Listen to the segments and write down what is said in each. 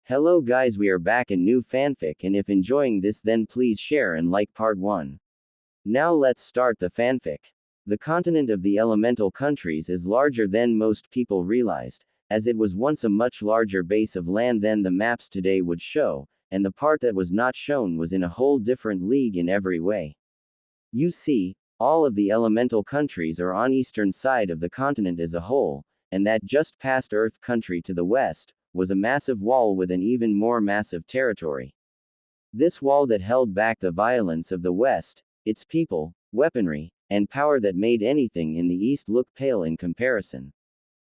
Hello guys, we are back in new fanfic, and if enjoying this then please share and like part 1. Now let's start the fanfic. The continent of the elemental countries is larger than most people realized, as it was once a much larger base of land than the maps today would show, and the part that was not shown was in a whole different league in every way. You see, all of the elemental countries are on eastern side of the continent as a whole, and that just past Earth country to the west, was a massive wall with an even more massive territory. This wall that held back the violence of the West, its people, weaponry, and power that made anything in the East look pale in comparison.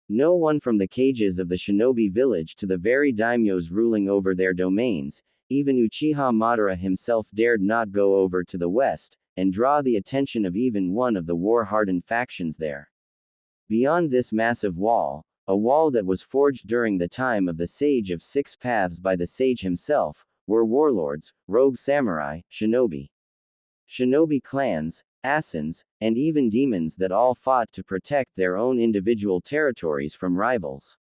No one from the cages of the shinobi village to the very daimyos ruling over their domains, even Uchiha Madara himself dared not go over to the west, and draw the attention of even one of the war-hardened factions there. Beyond this massive wall, a wall that was forged during the time of the Sage of Six Paths by the sage himself, were warlords, rogue samurai, shinobi clans, assassins, and even demons that all fought to protect their own individual territories from rivals.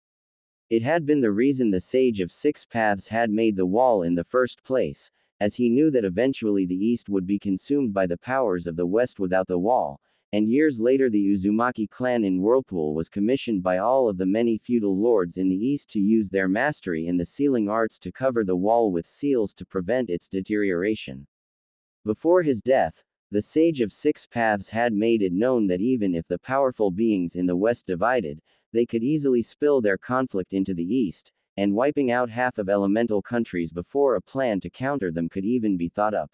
It had been the reason the Sage of Six Paths had made the wall in the first place, as he knew that eventually the East would be consumed by the powers of the West without the wall, and years later the Uzumaki clan in Whirlpool was commissioned by all of the many feudal lords in the East to use their mastery in the sealing arts to cover the wall with seals to prevent its deterioration. Before his death, the Sage of Six Paths had made it known that even if the powerful beings in the West divided, they could easily spill their conflict into the East, and wiping out half of elemental countries before a plan to counter them could even be thought up.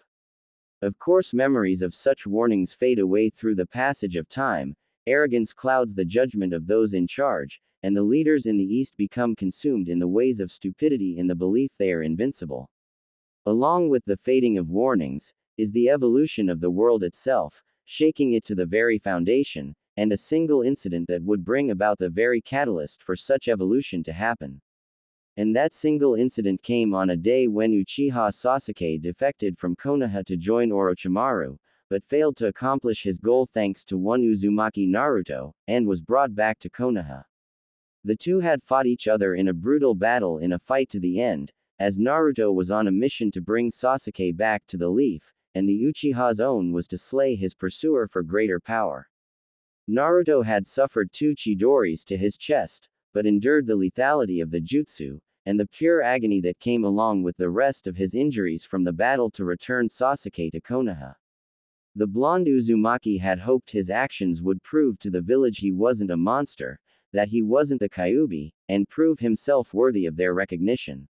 Of course, memories of such warnings fade away through the passage of time, arrogance clouds the judgment of those in charge, and the leaders in the East become consumed in the ways of stupidity in the belief they are invincible. Along with the fading of warnings, is the evolution of the world itself, shaking it to the very foundation, and a single incident that would bring about the very catalyst for such evolution to happen. And that single incident came on a day when Uchiha Sasuke defected from Konoha to join Orochimaru, but failed to accomplish his goal thanks to one Uzumaki Naruto, and was brought back to Konoha. The two had fought each other in a brutal battle in a fight to the end, as Naruto was on a mission to bring Sasuke back to the leaf, and the Uchiha's own was to slay his pursuer for greater power. Naruto had suffered 2 Chidoris to his chest, but endured the lethality of the jutsu, and the pure agony that came along with the rest of his injuries from the battle to return Sasuke to Konoha. The blonde Uzumaki had hoped his actions would prove to the village he wasn't a monster, that he wasn't the Kyuubi, and prove himself worthy of their recognition.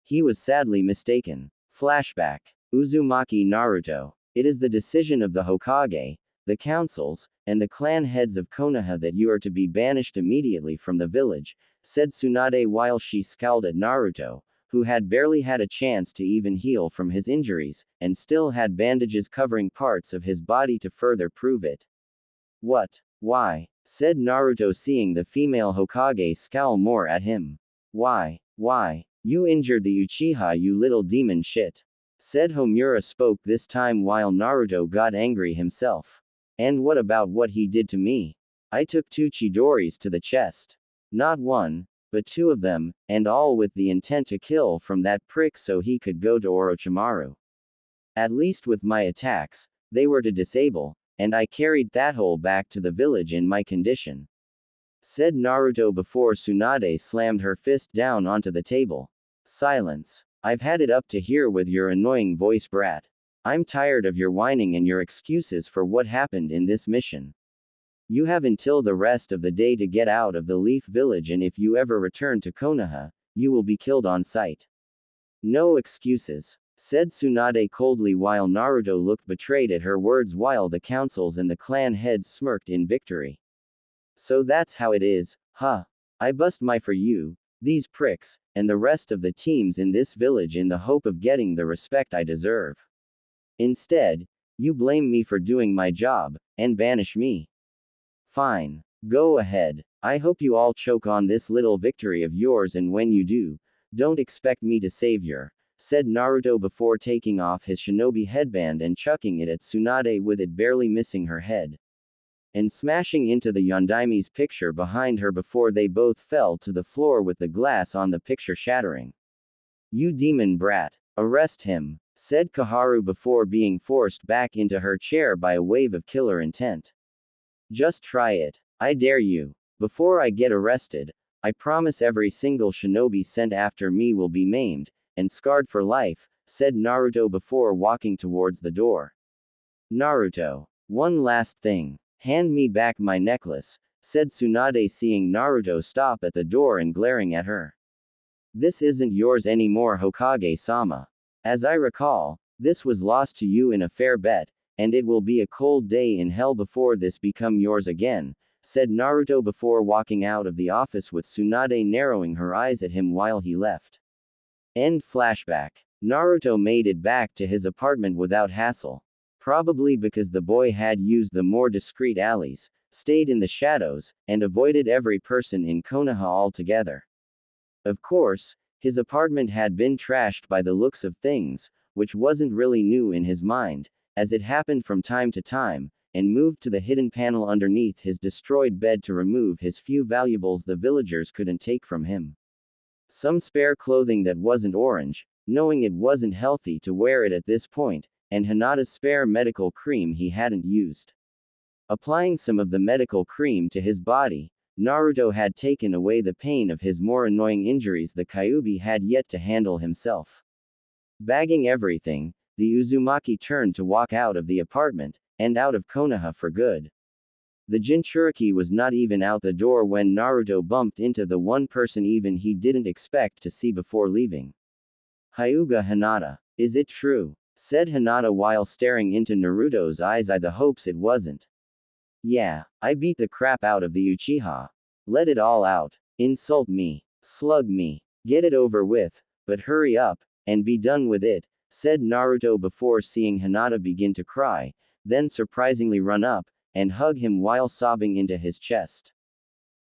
He was sadly mistaken. Flashback. Uzumaki Naruto. It is the decision of the Hokage, the councils, and the clan heads of Konoha that you are to be banished immediately from the village, said Tsunade while she scowled at Naruto, who had barely had a chance to even heal from his injuries, and still had bandages covering parts of his body to further prove it. What? Why? Said Naruto, seeing the female Hokage scowl more at him. Why? You injured the Uchiha, you little demon shit. Said Homura, spoke this time while Naruto got angry himself. And what about what he did to me? I took 2 Chidoris to the chest. Not 1, but 2 of them, and all with the intent to kill from that prick so he could go to Orochimaru. At least with my attacks, they were to disable, and I carried that hole back to the village in my condition. Said Naruto before Tsunade slammed her fist down onto the table. Silence. I've had it up to here with your annoying voice, brat. I'm tired of your whining and your excuses for what happened in this mission. You have until the rest of the day to get out of the Leaf Village, and if you ever return to Konoha, you will be killed on sight. No excuses, said Tsunade coldly while Naruto looked betrayed at her words while the councils and the clan heads smirked in victory. So that's how it is, huh? I bust my for you, these pricks, and the rest of the teams in this village in the hope of getting the respect I deserve. Instead, you blame me for doing my job, and banish me. Fine. Go ahead. I hope you all choke on this little victory of yours, and when you do, don't expect me to save your, said Naruto before taking off his shinobi headband and chucking it at Tsunade with it barely missing her head. And smashing into the Yondaime's picture behind her before they both fell to the floor with the glass on the picture shattering. You demon brat. Arrest him, said Kaharu before being forced back into her chair by a wave of killer intent. Just try it. I dare you. Before I get arrested, I promise every single shinobi sent after me will be maimed and scarred for life, said Naruto before walking towards the door. Naruto. One last thing. Hand me back my necklace, said Tsunade seeing Naruto stop at the door and glaring at her. This isn't yours anymore, Hokage-sama. As I recall, this was lost to you in a fair bet, and it will be a cold day in hell before this become yours again, said Naruto before walking out of the office with Tsunade narrowing her eyes at him while he left. End flashback. Naruto made it back to his apartment without hassle. Probably because the boy had used the more discreet alleys, stayed in the shadows, and avoided every person in Konoha altogether. Of course, his apartment had been trashed by the looks of things, which wasn't really new in his mind, as it happened from time to time, and moved to the hidden panel underneath his destroyed bed to remove his few valuables the villagers couldn't take from him. Some spare clothing that wasn't orange, knowing it wasn't healthy to wear it at this point, and Hinata's spare medical cream he hadn't used. Applying some of the medical cream to his body, Naruto had taken away the pain of his more annoying injuries the Kyuubi had yet to handle himself. Bagging everything, the Uzumaki turned to walk out of the apartment, and out of Konoha for good. The Jinchuriki was not even out the door when Naruto bumped into the one person even he didn't expect to see before leaving. Hyuga Hinata. Is it true? Said Hinata while staring into Naruto's eyes. I the hopes it wasn't. Yeah, I beat the crap out of the Uchiha. Let it all out. Insult me. Slug me. Get it over with, but hurry up, and be done with it, said Naruto before seeing Hinata begin to cry, then surprisingly run up, and hug him while sobbing into his chest.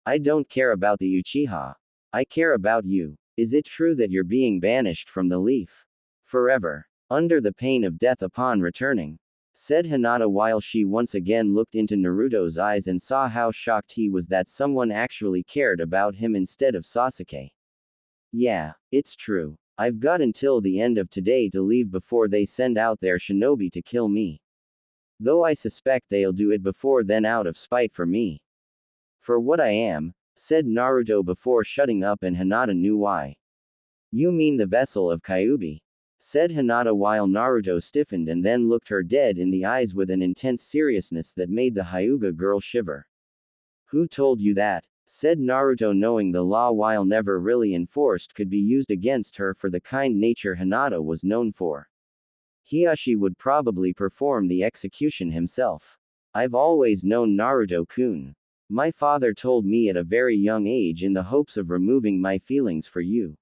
I don't care about the Uchiha. I care about you. Is it true that you're being banished from the leaf? Forever. Under the pain of death upon returning? Said Hinata while she once again looked into Naruto's eyes and saw how shocked he was that someone actually cared about him instead of Sasuke. Yeah, it's true. I've got until the end of today to leave before they send out their shinobi to kill me. Though I suspect they'll do it before then out of spite for me. For what I am, said Naruto before shutting up, and Hinata knew why. You mean the vessel of Kyuubi? Said Hinata while Naruto stiffened and then looked her dead in the eyes with an intense seriousness that made the Hyuga girl shiver. Who told you that? Said Naruto, knowing the law while never really enforced could be used against her for the kind nature Hinata was known for. Hiashi would probably perform the execution himself. I've always known Naruto-kun. My father told me at a very young age in the hopes of removing my feelings for you.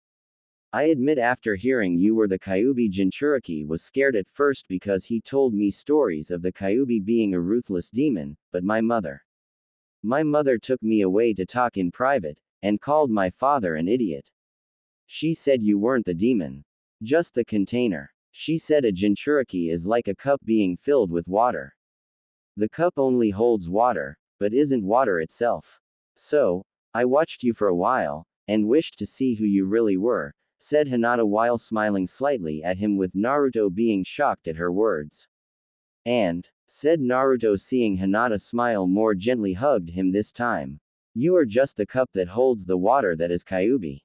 I admit after hearing you were the Kyuubi Jinchuriki was scared at first because he told me stories of the Kyuubi being a ruthless demon, but my mother took me away to talk in private, and called my father an idiot. She said you weren't the demon. Just the container. She said a Jinchuriki is like a cup being filled with water. The cup only holds water, but isn't water itself. So, I watched you for a while, and wished to see who you really were, said Hinata while smiling slightly at him with Naruto being shocked at her words. And, said Naruto seeing Hinata smile more gently, hugged him this time. You are just the cup that holds the water that is Kyuubi.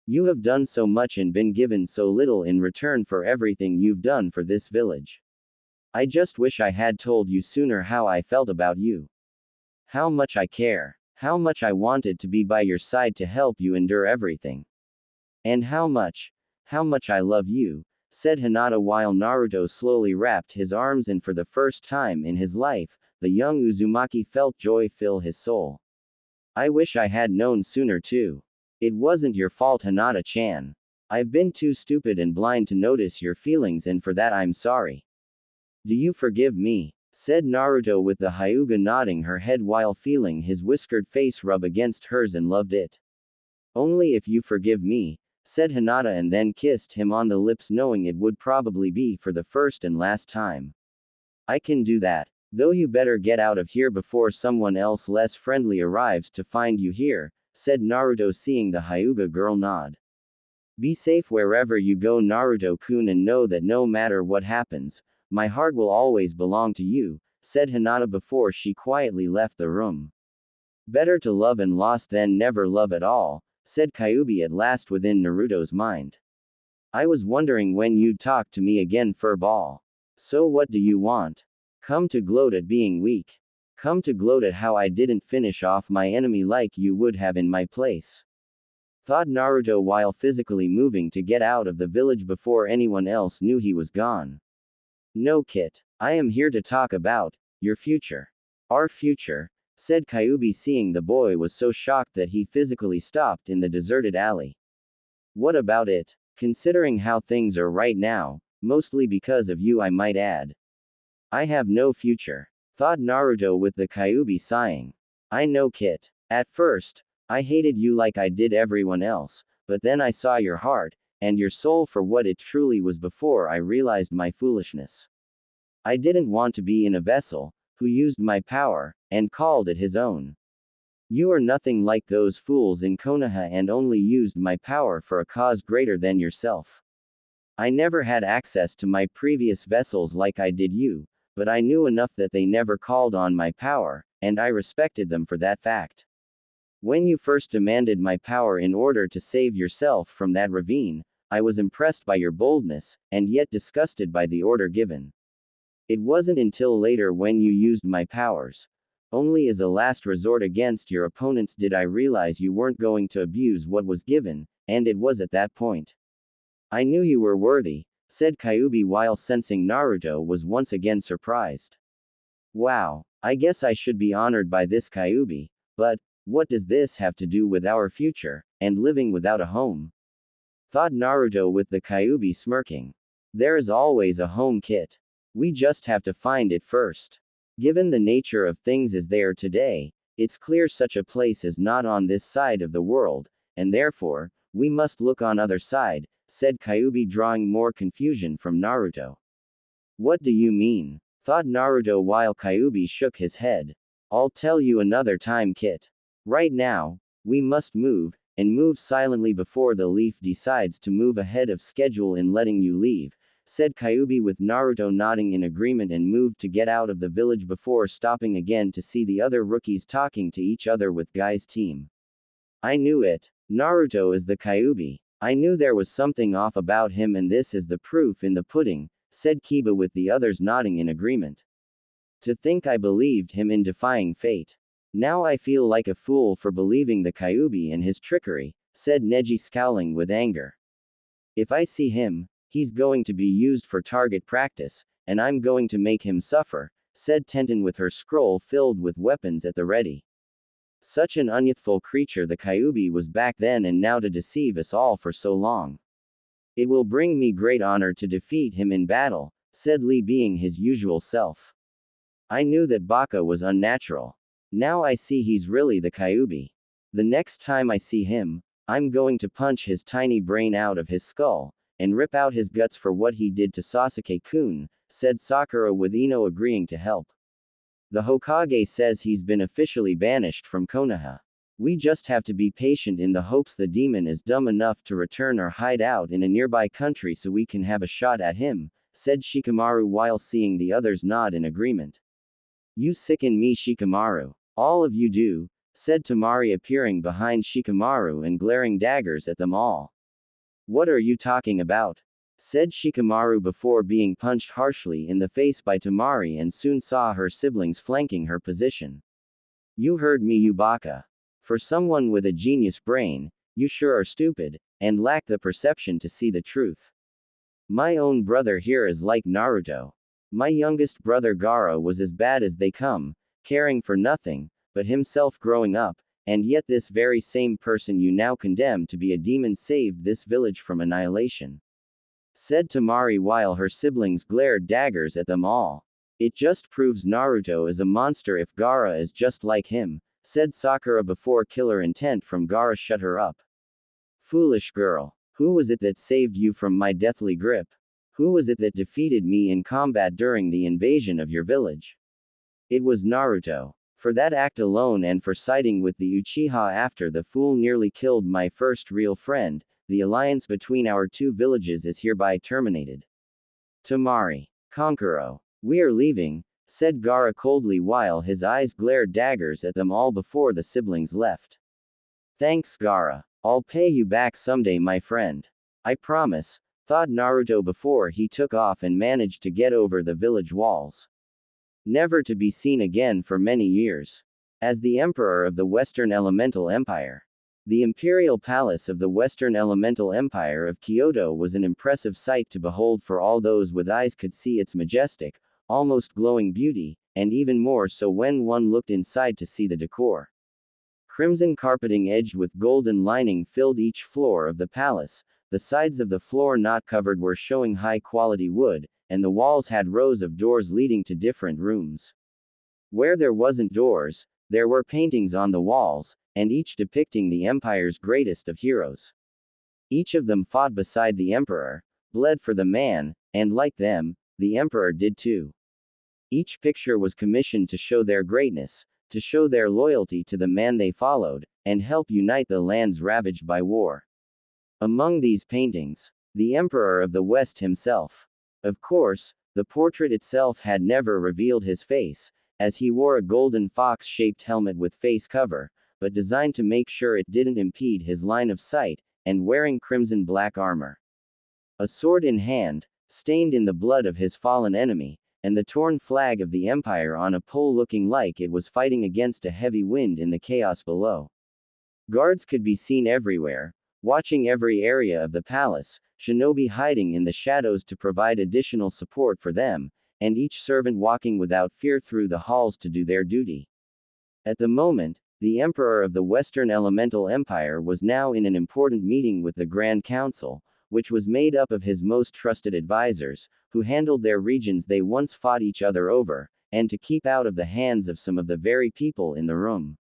You have done so much and been given so little in return for everything you've done for this village. I just wish I had told you sooner how I felt about you. How much I care. How much I wanted to be by your side to help you endure everything. And how much I love you, said Hinata while Naruto slowly wrapped his arms, and for the first time in his life, the young Uzumaki felt joy fill his soul. I wish I had known sooner too. It wasn't your fault, Hinata-chan. I've been too stupid and blind to notice your feelings, and for that I'm sorry. Do you forgive me? Said Naruto with the Hyuga nodding her head while feeling his whiskered face rub against hers and loved it. Only if you forgive me, said Hinata, and then kissed him on the lips, knowing it would probably be for the first and last time. I can do that, though you better get out of here before someone else less friendly arrives to find you here, said Naruto seeing the Hyuga girl nod. Be safe wherever you go, Naruto-kun, and know that no matter what happens, my heart will always belong to you, said Hinata before she quietly left the room. Better to love and lost than never love at all, said Kyuubi at last within Naruto's mind. I was wondering when you'd talk to me again, furball. So what do you want? Come to gloat at being weak. Come to gloat at how I didn't finish off my enemy like you would have in my place. Thought Naruto while physically moving to get out of the village before anyone else knew he was gone. No, Kit. I am here to talk about your future. Our future, said Kyuubi, seeing the boy was so shocked that he physically stopped in the deserted alley. What about it? Considering how things are right now, mostly because of you, I might add. I have no future. Thought Naruto with the Kyuubi sighing. I know, Kit. At first, I hated you like I did everyone else, but then I saw your heart, and your soul for what it truly was before I realized my foolishness. I didn't want to be in a vessel, who used my power, and called it his own. You are nothing like those fools in Konoha and only used my power for a cause greater than yourself. I never had access to my previous vessels like I did you, but I knew enough that they never called on my power, and I respected them for that fact. When you first demanded my power in order to save yourself from that ravine, I was impressed by your boldness, and yet disgusted by the order given. It wasn't until later when you used my powers, only as a last resort against your opponents, did I realize you weren't going to abuse what was given, and it was at that point. I knew you were worthy, said Kyuubi while sensing Naruto was once again surprised. Wow, I guess I should be honored by this, Kyuubi, but what does this have to do with our future, and living without a home? Thought Naruto with the Kyuubi smirking. There is always a home, Kit. We just have to find it first. Given the nature of things as they are today, it's clear such a place is not on this side of the world, and therefore, we must look on other side, said Kyuubi, drawing more confusion from Naruto. What do you mean? Thought Naruto while Kyuubi shook his head. I'll tell you another time, Kit. Right now, we must move, and move silently before the leaf decides to move ahead of schedule in letting you leave, said Kyuubi with Naruto nodding in agreement, and moved to get out of the village before stopping again to see the other rookies talking to each other with Guy's team. I knew it. Naruto is the Kyuubi. I knew there was something off about him, and this is the proof in the pudding, said Kiba with the others nodding in agreement. To think I believed him in defying fate. Now I feel like a fool for believing the Kyuubi and his trickery, said Neji scowling with anger. If I see him, he's going to be used for target practice, and I'm going to make him suffer, said Tenten with her scroll filled with weapons at the ready. Such an unyouthful creature the Kyuubi was back then, and now to deceive us all for so long. It will bring me great honor to defeat him in battle, said Lee, being his usual self. I knew that Baka was unnatural. Now I see he's really the Kyuubi. The next time I see him, I'm going to punch his tiny brain out of his skull, and rip out his guts for what he did to Sasuke-kun, said Sakura with Ino agreeing to help. The Hokage says he's been officially banished from Konoha. We just have to be patient in the hopes the demon is dumb enough to return or hide out in a nearby country so we can have a shot at him, said Shikamaru while seeing the others nod in agreement. You sicken me, Shikamaru. All of you do, said Temari, appearing behind Shikamaru and glaring daggers at them all. What are you talking about? Said Shikamaru before being punched harshly in the face by Temari, and soon saw her siblings flanking her position. You heard me, you Baka. For someone with a genius brain, you sure are stupid, and lack the perception to see the truth. My own brother here is like Naruto. My youngest brother Gaara was as bad as they come, caring for nothing but himself growing up, and yet this very same person you now condemn to be a demon saved this village from annihilation. Said Temari while her siblings glared daggers at them all. It just proves Naruto is a monster if Gaara is just like him, said Sakura before killer intent from Gaara shut her up. Foolish girl. Who was it that saved you from my deathly grip? Who was it that defeated me in combat during the invasion of your village? It was Naruto. For that act alone and for siding with the Uchiha after the fool nearly killed my first real friend, the alliance between our two villages is hereby terminated. Tamari. Konkuro. We are leaving, said Gaara coldly while his eyes glared daggers at them all before the siblings left. Thanks, Gaara. I'll pay you back someday, my friend. I promise, thought Naruto before he took off and managed to get over the village walls. Never to be seen again for many years. As the Emperor of the Western Elemental Empire. The Imperial Palace of the Western Elemental Empire of Kyoto was an impressive sight to behold for all those with eyes could see its majestic, almost glowing beauty, and even more so when one looked inside to see the decor. Crimson carpeting edged with golden lining filled each floor of the palace, the sides of the floor not covered were showing high-quality wood, and the walls had rows of doors leading to different rooms. Where there wasn't doors, there were paintings on the walls, and each depicting the empire's greatest of heroes. Each of them fought beside the emperor, bled for the man, and like them, the emperor did too. Each picture was commissioned to show their greatness, to show their loyalty to the man they followed, and help unite the lands ravaged by war. Among these paintings, the Emperor of the West himself. Of course, the portrait itself had never revealed his face, as he wore a golden fox-shaped helmet with face cover, but designed to make sure it didn't impede his line of sight, and wearing crimson black armor. A sword in hand, stained in the blood of his fallen enemy, and the torn flag of the Empire on a pole looking like it was fighting against a heavy wind in the chaos below. Guards could be seen everywhere, watching every area of the palace, shinobi hiding in the shadows to provide additional support for them, and each servant walking without fear through the halls to do their duty. At the moment, the Emperor of the Western Elemental Empire was now in an important meeting with the Grand Council, which was made up of his most trusted advisors, who handled their regions they once fought each other over, and to keep out of the hands of some of the very people in the room.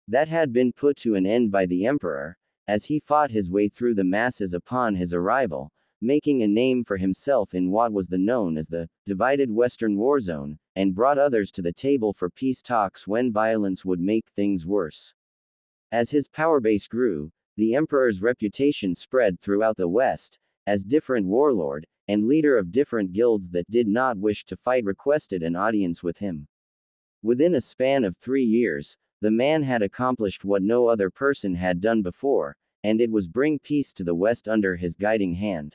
That had been put to an end by the Emperor, as he fought his way through the masses upon his arrival, making a name for himself in what was then known as the divided Western War Zone, and brought others to the table for peace talks when violence would make things worse. As his power base grew, the Emperor's reputation spread throughout the West, as different warlord, and leader of different guilds that did not wish to fight requested an audience with him. Within a span of 3 years, the man had accomplished what no other person had done before, and it was bring peace to the West under his guiding hand.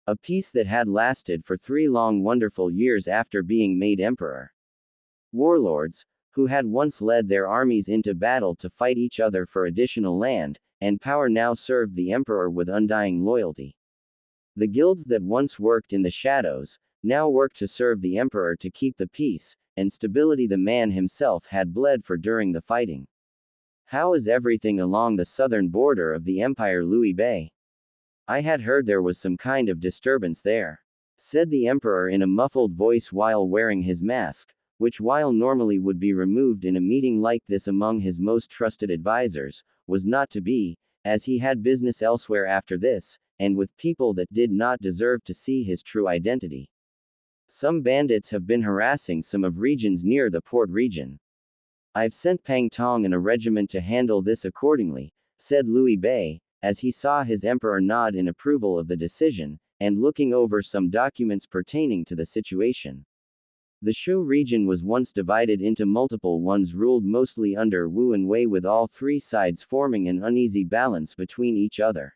A peace that had lasted for 3 long wonderful years after being made emperor. Warlords, who had once led their armies into battle to fight each other for additional land and power, now served the emperor with undying loyalty. The guilds that once worked in the shadows, now worked to serve the emperor to keep the peace and stability the man himself had bled for during the fighting. How is everything along the southern border of the empire, Louis Bay? I had heard there was some kind of disturbance there, said the emperor in a muffled voice while wearing his mask, which while normally would be removed in a meeting like this among his most trusted advisors, was not to be, as he had business elsewhere after this, and with people that did not deserve to see his true identity. Some bandits have been harassing some of regions near the port region. I've sent Pang Tong and a regiment to handle this accordingly, said Louis Bay, as he saw his emperor nod in approval of the decision, and looking over some documents pertaining to the situation. The Shu region was once divided into multiple ones ruled mostly under Wu and Wei, with all 3 sides forming an uneasy balance between each other.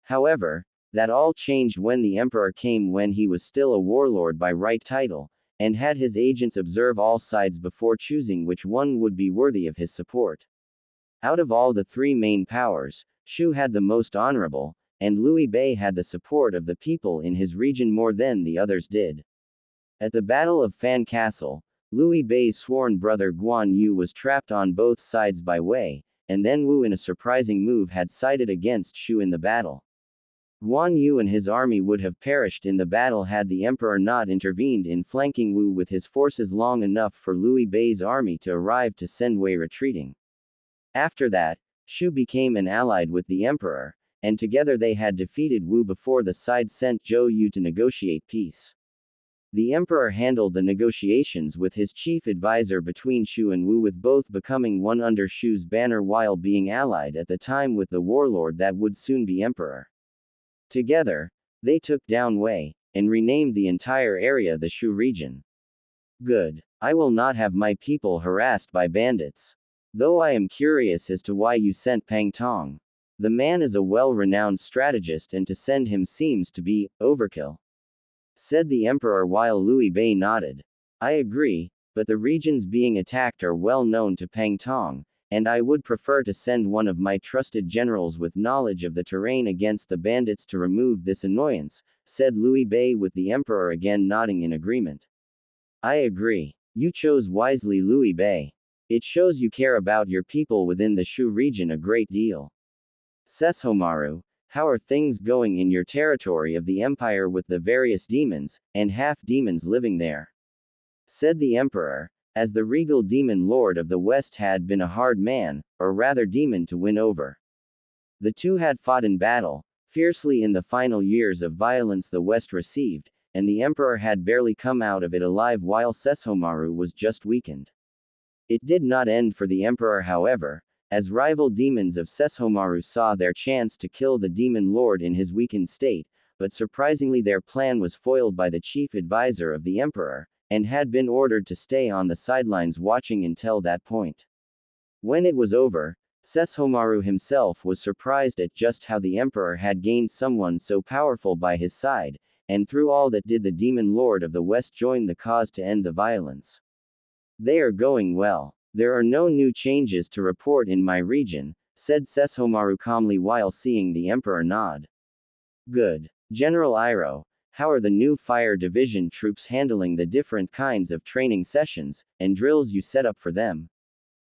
However, that all changed when the emperor came, when he was still a warlord by right title, and had his agents observe all sides before choosing which one would be worthy of his support. Out of all the 3 main powers, Shu had the most honorable, and Louis Bay had the support of the people in his region more than the others did. At the Battle of Fan Castle, Louis Bay's sworn brother Guan Yu was trapped on both sides by Wei, and then Wu in a surprising move had sided against Shu in the battle. Guan Yu and his army would have perished in the battle had the emperor not intervened in flanking Wu with his forces long enough for Louis Bay's army to arrive to send Wei retreating. After that, Shu became an allied with the emperor, and together they had defeated Wu before the side sent Zhou Yu to negotiate peace. The emperor handled the negotiations with his chief advisor between Shu and Wu, with both becoming one under Shu's banner while being allied at the time with the warlord that would soon be emperor. Together, they took down Wei, and renamed the entire area the Shu region. Good. I will not have my people harassed by bandits. Though I am curious as to why you sent Pang Tong. The man is a well-renowned strategist, and to send him seems to be overkill, said the emperor while Liu Bei nodded. I agree, but the regions being attacked are well known to Pang Tong, and I would prefer to send one of my trusted generals with knowledge of the terrain against the bandits to remove this annoyance, said Liu Bei, with the emperor again nodding in agreement. I agree. You chose wisely, Liu Bei. It shows you care about your people within the Shu region a great deal. Sesshomaru, how are things going in your territory of the empire with the various demons, and half-demons living there? Said the emperor, as the regal demon lord of the west had been a hard man, or rather demon, to win over. The two had fought in battle, fiercely in the final years of violence the west received, and the emperor had barely come out of it alive while Sesshomaru was just weakened. It did not end for the emperor, however, as rival demons of Sesshomaru saw their chance to kill the demon lord in his weakened state, but surprisingly their plan was foiled by the chief advisor of the emperor, and had been ordered to stay on the sidelines watching until that point. When it was over, Sesshomaru himself was surprised at just how the emperor had gained someone so powerful by his side, and through all that did the demon lord of the west join the cause to end the violence. They are going well. There are no new changes to report in my region, said Sesshomaru calmly while seeing the emperor nod. Good. General Iroh, how are the new fire division troops handling the different kinds of training sessions and drills you set up for them?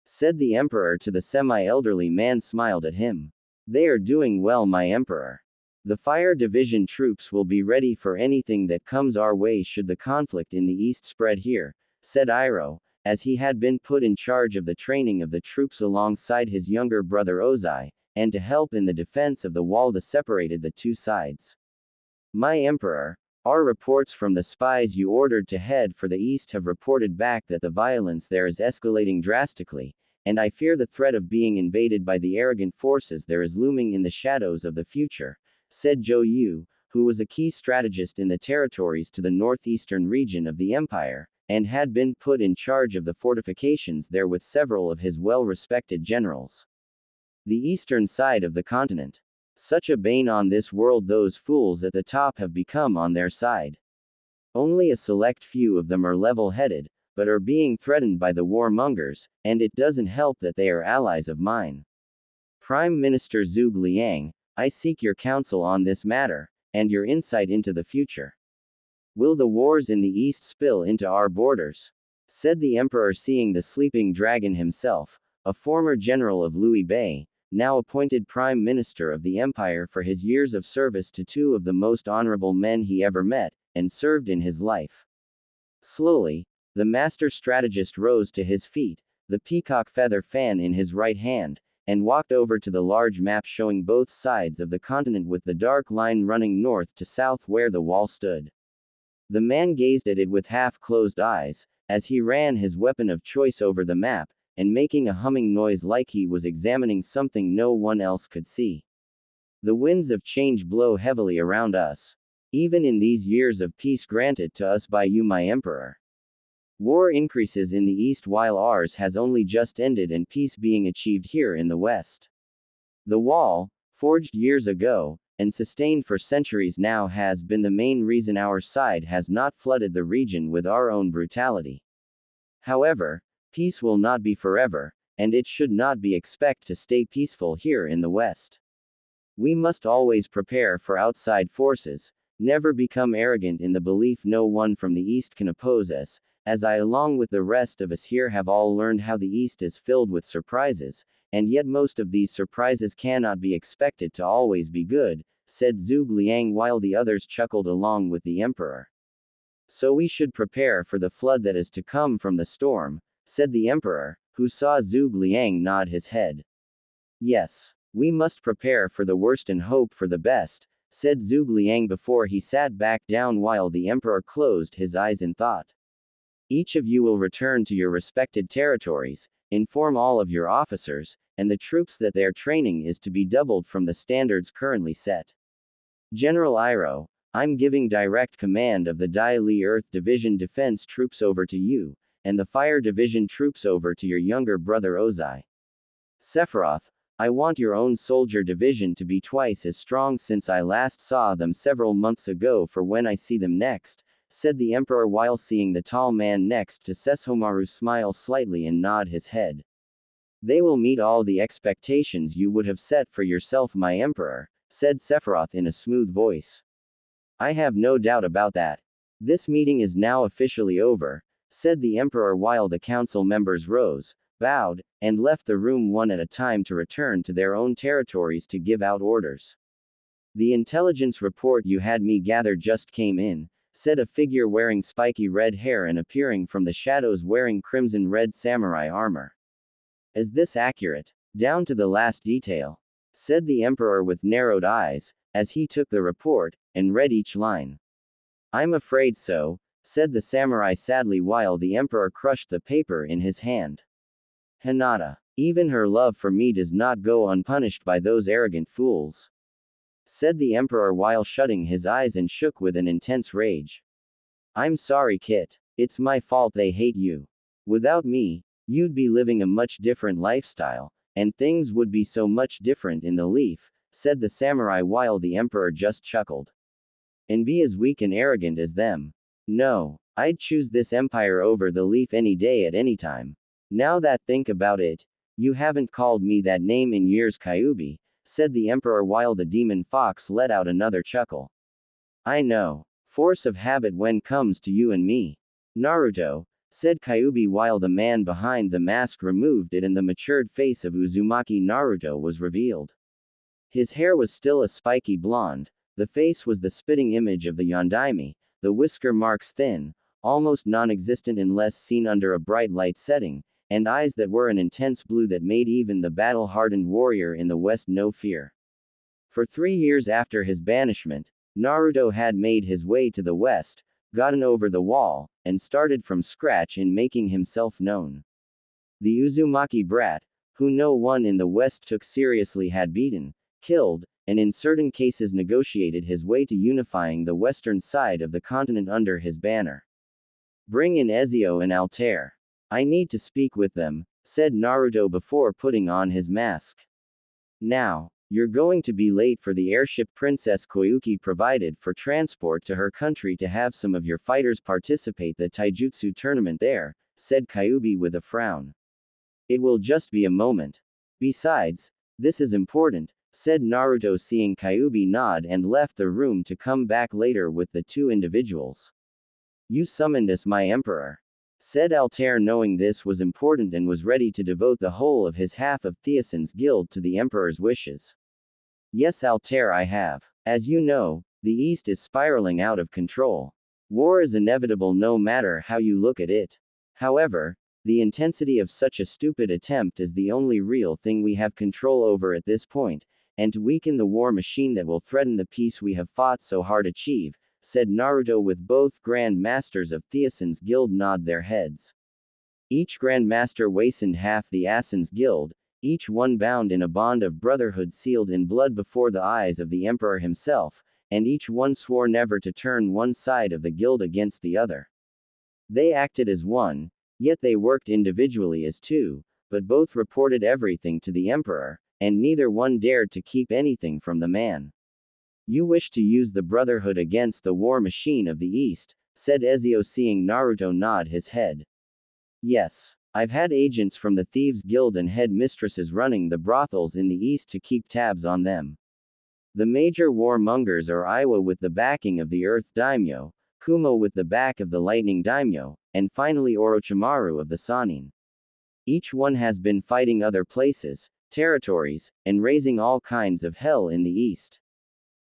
Said the emperor to the semi-elderly man. Smiled at him. They are doing well, my emperor. The fire division troops will be ready for anything that comes our way should the conflict in the east spread here, said Iroh, as he had been put in charge of the training of the troops alongside his younger brother Ozai, and to help in the defense of the wall that separated the two sides. My emperor, our reports from the spies you ordered to head for the east have reported back that the violence there is escalating drastically, and I fear the threat of being invaded by the arrogant forces there is looming in the shadows of the future, said Zhou Yu, who was a key strategist in the territories to the northeastern region of the empire, and had been put in charge of the fortifications there with several of his well-respected generals. The eastern side of the continent. Such a bane on this world, those fools at the top have become on their side. Only a select few of them are level-headed, but are being threatened by the warmongers, and it doesn't help that they are allies of mine. Prime Minister Zhuge Liang, I seek your counsel on this matter, and your insight into the future. Will the wars in the east spill into our borders? Said the emperor, seeing the sleeping dragon himself, a former general of Liu Bei, now appointed prime minister of the empire for his years of service to two of the most honorable men he ever met, and served in his life. Slowly, the master strategist rose to his feet, the peacock feather fan in his right hand, and walked over to the large map showing both sides of the continent with the dark line running north to south where the wall stood. The man gazed at it with half-closed eyes, as he ran his weapon of choice over the map, and making a humming noise like he was examining something no one else could see. The winds of change blow heavily around us. Even in these years of peace granted to us by you, my emperor. War increases in the east while ours has only just ended and peace being achieved here in the west. The wall, forged years ago, and sustained for centuries now, has been the main reason our side has not flooded the region with our own brutality. However, peace will not be forever, and it should not be expected to stay peaceful here in the west. We must always prepare for outside forces, never become arrogant in the belief no one from the east can oppose us, as I along with the rest of us here have all learned how the east is filled with surprises, and yet most of these surprises cannot be expected to always be good, said Zhuge Liang while the others chuckled along with the emperor. So we should prepare for the flood that is to come from the storm, said the emperor, who saw Zhuge Liang nod his head. Yes, we must prepare for the worst and hope for the best, said Zhuge Liang before he sat back down while the emperor closed his eyes in thought. Each of you will return to your respected territories, inform all of your officers, and the troops that their training is to be doubled from the standards currently set. General Iroh, I'm giving direct command of the Dai Li Earth Division defense troops over to you, and the Fire Division troops over to your younger brother Ozai. Sephiroth, I want your own soldier division to be twice as strong since I last saw them several months ago for when I see them next, said the Emperor while seeing the tall man next to Sesshomaru smile slightly and nod his head. They will meet all the expectations you would have set for yourself, my Emperor, said Sephiroth in a smooth voice. I have no doubt about that. This meeting is now officially over, said the Emperor while the council members rose, bowed, and left the room one at a time to return to their own territories to give out orders. The intelligence report you had me gather just came in, said a figure wearing spiky red hair and appearing from the shadows wearing crimson-red samurai armor. Is this accurate? Down to the last detail, said the Emperor with narrowed eyes, as he took the report, and read each line. I'm afraid so, said the samurai sadly while the Emperor crushed the paper in his hand. Hinata, even her love for me does not go unpunished by those arrogant fools, said the Emperor while shutting his eyes and shook with an intense rage. I'm sorry, Kit. It's my fault they hate you. Without me, you'd be living a much different lifestyle, and things would be so much different in the Leaf, said the samurai while the Emperor just chuckled. And be as weak and arrogant as them. No, I'd choose this empire over the Leaf any day at any time. Now that think about it, you haven't called me that name in years, Kyuubi, said the Emperor while the demon fox let out another chuckle. I know. Force of habit when comes to you and me. Naruto, said Kyuubi while the man behind the mask removed it and the matured face of Uzumaki Naruto was revealed. His hair was still a spiky blonde, the face was the spitting image of the Yondaime, the whisker marks thin, almost non-existent unless seen under a bright light setting, and eyes that were an intense blue that made even the battle-hardened warrior in the West no fear. For 3 years after his banishment, Naruto had made his way to the West, gotten over the wall, and started from scratch in making himself known. The Uzumaki brat, who no one in the West took seriously, had beaten, killed, and in certain cases negotiated his way to unifying the western side of the continent under his banner. Bring in Ezio and Altair. I need to speak with them, said Naruto before putting on his mask. Now, you're going to be late for the airship Princess Koyuki provided for transport to her country to have some of your fighters participate the taijutsu tournament there, said Kyuubi with a frown. It will just be a moment. Besides, this is important, said Naruto seeing Kyuubi nod and left the room to come back later with the 2 individuals. You summoned us, my Emperor, said Altair knowing this was important and was ready to devote the whole of his half of Theosin's guild to the Emperor's wishes. Yes, Altair, I have. As you know, the East is spiraling out of control. War is inevitable no matter how you look at it. However, the intensity of such a stupid attempt is the only real thing we have control over at this point, and to weaken the war machine that will threaten the peace we have fought so hard to achieve, said Naruto with both Grand Masters of Theosin's guild nod their heads. Each Grand Master wastened half the Asin's guild, each one bound in a bond of brotherhood sealed in blood before the eyes of the Emperor himself, and each one swore never to turn one side of the guild against the other. They acted as one, yet they worked individually as two, but both reported everything to the Emperor, and neither one dared to keep anything from the man. You wish to use the Brotherhood against the war machine of the East, said Ezio seeing Naruto nod his head. Yes. I've had agents from the Thieves Guild and head mistresses running the brothels in the East to keep tabs on them. The major warmongers are Iwa with the backing of the Earth Daimyo, Kumo with the back of the Lightning Daimyo, and finally Orochimaru of the Sannin. Each one has been fighting other places, territories, and raising all kinds of hell in the East.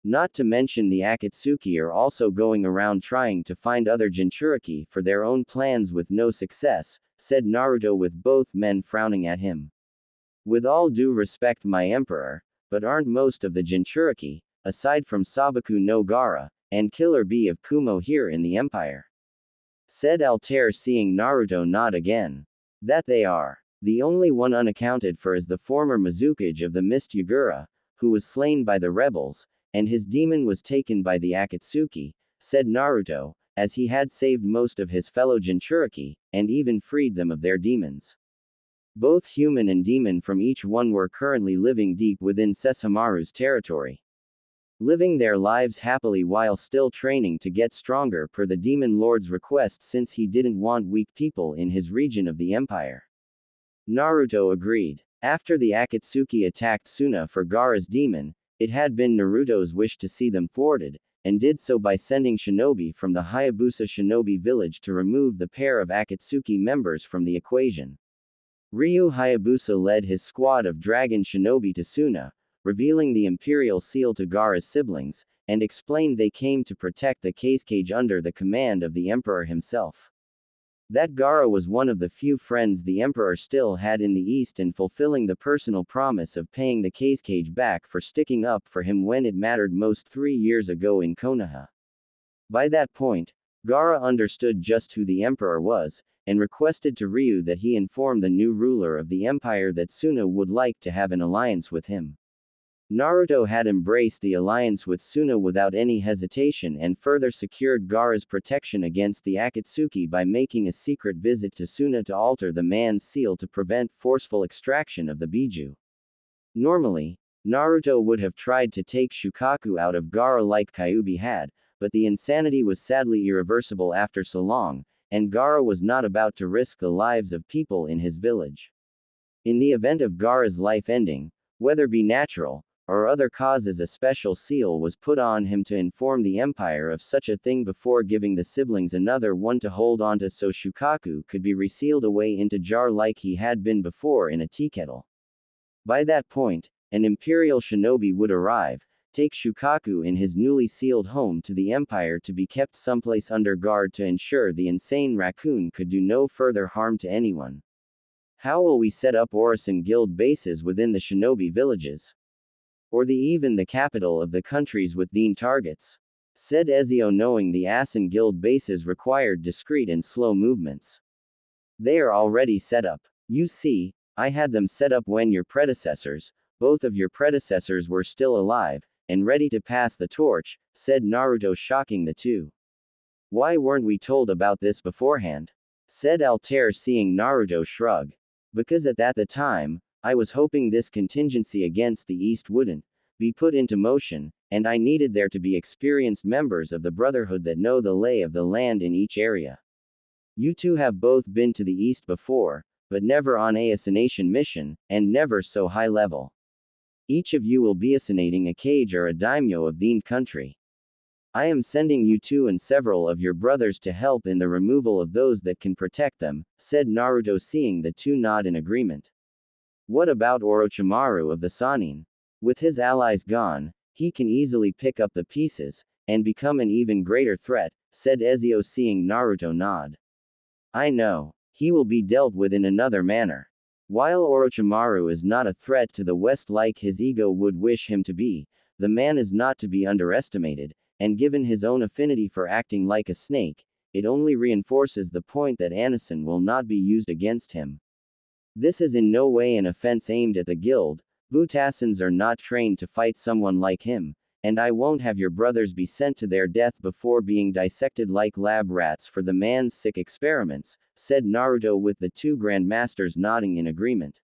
Not to mention the Akatsuki are also going around trying to find other Jinchuriki for their own plans with no success, said Naruto with both men frowning at him. With all due respect, my Emperor, but aren't most of the Jinchuriki, aside from Sabaku no Gaara, and Killer Bee of Kumo here in the Empire. Said Altair, seeing Naruto nod again. That they are. The only one unaccounted for is the former Mizukage of the Mist Yagura, who was slain by the rebels, and his demon was taken by the Akatsuki, said Naruto, as he had saved most of his fellow Jinchuriki, and even freed them of their demons. Both human and demon from each one were currently living deep within Sesshomaru's territory, living their lives happily while still training to get stronger per the demon lord's request, since he didn't want weak people in his region of the empire. Naruto agreed. After the Akatsuki attacked Suna for Gaara's demon, it had been Naruto's wish to see them thwarted, and did so by sending shinobi from the Hayabusa shinobi village to remove the pair of Akatsuki members from the equation. Ryu Hayabusa led his squad of dragon shinobi to Suna, revealing the imperial seal to Gaara's siblings, and explained they came to protect the Kazekage under the command of the emperor himself. That Gaara was one of the few friends the emperor still had in the east, and fulfilling the personal promise of paying the Kazekage back for sticking up for him when it mattered most 3 years ago in Konoha. By that point, Gaara understood just who the emperor was, and requested to Ryu that he inform the new ruler of the empire that Suna would like to have an alliance with him. Naruto had embraced the alliance with Suna without any hesitation, and further secured Gaara's protection against the Akatsuki by making a secret visit to Suna to alter the man's seal to prevent forceful extraction of the Biju. Normally, Naruto would have tried to take Shukaku out of Gaara like Kyuubi had, but the insanity was sadly irreversible after so long, and Gaara was not about to risk the lives of people in his village. In the event of Gaara's life ending, whether be natural or other causes, a special seal was put on him to inform the empire of such a thing before giving the siblings another one to hold onto, so Shukaku could be resealed away into jar like he had been before in a teakettle. By that point, an imperial shinobi would arrive, take Shukaku in his newly sealed home to the empire to be kept someplace under guard to ensure the insane raccoon could do no further harm to anyone. How will we set up Orison guild bases within the shinobi villages? Or even the capital of the countries with these targets? Said Ezio, knowing the Asin guild bases required discreet and slow movements. They are already set up. You see, I had them set up when your predecessors, both of your predecessors, were still alive, and ready to pass the torch, said Naruto, shocking the two. Why weren't we told about this beforehand? Said Altair, seeing Naruto shrug. Because at the time, I was hoping this contingency against the East wouldn't be put into motion, and I needed there to be experienced members of the Brotherhood that know the lay of the land in each area. You two have both been to the East before, but never on a assassination mission, and never so high level. Each of you will be assassinating a Kage or a daimyo of the country. I am sending you two and several of your brothers to help in the removal of those that can protect them, said Naruto, seeing the two nod in agreement. What about Orochimaru of the Sannin? With his allies gone, he can easily pick up the pieces, and become an even greater threat, said Ezio, seeing Naruto nod. I know. He will be dealt with in another manner. While Orochimaru is not a threat to the West like his ego would wish him to be, the man is not to be underestimated, and given his own affinity for acting like a snake, it only reinforces the point that Anasin will not be used against him. This is in no way an offense aimed at the guild. Butasans are not trained to fight someone like him, and I won't have your brothers be sent to their death before being dissected like lab rats for the man's sick experiments, said Naruto, with the two grandmasters nodding in agreement.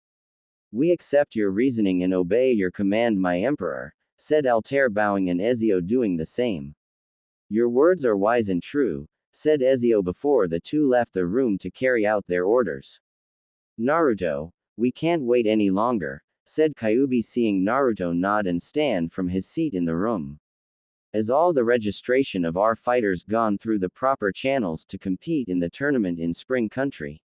We accept your reasoning and obey your command, my emperor, said Altair, bowing, and Ezio doing the same. Your words are wise and true, said Ezio before the two left the room to carry out their orders. Naruto, we can't wait any longer, said Kyuubi, seeing Naruto nod and stand from his seat in the room. As all the registration of our fighters gone through the proper channels to compete in the tournament in Spring Country?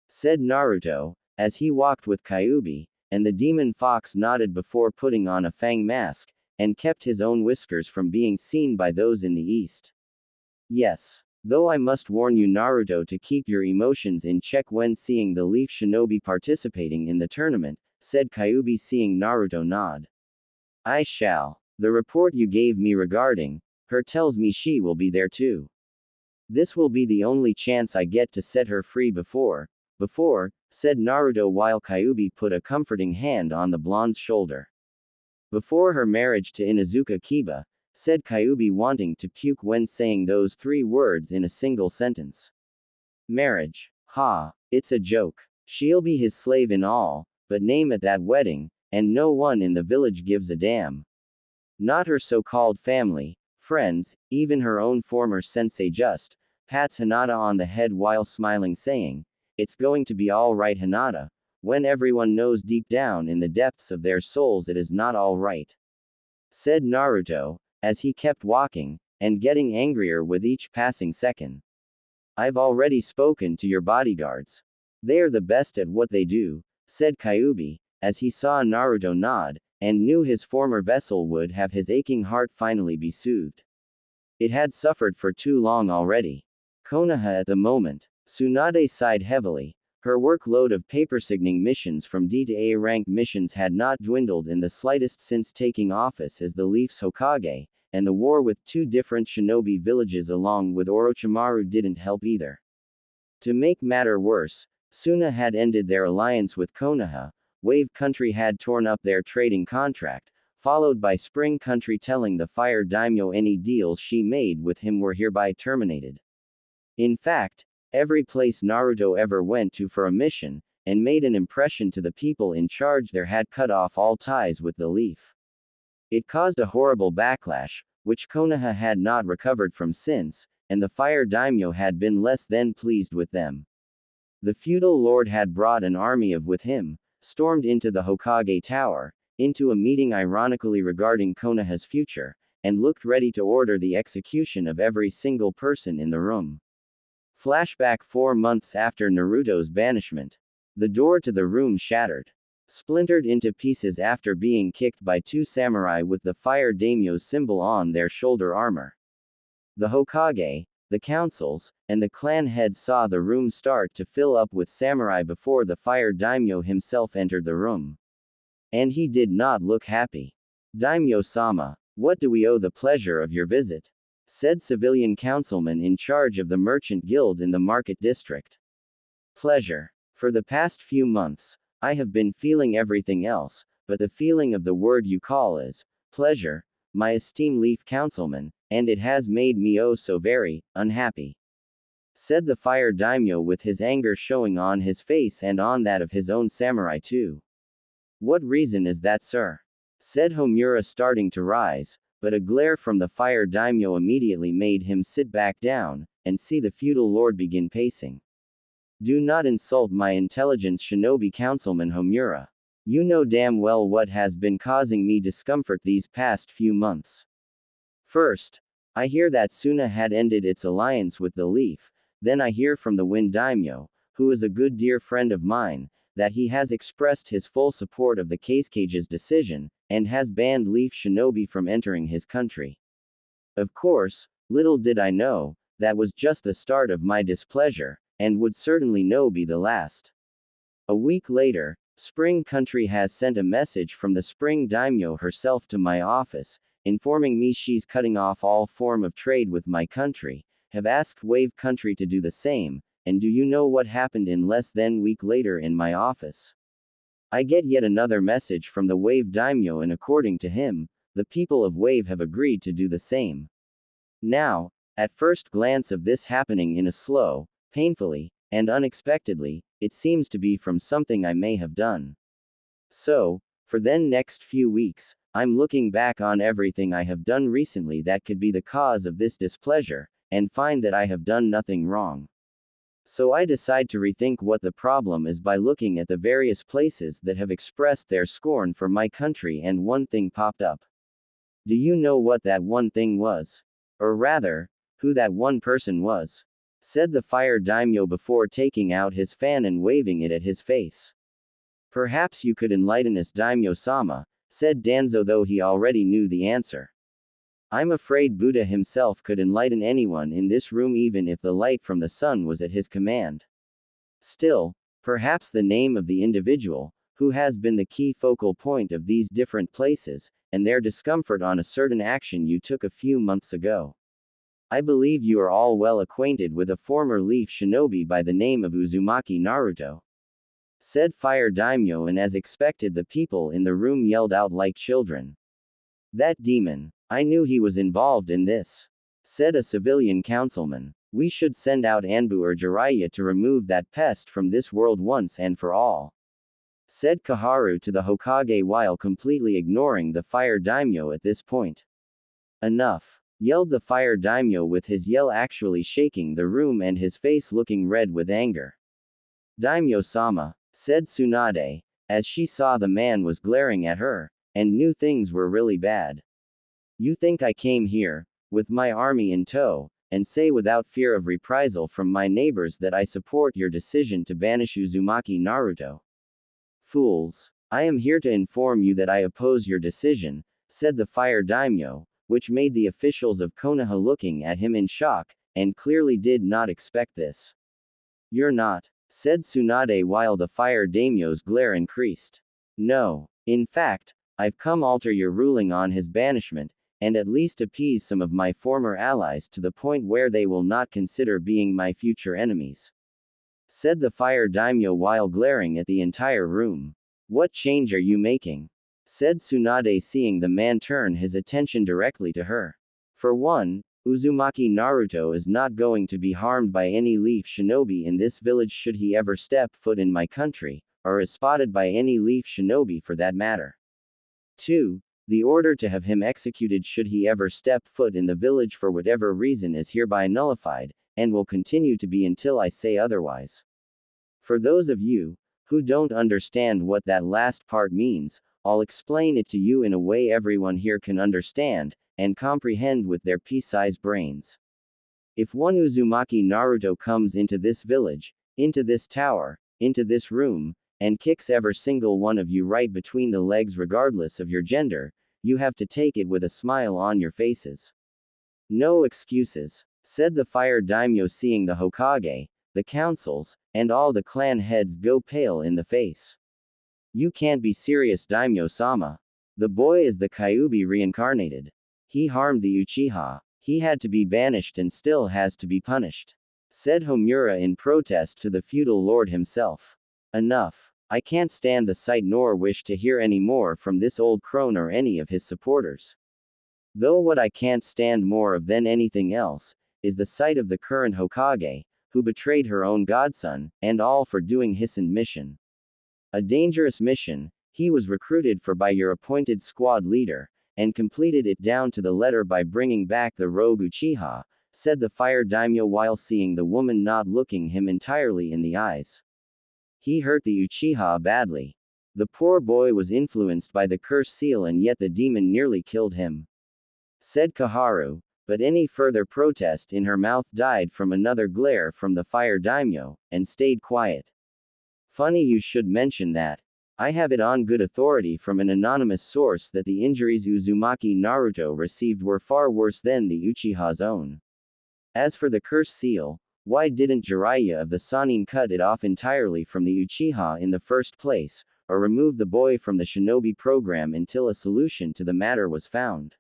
Said Naruto, as he walked with Kyuubi, and the demon fox nodded before putting on a fang mask, and kept his own whiskers from being seen by those in the east. Yes. Though I must warn you, Naruto, to keep your emotions in check when seeing the Leaf Shinobi participating in the tournament, said Kyuubi, seeing Naruto nod. I shall. The report you gave me regarding her tells me she will be there too. This will be the only chance I get to set her free before, said Naruto while Kyuubi put a comforting hand on the blonde's shoulder. Before her marriage to Inuzuka Kiba, said Kyuubi wanting to puke when saying those 3 words in a single sentence. Marriage. Ha, it's a joke. She'll be his slave in all, but name at that wedding, and no one in the village gives a damn. Not her so-called family, friends, even her own former sensei just pats Hinata on the head while smiling saying, "It's going to be all right Hinata," when everyone knows deep down in the depths of their souls it is not all right. Said Naruto, as he kept walking, and getting angrier with each passing second. I've already spoken to your bodyguards. They are the best at what they do, said Kyuubi, as he saw Naruto nod, and knew his former vessel would have his aching heart finally be soothed. It had suffered for too long already. Konoha at the moment. Tsunade sighed heavily. Her workload of paper-signing missions from D to A rank missions had not dwindled in the slightest since taking office as the Leaf's Hokage, and the war with 2 different shinobi villages along with Orochimaru didn't help either. To make matter worse, Suna had ended their alliance with Konoha, Wave Country had torn up their trading contract, followed by Spring Country telling the Fire Daimyo any deals she made with him were hereby terminated. In fact, every place Naruto ever went to for a mission, and made an impression to the people in charge there had cut off all ties with the Leaf. It caused a horrible backlash, which Konoha had not recovered from since, and the Fire Daimyo had been less than pleased with them. The feudal lord had brought an army with him, stormed into the Hokage Tower, into a meeting ironically regarding Konoha's future, and looked ready to order the execution of every single person in the room. Flashback 4 months after Naruto's banishment. The door to the room shattered. Splintered into pieces after being kicked by 2 samurai with the Fire Daimyo's symbol on their shoulder armor. The Hokage, the councils, and the clan heads saw the room start to fill up with samurai before the Fire Daimyo himself entered the room. And he did not look happy. Daimyo-sama, what do we owe the pleasure of your visit? Said civilian councilman in charge of the merchant guild in the market district. Pleasure. For the past few months, I have been feeling everything else, but the feeling of the word you call is pleasure, my esteemed Leaf councilman, and it has made me oh so very unhappy. Said the Fire Daimyo with his anger showing on his face and on that of his own samurai too. What reason is that, sir? Said Homura starting to rise, but a glare from the Fire Daimyo immediately made him sit back down, and see the feudal lord begin pacing. Do not insult my intelligence shinobi councilman Homura. You know damn well what has been causing me discomfort these past few months. First, I hear that Suna had ended its alliance with the Leaf, then I hear from the Wind Daimyo, who is a good dear friend of mine, that he has expressed his full support of the Casecage's decision, and has banned Leaf Shinobi from entering his country. Of course, little did I know, that was just the start of my displeasure, and would certainly no be the last. A week later, Spring Country has sent a message from the Spring Daimyo herself to my office, informing me she's cutting off all form of trade with my country, have asked Wave Country to do the same, and do you know what happened in less than a week later in my office? I get yet another message from the Wave Daimyo and according to him, the people of Wave have agreed to do the same. Now, at first glance of this happening in a slow, painfully, and unexpectedly, it seems to be from something I may have done. So, for then next few weeks, I'm looking back on everything I have done recently that could be the cause of this displeasure, and find that I have done nothing wrong. So I decide to rethink what the problem is by looking at the various places that have expressed their scorn for my country, and one thing popped up. Do you know what that one thing was? Or rather, who that one person was? Said the Fire Daimyo before taking out his fan and waving it at his face. Perhaps you could enlighten us Daimyo-sama, said Danzo though he already knew the answer. I'm afraid Buddha himself could enlighten anyone in this room even if the light from the sun was at his command. Still, perhaps the name of the individual, who has been the key focal point of these different places, and their discomfort on a certain action you took a few months ago. I believe you are all well acquainted with a former leaf shinobi by the name of Uzumaki Naruto," said Fire Daimyo, and as expected the people in the room yelled out like children. "That demon! I knew he was involved in this," said a civilian councilman. "We should send out Anbu or Jiraiya to remove that pest from this world once and for all," said Kaharu to the Hokage while completely ignoring the Fire Daimyo at this point. "Enough!" yelled the Fire Daimyo, with his yell actually shaking the room and his face looking red with anger. "Daimyo-sama," said Tsunade, as she saw the man was glaring at her, and knew things were really bad. "You think I came here, with my army in tow, and say without fear of reprisal from my neighbors that I support your decision to banish Uzumaki Naruto? Fools! I am here to inform you that I oppose your decision," said the Fire Daimyo, which made the officials of Konoha looking at him in shock, and clearly did not expect this. "You're not," said Tsunade while the Fire Daimyo's glare increased. "No. In fact, I've come alter your ruling on his banishment, and at least appease some of my former allies to the point where they will not consider being my future enemies," said the Fire Daimyo while glaring at the entire room. "What change are you making?" said Tsunade, seeing the man turn his attention directly to her. "For one, Uzumaki Naruto is not going to be harmed by any leaf shinobi in this village should he ever step foot in my country, or is spotted by any leaf shinobi for that matter. 2. The order to have him executed should he ever step foot in the village for whatever reason is hereby nullified, and will continue to be until I say otherwise. For those of you who don't understand what that last part means, I'll explain it to you in a way everyone here can understand and comprehend with their pea-sized brains. If one Uzumaki Naruto comes into this village, into this tower, into this room, and kicks every single one of you right between the legs regardless of your gender, you have to take it with a smile on your faces. No excuses," said the Fire Daimyo, seeing the Hokage, the councils, and all the clan heads go pale in the face. "You can't be serious, Daimyo-sama. The boy is the Kyuubi reincarnated. He harmed the Uchiha. He had to be banished and still has to be punished," said Homura in protest to the feudal lord himself. "Enough. I can't stand the sight nor wish to hear any more from this old crone or any of his supporters. Though what I can't stand more of than anything else, is the sight of the current Hokage, who betrayed her own godson, and all for doing Hisen's mission. A dangerous mission, he was recruited for by your appointed squad leader, and completed it down to the letter by bringing back the rogue Uchiha," said the Fire Daimyo while seeing the woman not looking him entirely in the eyes. "He hurt the Uchiha badly. The poor boy was influenced by the curse seal and yet the demon nearly killed him," said Kaharu, but any further protest in her mouth died from another glare from the Fire Daimyo, and stayed quiet. "Funny you should mention that. I have it on good authority from an anonymous source that the injuries Uzumaki Naruto received were far worse than the Uchiha's own. As for the curse seal, why didn't Jiraiya of the Sannin cut it off entirely from the Uchiha in the first place, or remove the boy from the shinobi program until a solution to the matter was found?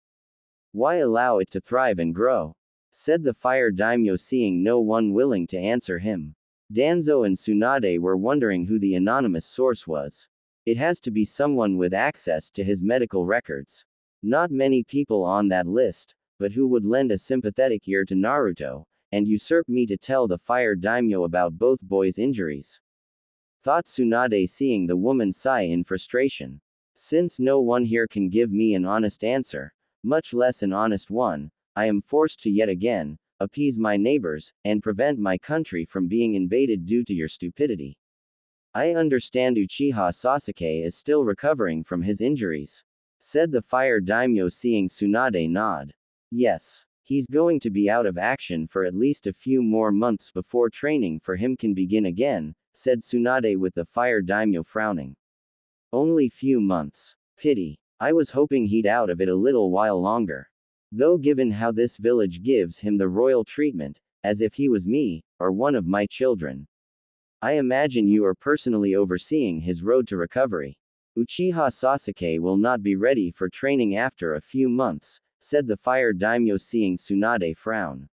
Why allow it to thrive and grow?" said the Fire Daimyo, seeing no one willing to answer him. Danzo and Tsunade were wondering who the anonymous source was. It has to be someone with access to his medical records. Not many people on that list, but who would lend a sympathetic ear to Naruto, and usurp me to tell the Fire Daimyo about both boys' injuries? Thought Tsunade, seeing the woman sigh in frustration. Since no one here can give me an honest answer, much less an honest one, I am forced to yet again appease my neighbors, and prevent my country from being invaded due to your stupidity. I understand Uchiha Sasuke is still recovering from his injuries, said the Fire Daimyo, seeing Tsunade nod. Yes. He's going to be out of action for at least a few more months before training for him can begin again, said Tsunade with the Fire Daimyo frowning. Only few months. Pity. I was hoping he'd out of it a little while longer. Though given how this village gives him the royal treatment, as if he was me, or one of my children. I imagine you are personally overseeing his road to recovery. Uchiha Sasuke will not be ready for training after a few months, said the fire daimyo seeing Tsunade frown.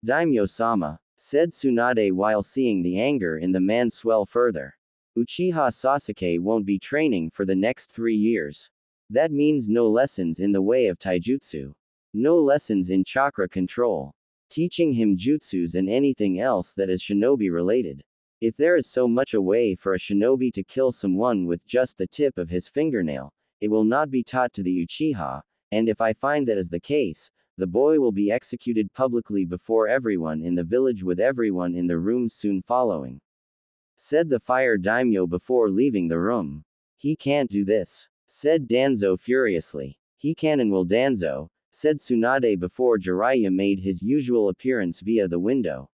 Daimyo-sama, said Tsunade while seeing the anger in the man swell further. Uchiha Sasuke won't be training for the next 3 years. That means no lessons in the way of taijutsu. No lessons in chakra control. Teaching him jutsus and anything else that is shinobi related. If there is so much a way for a shinobi to kill someone with just the tip of his fingernail, it will not be taught to the Uchiha, and if I find that is the case, the boy will be executed publicly before everyone in the village with everyone in the rooms soon following. Said the fire daimyo before leaving the room. He can't do this, said Danzo furiously. He can and will Danzo, said Tsunade before Jiraiya made his usual appearance via the window.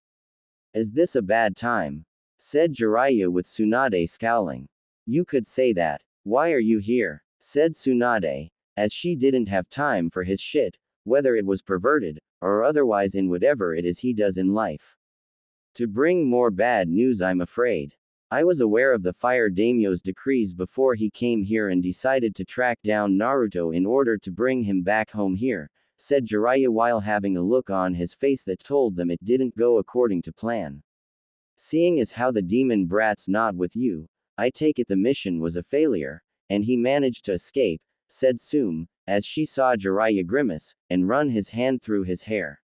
Is this a bad time? Said Jiraiya with Tsunade scowling. You could say that. Why are you here? Said Tsunade, as she didn't have time for his shit, whether it was perverted, or otherwise in whatever it is he does in life. To bring more bad news, I'm afraid. I was aware of the fire daimyo's decrees before he came here and decided to track down Naruto in order to bring him back home here, said Jiraiya while having a look on his face that told them it didn't go according to plan. Seeing as how the demon brat's not with you, I take it the mission was a failure, and he managed to escape, said Sum, as she saw Jiraiya grimace, and run his hand through his hair.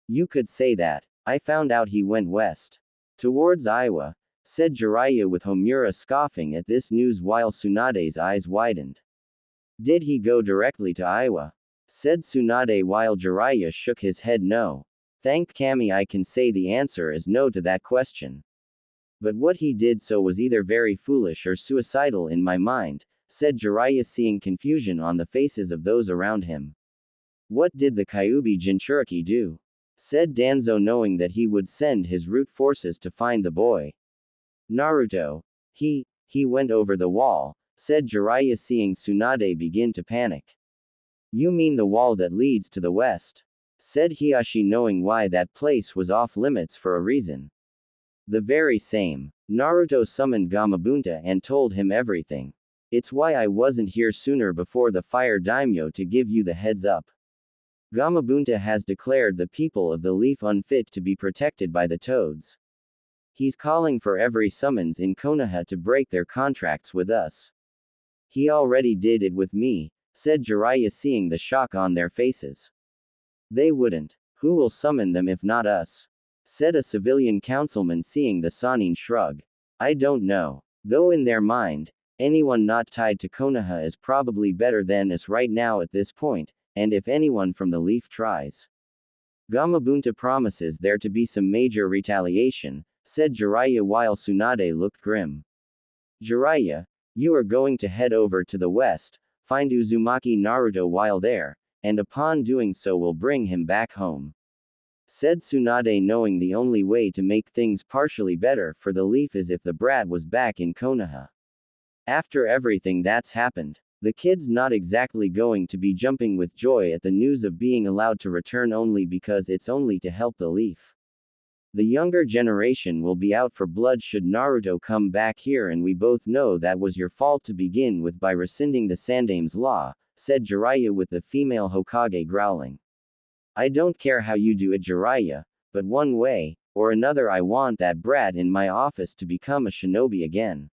You could say that. I found out he went west. Towards Iowa, said Jiraiya with Homura scoffing at this news while Tsunade's eyes widened. Did he go directly to Iowa? Said Tsunade while Jiraiya shook his head no. Thank Kami, I can say the answer is no to that question. But what he did so was either very foolish or suicidal in my mind, said Jiraiya seeing confusion on the faces of those around him. What did the Kyuubi Jinchuriki do? Said Danzo knowing that he would send his root forces to find the boy. Naruto. He went over the wall, said Jiraiya seeing Tsunade begin to panic. You mean the wall that leads to the west? Said Hiashi knowing why that place was off limits for a reason. The very same. Naruto summoned Gamabunta and told him everything. It's why I wasn't here sooner before the fire daimyo to give you the heads up. Gamabunta has declared the people of the leaf unfit to be protected by the toads. He's calling for every summons in Konoha to break their contracts with us. He already did it with me, said Jiraiya seeing the shock on their faces. They wouldn't. Who will summon them if not us? Said a civilian councilman seeing the Sannin shrug. I don't know. Though in their mind, anyone not tied to Konoha is probably better than us right now at this point, and if anyone from the Leaf tries. Gamabunta promises there to be some major retaliation, said Jiraiya while Tsunade looked grim. Jiraiya, you are going to head over to the west, find Uzumaki Naruto while there, and upon doing so will bring him back home. Said Tsunade knowing the only way to make things partially better for the Leaf is if the brat was back in Konoha. After everything that's happened, the kid's not exactly going to be jumping with joy at the news of being allowed to return only because it's only to help the Leaf. The younger generation will be out for blood should Naruto come back here, and we both know that was your fault to begin with by rescinding the Sandame's law, said Jiraiya with the female Hokage growling. I don't care how you do it, Jiraiya, but one way or another I want that brat in my office to become a shinobi again.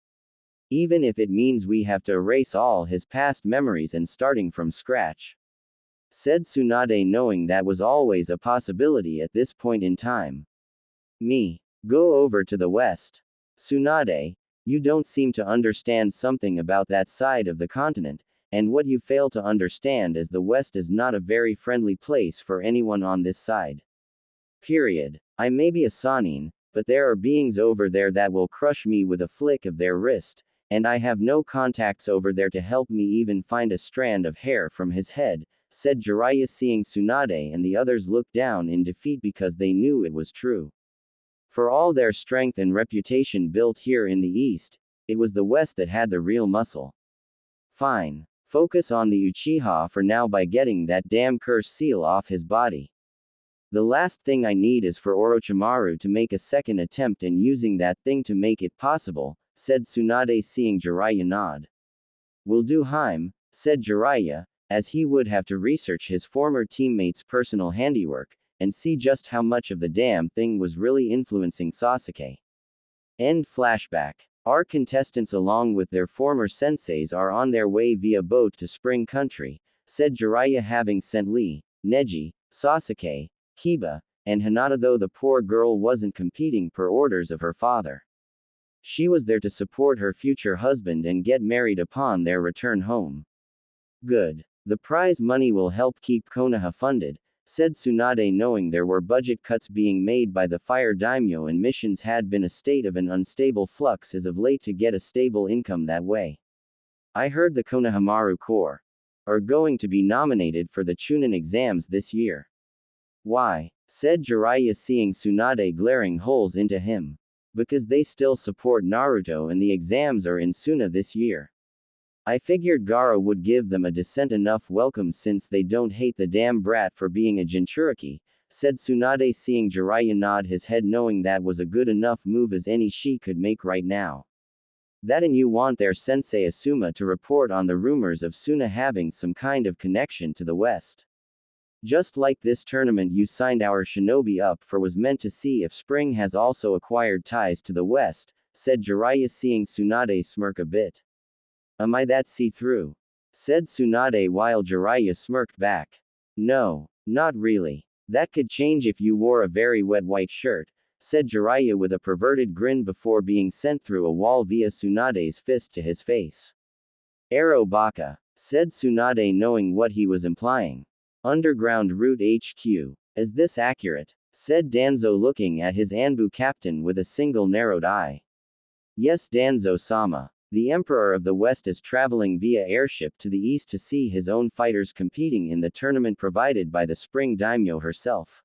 Even if it means we have to erase all his past memories and starting from scratch. Said Tsunade knowing that was always a possibility at this point in time. Me. Go over to the west. Tsunade, you don't seem to understand something about that side of the continent, and what you fail to understand is the west is not a very friendly place for anyone on this side. Period. I may be a Sannin, but there are beings over there that will crush me with a flick of their wrist, and I have no contacts over there to help me even find a strand of hair from his head, said Jiraiya seeing Tsunade and the others look down in defeat because they knew it was true. For all their strength and reputation built here in the East, it was the West that had the real muscle. Fine. Focus on the Uchiha for now by getting that damn curse seal off his body. The last thing I need is for Orochimaru to make a second attempt and using that thing to make it possible, said Tsunade seeing Jiraiya nod. Will do Harem, said Jiraiya, as he would have to research his former teammate's personal handiwork, and see just how much of the damn thing was really influencing Sasuke. End flashback. Our contestants along with their former senseis are on their way via boat to Spring Country, said Jiraiya, having sent Lee, Neji, Sasuke, Kiba, and Hinata, though the poor girl wasn't competing per orders of her father. She was there to support her future husband and get married upon their return home. Good. The prize money will help keep Konoha funded, said Tsunade, knowing there were budget cuts being made by the Fire Daimyo and missions had been a state of an unstable flux as of late to get a stable income that way. I heard the Konohamaru Corps are going to be nominated for the Chunin exams this year. Why? Said Jiraiya, seeing Tsunade glaring holes into him. Because they still support Naruto and the exams are in Suna this year. I figured Gaara would give them a decent enough welcome since they don't hate the damn brat for being a Jinchuriki, said Tsunade, seeing Jiraiya nod his head, knowing that was a good enough move as any she could make right now. That and you want their sensei Asuma to report on the rumors of Suna having some kind of connection to the West. Just like this tournament you signed our shinobi up for was meant to see if Spring has also acquired ties to the West, said Jiraiya, seeing Tsunade smirk a bit. Am I that see-through? Said Tsunade while Jiraiya smirked back. No, not really. That could change if you wore a very wet white shirt, said Jiraiya with a perverted grin before being sent through a wall via Tsunade's fist to his face. Arrow Baka, said Tsunade, knowing what he was implying. Underground Route HQ. Is this accurate? Said Danzo, looking at his Anbu captain with a single narrowed eye. Yes, Danzo-sama. The Emperor of the West is traveling via airship to the east to see his own fighters competing in the tournament provided by the Spring Daimyo herself.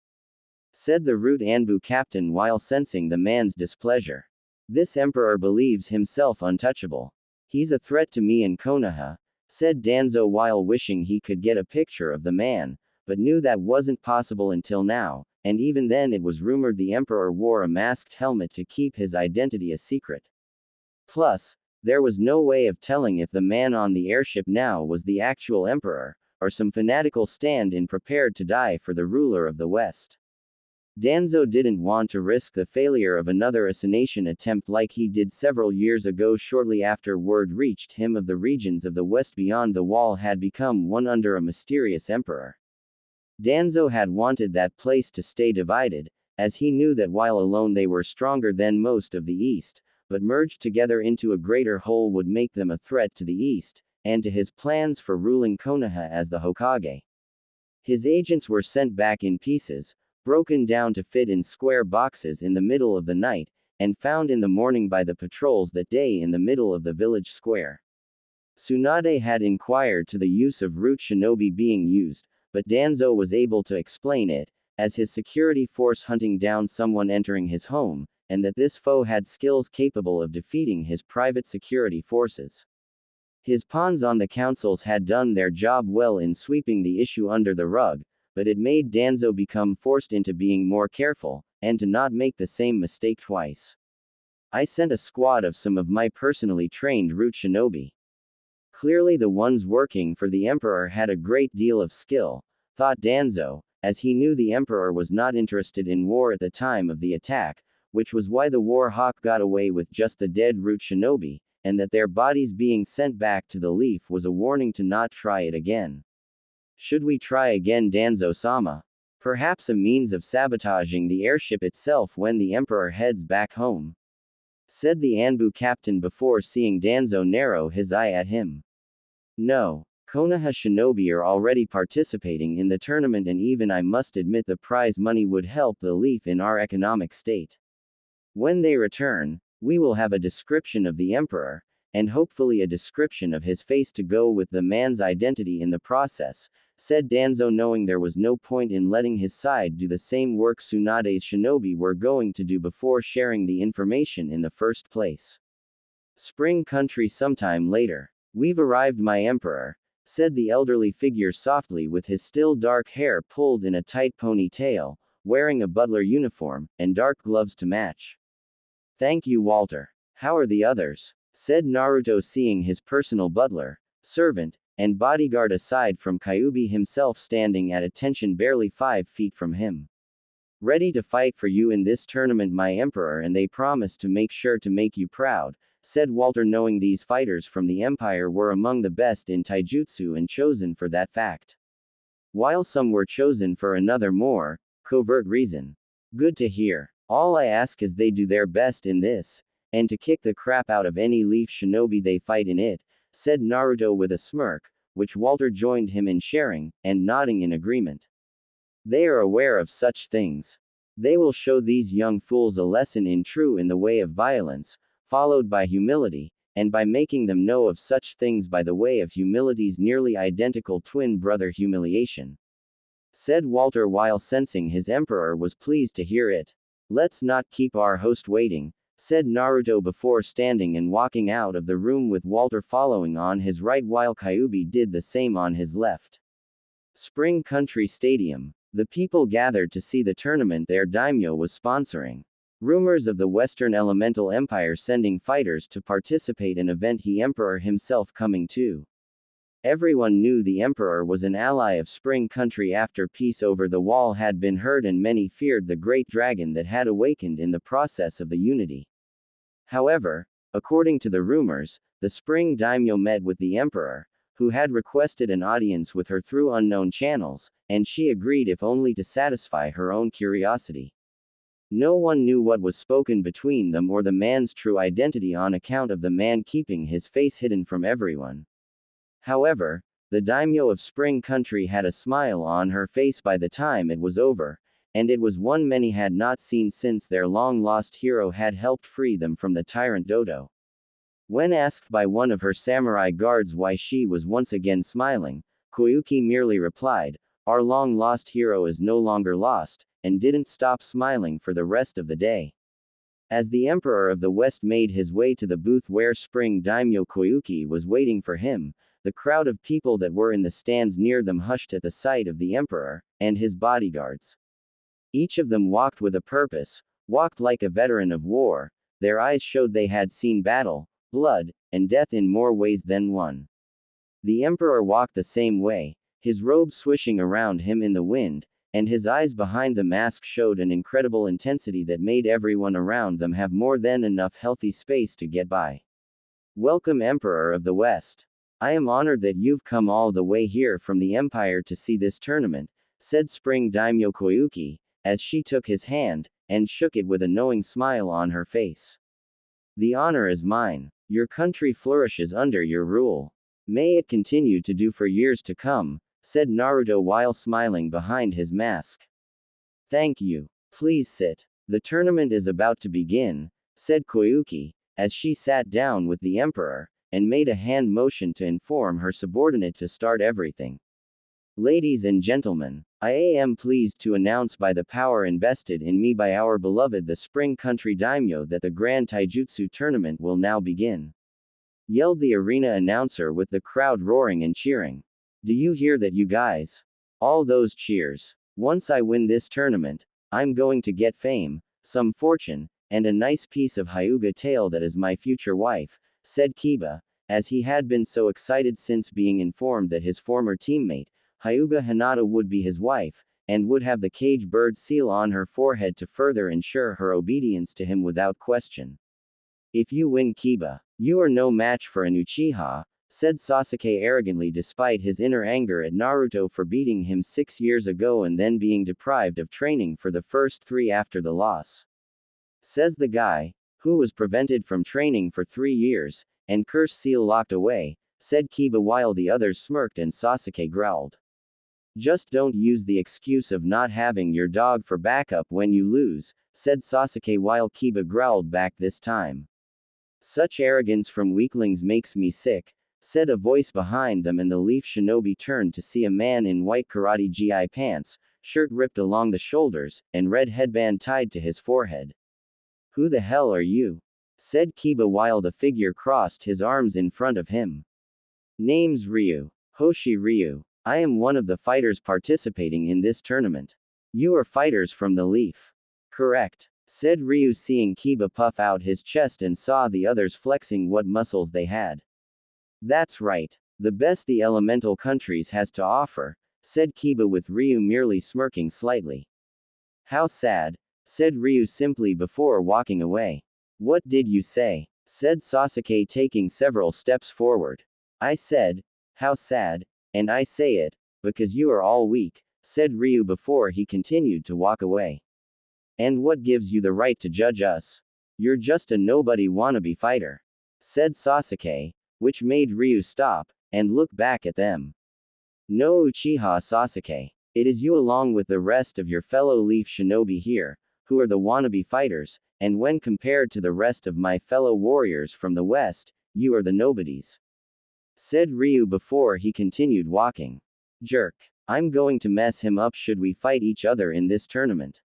Said the Root Anbu captain while sensing the man's displeasure. This Emperor believes himself untouchable. He's a threat to me and Konoha, said Danzo while wishing he could get a picture of the man, but knew that wasn't possible until now, and even then it was rumored the Emperor wore a masked helmet to keep his identity a secret. Plus, there was no way of telling if the man on the airship now was the actual Emperor, or some fanatical stand-in prepared to die for the ruler of the West. Danzo didn't want to risk the failure of another assassination attempt like he did several years ago shortly after word reached him of the regions of the West beyond the wall had become one under a mysterious emperor. Danzo had wanted that place to stay divided, as he knew that while alone they were stronger than most of the East, but merged together into a greater whole would make them a threat to the East, and to his plans for ruling Konoha as the Hokage. His agents were sent back in pieces, broken down to fit in square boxes in the middle of the night, and found in the morning by the patrols that day in the middle of the village square. Tsunade had inquired to the use of root shinobi being used, but Danzo was able to explain it, as his security force hunting down someone entering his home, and that this foe had skills capable of defeating his private security forces. His pawns on the councils had done their job well in sweeping the issue under the rug, but it made Danzo become forced into being more careful, and to not make the same mistake twice. I sent a squad of some of my personally trained root shinobi. Clearly the ones working for the Emperor had a great deal of skill, thought Danzo, as he knew the Emperor was not interested in war at the time of the attack, which was why the War Hawk got away with just the dead root shinobi, and that their bodies being sent back to the Leaf was a warning to not try it again. Should we try again, Danzo-sama? Perhaps a means of sabotaging the airship itself when the Emperor heads back home? Said the Anbu captain before seeing Danzo narrow his eye at him. No. Konoha shinobi are already participating in the tournament, and even I must admit the prize money would help the Leaf in our economic state. When they return, we will have a description of the Emperor, and hopefully a description of his face to go with the man's identity in the process, said Danzo, knowing there was no point in letting his side do the same work Tsunade's shinobi were going to do before sharing the information in the first place. Spring Country sometime later. We've arrived, my Emperor, said the elderly figure softly with his still dark hair pulled in a tight ponytail, wearing a butler uniform, and dark gloves to match. Thank you, Walter. How are the others? Said Naruto, seeing his personal butler, servant, and bodyguard aside from Kyuubi himself standing at attention barely 5 feet from him. Ready to fight for you in this tournament, my emperor, and they promise to make sure to make you proud, said Walter, knowing these fighters from the empire were among the best in taijutsu and chosen for that fact. While some were chosen for another more covert reason. Good to hear. All I ask is they do their best in this, and to kick the crap out of any leaf shinobi they fight in it, said Naruto with a smirk, which Walter joined him in sharing, and nodding in agreement. They are aware of such things. They will show these young fools a lesson in the way of violence, followed by humility, and by making them know of such things by the way of humility's nearly identical twin brother humiliation. Said Walter while sensing his emperor was pleased to hear it. Let's not keep our host waiting, said Naruto before standing and walking out of the room with Walter following on his right while Kyuubi did the same on his left. Spring Country Stadium. The people gathered to see the tournament their daimyo was sponsoring. Rumors of the Western Elemental Empire sending fighters to participate in event he emperor himself coming too. Everyone knew the emperor was an ally of Spring Country after peace over the wall had been heard, and many feared the great dragon that had awakened in the process of the unity. However, according to the rumors, the Spring daimyo met with the emperor, who had requested an audience with her through unknown channels, and she agreed if only to satisfy her own curiosity. No one knew what was spoken between them or the man's true identity on account of the man keeping his face hidden from everyone. However, the daimyo of Spring Country had a smile on her face by the time it was over, and it was one many had not seen since their long-lost hero had helped free them from the tyrant Dodo. When asked by one of her samurai guards why she was once again smiling, Koyuki merely replied, "Our long-lost hero is no longer lost," and didn't stop smiling for the rest of the day. As the Emperor of the West made his way to the booth where Spring Daimyo Koyuki was waiting for him, the crowd of people that were in the stands near them hushed at the sight of the Emperor and his bodyguards. Each of them walked with a purpose, walked like a veteran of war. Their eyes showed they had seen battle, blood, and death in more ways than one. The Emperor walked the same way, his robe swishing around him in the wind, and his eyes behind the mask showed an incredible intensity that made everyone around them have more than enough healthy space to get by. Welcome, Emperor of the West. I am honored that you've come all the way here from the Empire to see this tournament, said Spring Daimyo Koyuki, as she took his hand, and shook it with a knowing smile on her face. The honor is mine. Your country flourishes under your rule. May it continue to do for years to come, said Naruto while smiling behind his mask. Thank you. Please sit. The tournament is about to begin, said Koyuki, as she sat down with the Emperor, and made a hand motion to inform her subordinate to start everything. Ladies and gentlemen, I am pleased to announce by the power invested in me by our beloved the Spring Country Daimyo that the Grand Taijutsu tournament will now begin. Yelled the arena announcer with the crowd roaring and cheering. Do you hear that, you guys? All those cheers. Once I win this tournament, I'm going to get fame, some fortune, and a nice piece of Hyuga tail that is my future wife, said Kiba, as he had been so excited since being informed that his former teammate, Hyuga Hinata, would be his wife, and would have the cage bird seal on her forehead to further ensure her obedience to him without question. If you win, Kiba, you are no match for an Uchiha, said Sasuke arrogantly despite his inner anger at Naruto for beating him 6 years ago and then being deprived of training for the first 3 after the loss. Says the guy, who was prevented from training for 3 years, and curse seal locked away, said Kiba while the others smirked and Sasuke growled. Just don't use the excuse of not having your dog for backup when you lose, said Sasuke while Kiba growled back this time. Such arrogance from weaklings makes me sick, said a voice behind them, and the Leaf Shinobi turned to see a man in white karate gi pants, shirt ripped along the shoulders, and red headband tied to his forehead. Who the hell are you? Said Kiba while the figure crossed his arms in front of him. Name's Ryu. Hoshi Ryu. I am one of the fighters participating in this tournament. You are fighters from the Leaf. Correct, said Ryu, seeing Kiba puff out his chest and saw the others flexing what muscles they had. That's right. The best the elemental countries has to offer, said Kiba with Ryu merely smirking slightly. How sad, said Ryu simply before walking away. What did you say? Said Sasuke taking several steps forward. I said, how sad, and I say it, because you are all weak, said Ryu before he continued to walk away. And what gives you the right to judge us? You're just a nobody wannabe fighter, said Sasuke, which made Ryu stop, and look back at them. No Uchiha Sasuke. It is you along with the rest of your fellow Leaf Shinobi here, who are the wannabe fighters, and when compared to the rest of my fellow warriors from the west, you are the nobodies, said Ryu before he continued walking. Jerk. I'm going to mess him up should we fight each other in this tournament.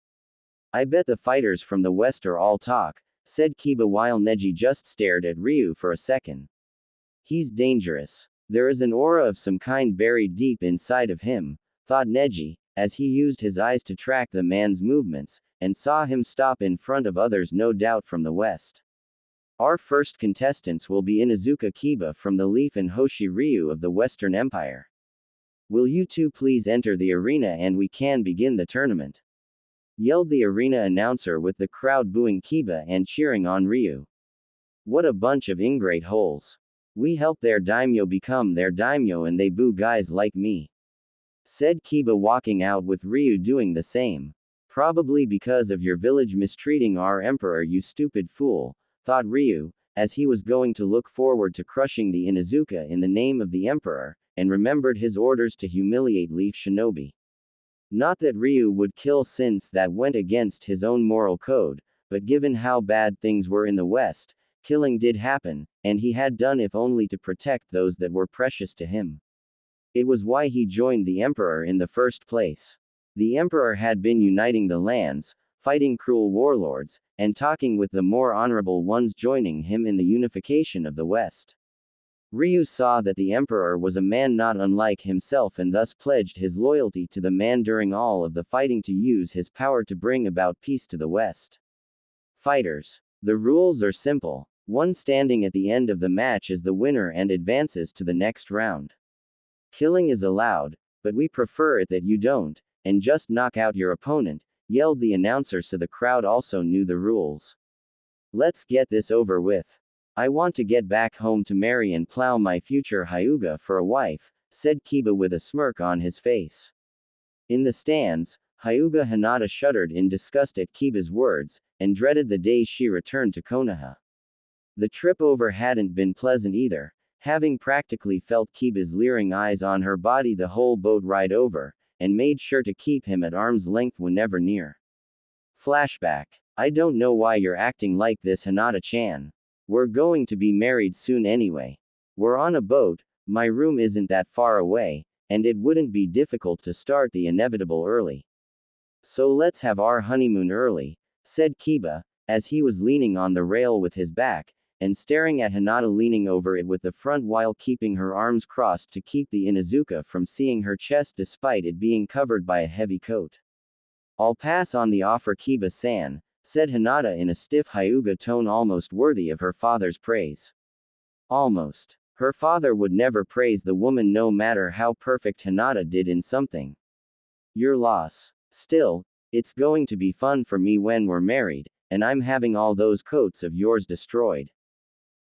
I bet the fighters from the west are all talk, said Kiba while Neji just stared at Ryu for a second. He's dangerous. There is an aura of some kind buried deep inside of him, thought Neji, as he used his eyes to track the man's movements, and saw him stop in front of others no doubt from the west. Our first contestants will be Inuzuka Kiba from the Leaf and Hoshi Ryu of the Western Empire. Will you two please enter the arena and we can begin the tournament? Yelled the arena announcer with the crowd booing Kiba and cheering on Ryu. What a bunch of ingrate holes. We help their daimyo become their daimyo and they boo guys like me, said Kiba walking out with Ryu doing the same. Probably because of your village mistreating our emperor you stupid fool, thought Ryu, as he was going to look forward to crushing the Inuzuka in the name of the emperor, and remembered his orders to humiliate Leaf Shinobi. Not that Ryu would kill since that went against his own moral code, but given how bad things were in the West, killing did happen, and he had done if only to protect those that were precious to him. It was why he joined the emperor in the first place. The emperor had been uniting the lands, fighting cruel warlords, and talking with the more honorable ones joining him in the unification of the West. Ryu saw that the emperor was a man not unlike himself and thus pledged his loyalty to the man during all of the fighting to use his power to bring about peace to the West. Fighters. The rules are simple. One standing at the end of the match is the winner and advances to the next round. Killing is allowed, but we prefer it that you don't, and just knock out your opponent, yelled the announcer so the crowd also knew the rules. Let's get this over with. I want to get back home to marry and plow my future Hyuga for a wife, said Kiba with a smirk on his face. In the stands, Hyuga Hinata shuddered in disgust at Kiba's words, and dreaded the day she returned to Konoha. The trip over hadn't been pleasant either, having practically felt Kiba's leering eyes on her body the whole boat ride over, and made sure to keep him at arm's length whenever near. Flashback. I don't know why you're acting like this, Hinata-chan. We're going to be married soon anyway. We're on a boat, my room isn't that far away, and it wouldn't be difficult to start the inevitable early. So let's have our honeymoon early, said Kiba, as he was leaning on the rail with his back, and staring at Hinata leaning over it with the front while keeping her arms crossed to keep the Inuzuka from seeing her chest despite it being covered by a heavy coat. I'll pass on the offer, Kiba-san, said Hinata in a stiff Hyuga tone almost worthy of her father's praise. Almost. Her father would never praise the woman no matter how perfect Hinata did in something. Your loss. Still, it's going to be fun for me when we're married, and I'm having all those coats of yours destroyed.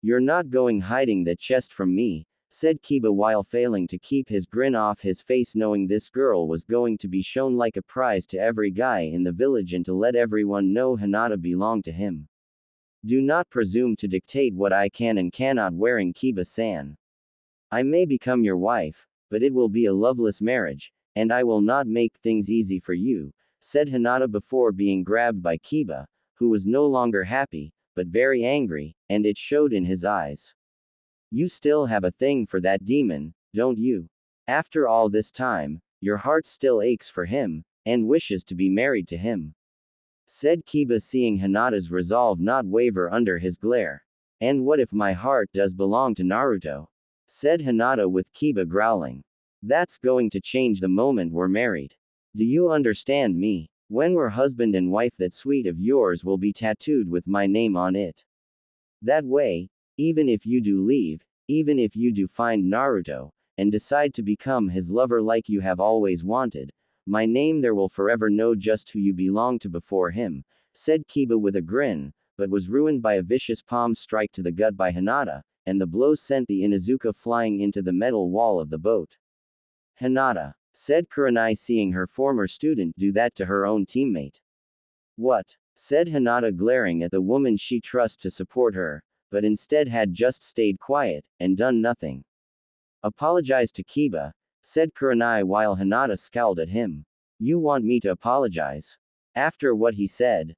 You're not going hiding that chest from me, said Kiba while failing to keep his grin off his face knowing this girl was going to be shown like a prize to every guy in the village and to let everyone know Hinata belonged to him. Do not presume to dictate what I can and cannot wearing Kiba-san. I may become your wife, but it will be a loveless marriage, and I will not make things easy for you, said Hinata before being grabbed by Kiba, who was no longer happy, but very angry, and it showed in his eyes. You still have a thing for that demon, don't you? After all this time, your heart still aches for him, and wishes to be married to him, said Kiba seeing Hinata's resolve not waver under his glare. And what if my heart does belong to Naruto? Said Hinata with Kiba growling. That's going to change the moment we're married. Do you understand me? When we're husband and wife, that suite of yours will be tattooed with my name on it. That way, even if you do leave, even if you do find Naruto, and decide to become his lover like you have always wanted, my name there will forever know just who you belong to before him, said Kiba with a grin, but was ruined by a vicious palm strike to the gut by Hinata, and the blow sent the Inuzuka flying into the metal wall of the boat. Hinata, said Kurenai seeing her former student do that to her own teammate. What? Said Hinata glaring at the woman she trusts to support her, but instead had just stayed quiet, and done nothing. Apologize to Kiba, said Kurenai while Hinata scowled at him. You want me to apologize? After what he said,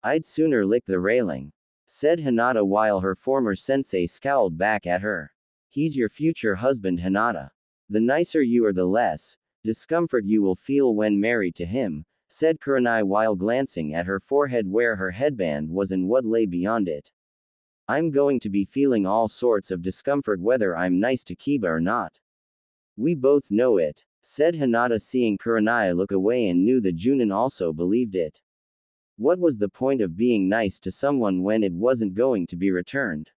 I'd sooner lick the railing, said Hinata while her former sensei scowled back at her. He's your future husband, Hinata. The nicer you are, the less discomfort you will feel when married to him, said Kurenai while glancing at her forehead where her headband was and what lay beyond it. I'm going to be feeling all sorts of discomfort whether I'm nice to Kiba or not. We both know it, said Hinata seeing Kurenai look away and knew the Junin also believed it. What was the point of being nice to someone when it wasn't going to be returned?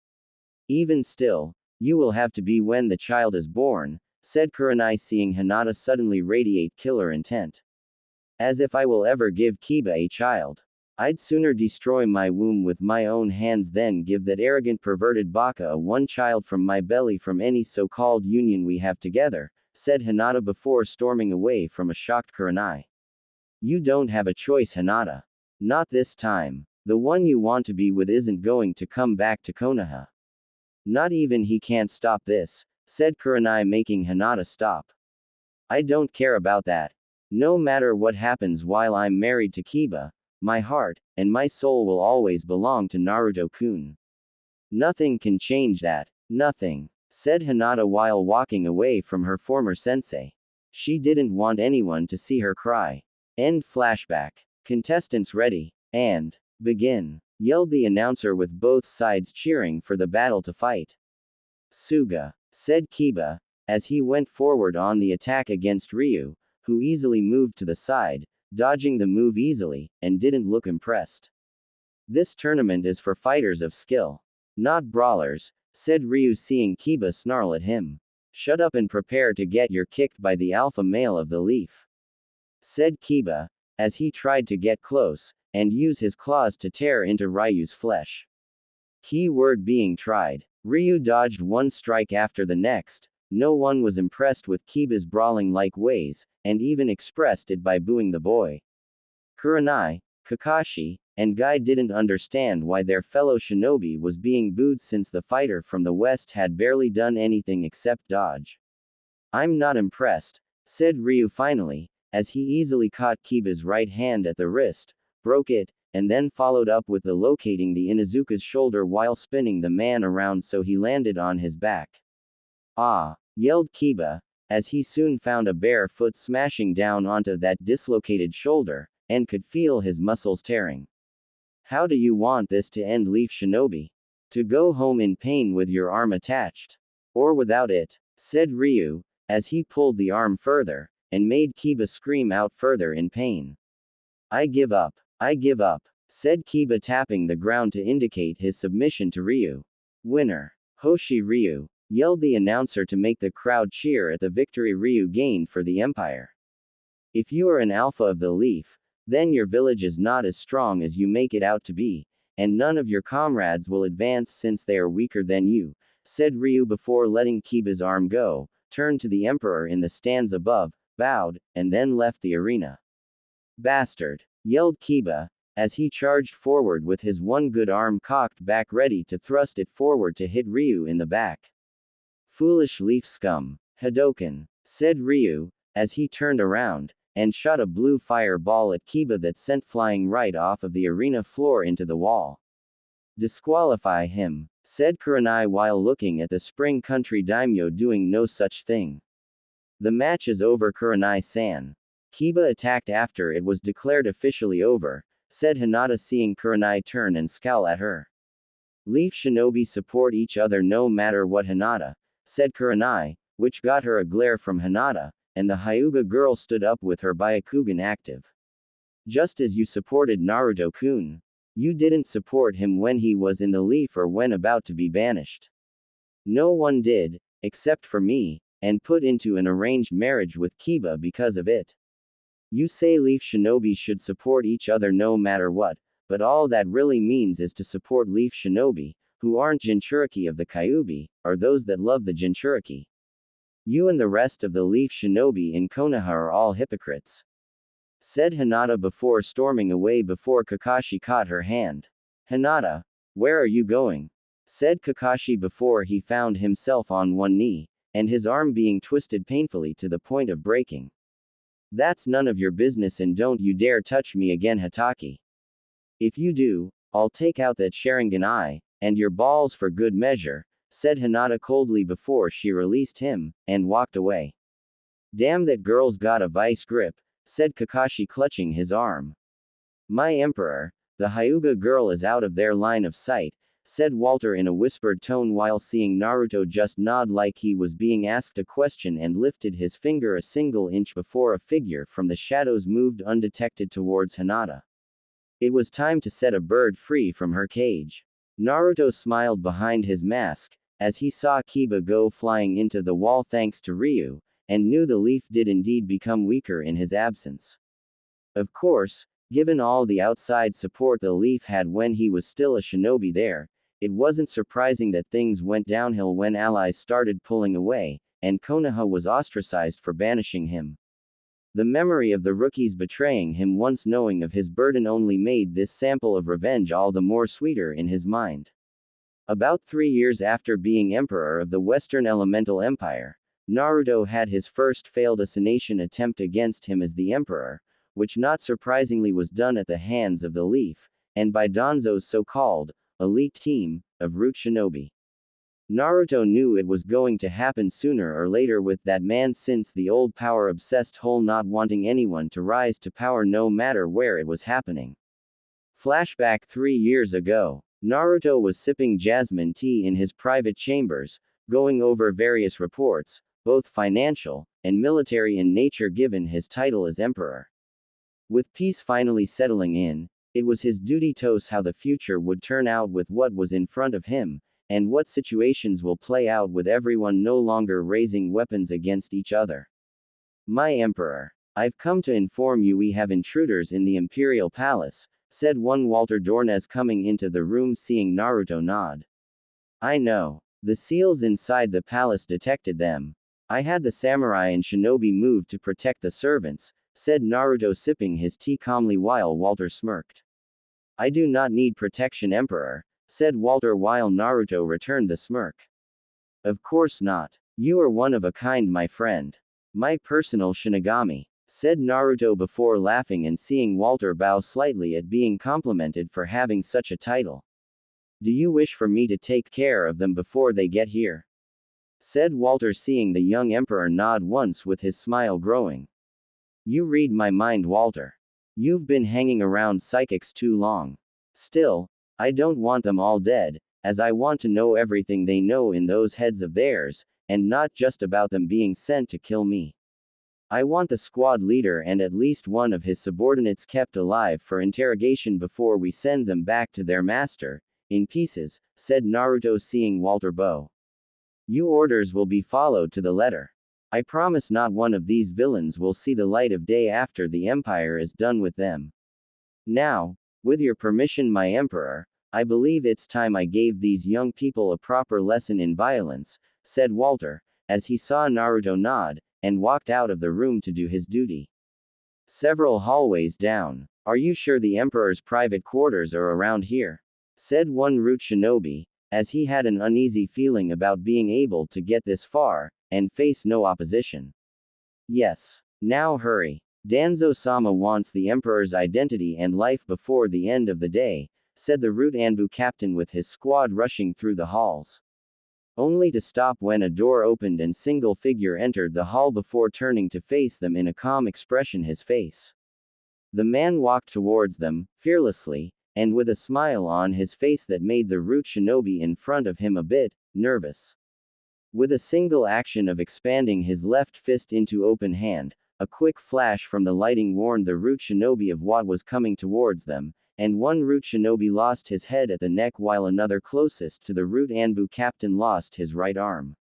Even still, you will have to be when the child is born, said Kurenai seeing Hinata suddenly radiate killer intent. As if I will ever give Kiba a child. I'd sooner destroy my womb with my own hands than give that arrogant perverted baka a one child from my belly from any so-called union we have together, said Hinata before storming away from a shocked Kurenai. You don't have a choice, Hinata. Not this time. The one you want to be with isn't going to come back to Konoha. Not even he can't stop this, said Kurenai making Hinata stop. I don't care about that. No matter what happens while I'm married to Kiba, my heart and my soul will always belong to Naruto-kun. Nothing can change that. Nothing, said Hinata while walking away from her former sensei. She didn't want anyone to see her cry. End flashback. Contestants ready, and begin, yelled the announcer with both sides cheering for the battle to fight. Suga, said Kiba, as he went forward on the attack against Ryu, who easily moved to the side, dodging the move easily, and didn't look impressed. This tournament is for fighters of skill, not brawlers, said Ryu seeing Kiba snarl at him. Shut up and prepare to get your kicked by the alpha male of the leaf, said Kiba, as he tried to get close, and use his claws to tear into Ryu's flesh. Key word being tried. Ryu dodged one strike after the next. No one was impressed with Kiba's brawling-like ways, and even expressed it by booing the boy. Kurenai, Kakashi, and Guy didn't understand why their fellow shinobi was being booed since the fighter from the west had barely done anything except dodge. I'm not impressed, said Ryu finally, as he easily caught Kiba's right hand at the wrist, broke it, and then followed up with the locating the Inuzuka's shoulder while spinning the man around so he landed on his back. Ah! Yelled Kiba, as he soon found a bare foot smashing down onto that dislocated shoulder, and could feel his muscles tearing. How do you want this to end, Leaf Shinobi? To go home in pain with your arm attached? Or without it? Said Ryu, as he pulled the arm further, and made Kiba scream out further in pain. I give up, said Kiba tapping the ground to indicate his submission to Ryu. Winner, Hoshi Ryu, yelled the announcer to make the crowd cheer at the victory Ryu gained for the Empire. If you are an alpha of the leaf, then your village is not as strong as you make it out to be, and none of your comrades will advance since they are weaker than you, said Ryu before letting Kiba's arm go, turned to the Emperor in the stands above, bowed, and then left the arena. Bastard! Yelled Kiba, as he charged forward with his one good arm cocked back ready to thrust it forward to hit Ryu in the back. Foolish leaf scum. Hadoken, said Ryu, as he turned around, and shot a blue fireball at Kiba that sent flying right off of the arena floor into the wall. Disqualify him, said Kurenai while looking at the Spring Country daimyo doing no such thing. The match is over, Kurenai-san. Kiba attacked after it was declared officially over, said Hinata seeing Kurenai turn and scowl at her. Leaf shinobi support each other no matter what, Hinata, said Kurenai, which got her a glare from Hinata, and the Hyuga girl stood up with her Byakugan active. Just as you supported Naruto-kun. You didn't support him when he was in the leaf or when about to be banished. No one did, except for me, and put into an arranged marriage with Kiba because of it. You say Leaf Shinobi should support each other no matter what, but all that really means is to support Leaf Shinobi, who aren't Jinchuriki of the Kyuubi, or those that love the Jinchuriki. You and the rest of the Leaf Shinobi in Konoha are all hypocrites," said Hinata before storming away before Kakashi caught her hand. "Hinata, where are you going?" said Kakashi before he found himself on one knee, and his arm being twisted painfully to the point of breaking. "That's none of your business and don't you dare touch me again, Hataki. If you do, I'll take out that Sharingan eye, and your balls for good measure," said Hinata coldly before she released him, and walked away. "Damn, that girl's got a vice grip," said Kakashi clutching his arm. "My emperor, the Hyuga girl is out of their line of sight," said Walter in a whispered tone while seeing Naruto just nod like he was being asked a question and lifted his finger a single inch before a figure from the shadows moved undetected towards Hinata. It was time to set a bird free from her cage. Naruto smiled behind his mask, as he saw Kiba go flying into the wall thanks to Ryu, and knew the leaf did indeed become weaker in his absence. Of course, given all the outside support the leaf had when he was still a shinobi there, it wasn't surprising that things went downhill when allies started pulling away, and Konoha was ostracized for banishing him. The memory of the rookies betraying him once knowing of his burden only made this sample of revenge all the more sweeter in his mind. About 3 years after being emperor of the Western Elemental Empire, Naruto had his first failed assassination attempt against him as the emperor, which not surprisingly was done at the hands of the Leaf, and by Danzo's so-called elite team of root shinobi. Naruto knew it was going to happen sooner or later with that man since the old power-obsessed whole not wanting anyone to rise to power no matter where it was happening. Flashback 3 years ago. Naruto was sipping jasmine tea in his private chambers, going over various reports, both financial and military in nature given his title as emperor. With peace finally settling in, it was his duty to see how the future would turn out with what was in front of him, and what situations will play out with everyone no longer raising weapons against each other. "My emperor, I've come to inform you we have intruders in the Imperial Palace," said one Walter Dornez coming into the room seeing Naruto nod. "I know. The seals inside the palace detected them. I had the samurai and shinobi move to protect the servants," said Naruto sipping his tea calmly while Walter smirked. "I do not need protection, Emperor," said Walter while Naruto returned the smirk. "Of course not. You are one of a kind, my friend. My personal Shinigami," said Naruto before laughing and seeing Walter bow slightly at being complimented for having such a title. "Do you wish for me to take care of them before they get here?" said Walter seeing the young emperor nod once with his smile growing. "You read my mind, Walter. You've been hanging around psychics too long. Still, I don't want them all dead, as I want to know everything they know in those heads of theirs, and not just about them being sent to kill me. I want the squad leader and at least one of his subordinates kept alive for interrogation before we send them back to their master, in pieces," said Naruto seeing Walter bow. "Your orders will be followed to the letter. I promise not one of these villains will see the light of day after the Empire is done with them. Now, with your permission, my emperor, I believe it's time I gave these young people a proper lesson in violence," said Walter, as he saw Naruto nod, and walked out of the room to do his duty. Several hallways down. "Are you sure the Emperor's private quarters are around here?" said one root shinobi, as he had an uneasy feeling about being able to get this far, and face no opposition. "Yes. Now hurry. Danzo-sama wants the Emperor's identity and life before the end of the day," said the root Anbu captain with his squad rushing through the halls. Only to stop when a door opened and single figure entered the hall before turning to face them in a calm expression his face. The man walked towards them, fearlessly, and with a smile on his face that made the root shinobi in front of him a bit nervous. With a single action of expanding his left fist into open hand, a quick flash from the lighting warned the root shinobi of what was coming towards them, and one root shinobi lost his head at the neck while another closest to the root Anbu captain lost his right arm.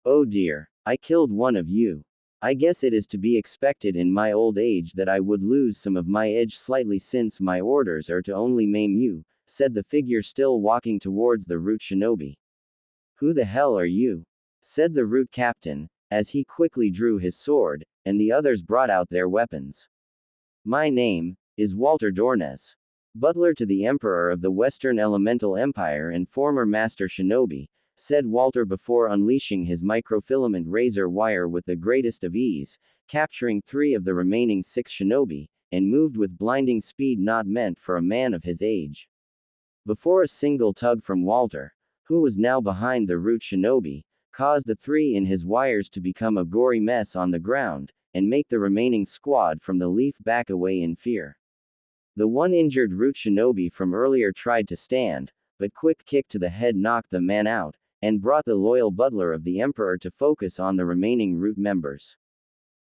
"Oh dear, I killed one of you. I guess it is to be expected in my old age that I would lose some of my edge slightly since my orders are to only maim you, said the figure still walking towards the root shinobi. Who the hell are you? Said the root captain, as he quickly drew his sword, and the others brought out their weapons. My name is Walter Dornes, butler to the Emperor of the Western Elemental Empire and former Master Shinobi, said Walter before unleashing his microfilament razor wire with the greatest of ease, capturing 3 of the remaining 6 shinobi, and moved with blinding speed not meant for a man of his age. Before a single tug from Walter, who was now behind the root shinobi, caused the 3 in his wires to become a gory mess on the ground, and make the remaining squad from the leaf back away in fear. The one injured root shinobi from earlier tried to stand, but quick kick to the head knocked the man out, and brought the loyal butler of the Emperor to focus on the remaining root members.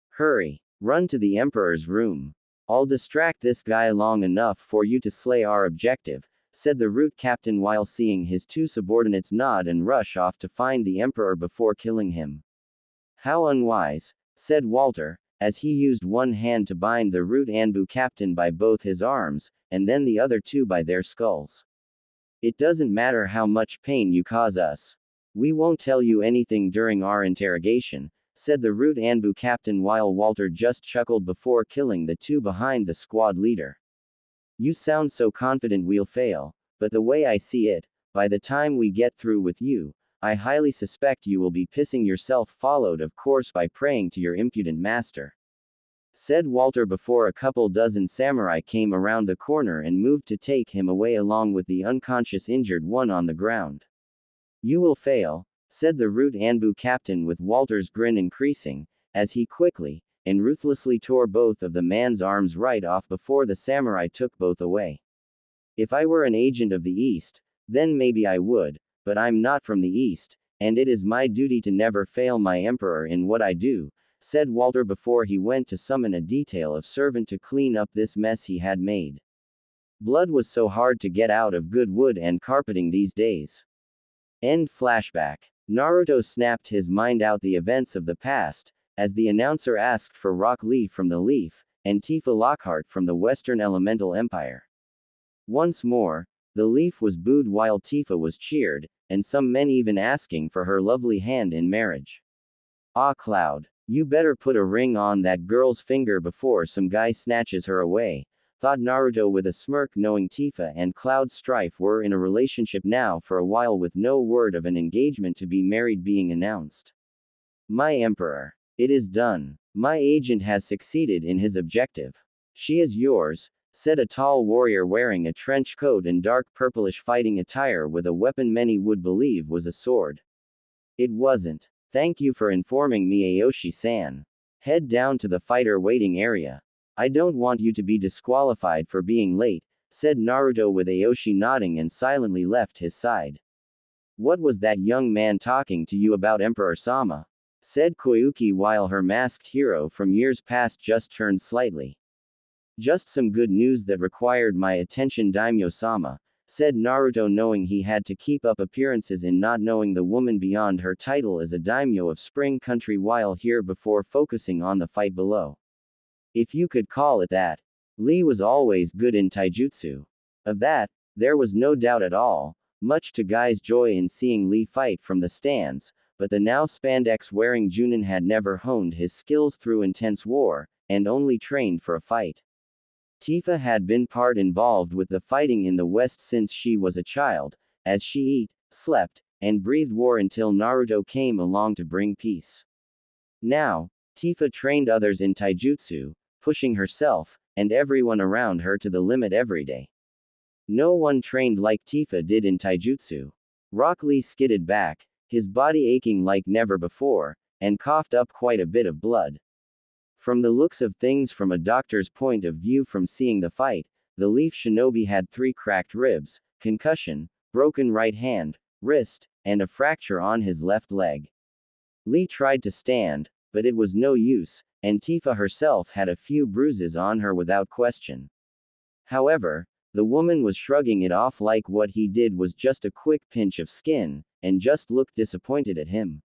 Hurry! Run to the Emperor's room. I'll distract this guy long enough for you to slay our objective, said the root captain while seeing his 2 subordinates nod and rush off to find the Emperor before killing him. How unwise, said Walter, as he used one hand to bind the root Anbu captain by both his arms, and then the other 2 by their skulls. It doesn't matter how much pain you cause us. We won't tell you anything during our interrogation, said the root Anbu captain while Walter just chuckled before killing the 2 behind the squad leader. You sound so confident we'll fail, but the way I see it, by the time we get through with you, I highly suspect you will be pissing yourself, followed of course by praying to your impudent master, said Walter before a couple dozen samurai came around the corner and moved to take him away along with the unconscious injured one on the ground. You will fail, said the root Anbu captain with Walter's grin increasing, as he quickly and ruthlessly tore both of the man's arms right off before the samurai took both away. If I were an agent of the East, then maybe I would, but I'm not from the East, and it is my duty to never fail my emperor in what I do, said Walter before he went to summon a detail of servant to clean up this mess he had made. Blood was so hard to get out of good wood and carpeting these days. End flashback. Naruto snapped his mind out the events of the past, as the announcer asked for Rock Lee from the Leaf, and Tifa Lockhart from the Western Elemental Empire. Once more, the Leaf was booed while Tifa was cheered, and some men even asking for her lovely hand in marriage. Ah Cloud, you better put a ring on that girl's finger before some guy snatches her away, thought Naruto with a smirk, knowing Tifa and Cloud's strife were in a relationship now for a while with no word of an engagement to be married being announced. My emperor. It is done. My agent has succeeded in his objective. She is yours, said a tall warrior wearing a trench coat and dark purplish fighting attire with a weapon many would believe was a sword. It wasn't. Thank you for informing me, Aoshi-san. Head down to the fighter waiting area. I don't want you to be disqualified for being late, said Naruto with Aoshi nodding and silently left his side. What was that young man talking to you about, Emperor-sama? Said Koyuki while her masked hero from years past just turned slightly. Just some good news that required my attention, Daimyo-sama, said Naruto, knowing he had to keep up appearances in not knowing the woman beyond her title as a daimyo of Spring Country while here before focusing on the fight below. If you could call it that. Lee was always good in taijutsu. Of that, there was no doubt at all, much to Guy's joy in seeing Lee fight from the stands, but the now spandex-wearing Junin had never honed his skills through intense war, and only trained for a fight. Tifa had been part involved with the fighting in the West since she was a child, as she ate, slept, and breathed war until Naruto came along to bring peace. Now, Tifa trained others in taijutsu, pushing herself, and everyone around her to the limit every day. No one trained like Tifa did in taijutsu. Rock Lee skidded back, his body aching like never before, and coughed up quite a bit of blood. From the looks of things, from a doctor's point of view from seeing the fight, the Leaf Shinobi had 3 cracked ribs, concussion, broken right hand, wrist, and a fracture on his left leg. Lee tried to stand, but it was no use, and Tifa herself had a few bruises on her without question. However, the woman was shrugging it off like what he did was just a quick pinch of skin, and just looked disappointed at him.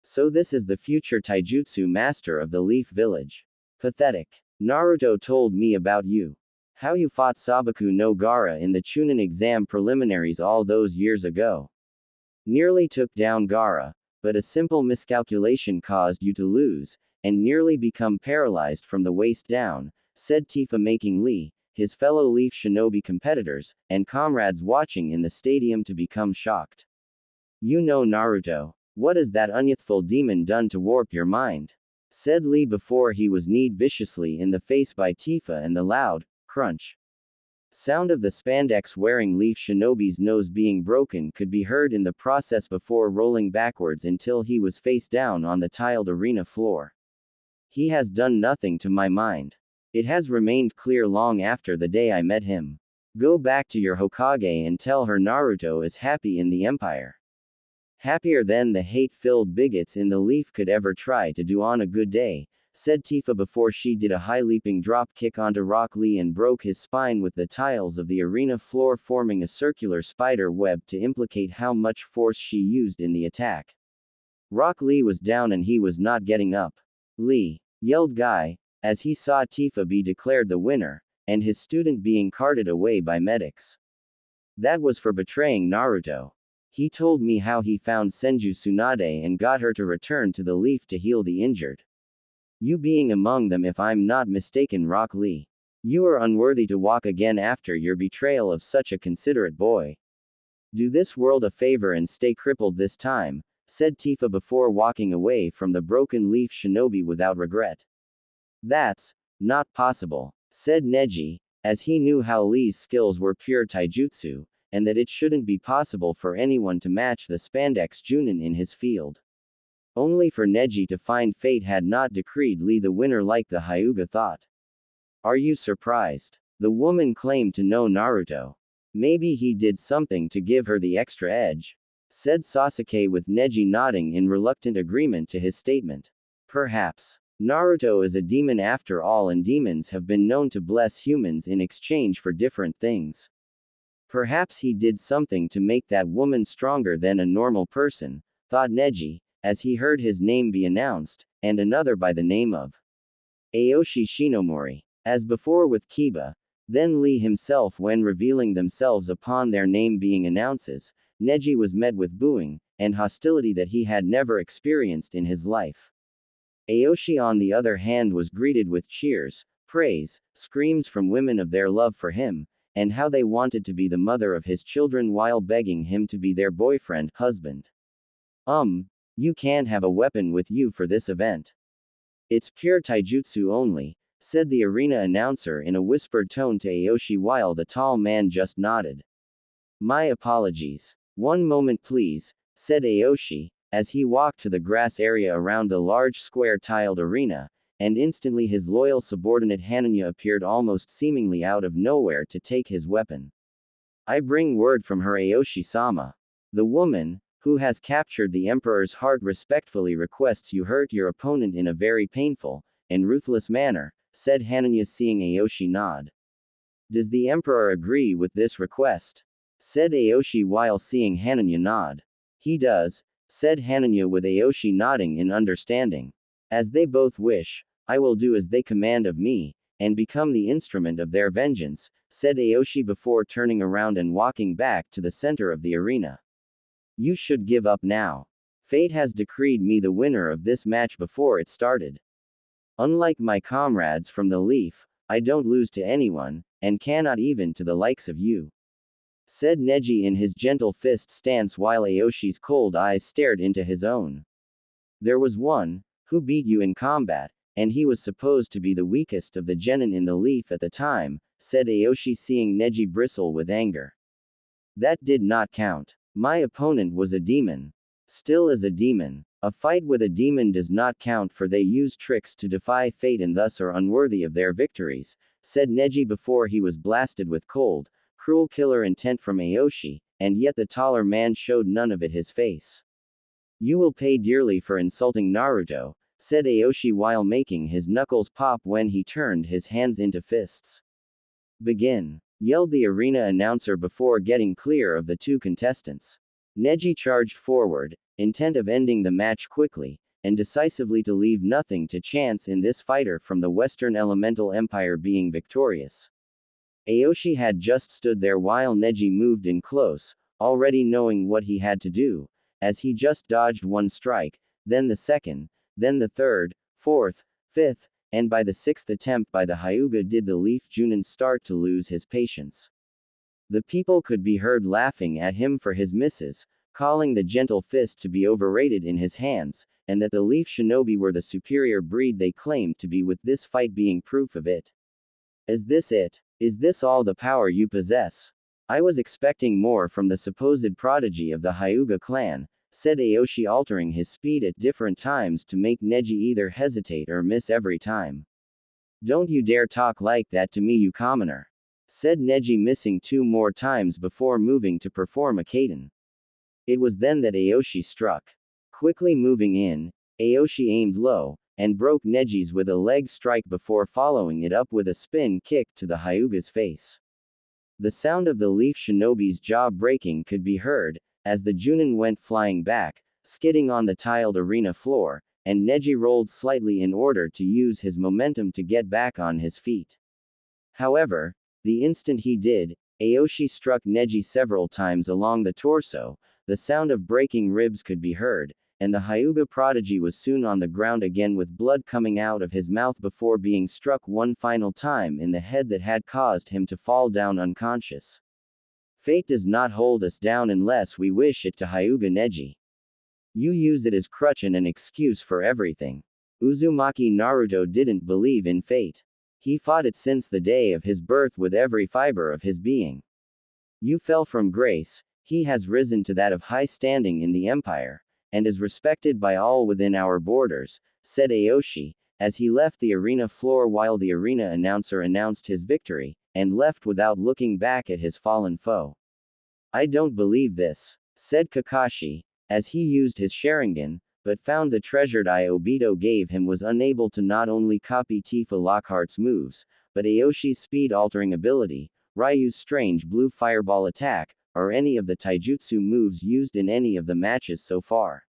So this is the future taijutsu master of the Leaf Village. Pathetic. Naruto told me about you. How you fought Sabaku no Gaara in the Chunin exam preliminaries all those years ago. Nearly took down Gaara, but a simple miscalculation caused you to lose, and nearly become paralyzed from the waist down, said Tifa, making Lee, his fellow Leaf Shinobi competitors, and comrades watching in the stadium to become shocked. You know Naruto. What has that unyouthful demon done to warp your mind? Said Lee before he was kneed viciously in the face by Tifa, and the loud crunch sound of the spandex wearing Leaf Shinobi's nose being broken could be heard in the process before rolling backwards until he was face down on the tiled arena floor. He has done nothing to my mind. It has remained clear long after the day I met him. Go back to your Hokage and tell her Naruto is happy in the Empire. Happier than the hate-filled bigots in the Leaf could ever try to do on a good day, said Tifa before she did a high-leaping drop kick onto Rock Lee and broke his spine with the tiles of the arena floor, forming a circular spider web to implicate how much force she used in the attack. Rock Lee was down and he was not getting up. Lee, yelled Guy, as he saw Tifa be declared the winner, and his student being carted away by medics. That was for betraying Naruto. He told me how he found Senju Tsunade and got her to return to the Leaf to heal the injured. You being among them, if I'm not mistaken, Rock Lee. You are unworthy to walk again after your betrayal of such a considerate boy. Do this world a favor and stay crippled this time, said Tifa before walking away from the broken Leaf Shinobi without regret. That's not possible, said Neji, as he knew how Lee's skills were pure taijutsu, and that it shouldn't be possible for anyone to match the spandex Junin in his field. Only for Neji to find fate had not decreed Lee the winner like the Hyuga thought. Are you surprised? The woman claimed to know Naruto. Maybe he did something to give her the extra edge, said Sasuke, with Neji nodding in reluctant agreement to his statement. Perhaps. Naruto is a demon after all, and demons have been known to bless humans in exchange for different things. Perhaps he did something to make that woman stronger than a normal person, thought Neji, as he heard his name be announced, and another by the name of Aoshi Shinomori. As before with Kiba, then Lee himself when revealing themselves upon their name being announces, Neji was met with booing, and hostility that he had never experienced in his life. Aoshi on the other hand was greeted with cheers, praise, screams from women of their love for him, and how they wanted to be the mother of his children while begging him to be their boyfriend, husband. You can't have a weapon with you for this event. It's pure taijutsu only, said the arena announcer in a whispered tone to Aoshi while the tall man just nodded. My apologies. One moment please, said Aoshi, as he walked to the grass area around the large square tiled arena, and instantly his loyal subordinate Hananya appeared almost seemingly out of nowhere to take his weapon. I bring word from her, Aoshi-sama. The woman, who has captured the Emperor's heart, respectfully requests you hurt your opponent in a very painful and ruthless manner, said Hananya, seeing Aoshi nod. Does the Emperor agree with this request? Said Aoshi while seeing Hananya nod. He does, said Hananya with Aoshi nodding in understanding. As they both wish, I will do as they command of me, and become the instrument of their vengeance, said Aoshi before turning around and walking back to the center of the arena. You should give up now. Fate has decreed me the winner of this match before it started. Unlike my comrades from the Leaf, I don't lose to anyone, and cannot even to the likes of you, said Neji in his gentle fist stance while Aoshi's cold eyes stared into his own. There was one who beat you in combat, and he was supposed to be the weakest of the genin in the Leaf at the time, said Aoshi, seeing Neji bristle with anger. That did not count. My opponent was a demon. Still is a demon. A fight with a demon does not count, for they use tricks to defy fate and thus are unworthy of their victories, said Neji before he was blasted with cold, cruel killer intent from Aoshi, and yet the taller man showed none of it his face. You will pay dearly for insulting Naruto, said Aoshi while making his knuckles pop when he turned his hands into fists. Begin, yelled the arena announcer before getting clear of the two contestants. Neji charged forward, intent of ending the match quickly, and decisively to leave nothing to chance in this fighter from the Western Elemental Empire being victorious. Aoshi had just stood there while Neji moved in close, already knowing what he had to do, as he just dodged one strike, then the second, then the third, fourth, fifth, and by the sixth attempt by the Hyuga did the Leaf Junin start to lose his patience. The people could be heard laughing at him for his misses, calling the gentle fist to be overrated in his hands, and that the Leaf Shinobi were the superior breed they claimed to be, with this fight being proof of it. Is this it? Is this all the power you possess? I was expecting more from the supposed prodigy of the Hyuga clan, said Aoshi, altering his speed at different times to make Neji either hesitate or miss every time. Don't you dare talk like that to me, you commoner, said Neji, missing 2 more times before moving to perform a Kaden. It was then that Aoshi struck. Quickly moving in, Aoshi aimed low, and broke Neji's with a leg strike before following it up with a spin kick to the Hyuga's face. The sound of the Leaf Shinobi's jaw breaking could be heard, as the Junin went flying back, skidding on the tiled arena floor, and Neji rolled slightly in order to use his momentum to get back on his feet. However, the instant he did, Aoshi struck Neji several times along the torso, the sound of breaking ribs could be heard, and the Hyuga prodigy was soon on the ground again with blood coming out of his mouth before being struck one final time in the head that had caused him to fall down unconscious. Fate does not hold us down unless we wish it to, Hyuga Neji. You use it as crutch and an excuse for everything. Uzumaki Naruto didn't believe in fate. He fought it since the day of his birth with every fiber of his being. You fell from grace, he has risen to that of high standing in the empire, and is respected by all within our borders, said Aoshi, as he left the arena floor while the arena announcer announced his victory, and left without looking back at his fallen foe. I don't believe this, said Kakashi, as he used his Sharingan, but found the treasured eye Obito gave him was unable to not only copy Tifa Lockhart's moves, but Aoshi's speed-altering ability, Ryu's strange blue fireball attack, or any of the taijutsu moves used in any of the matches so far.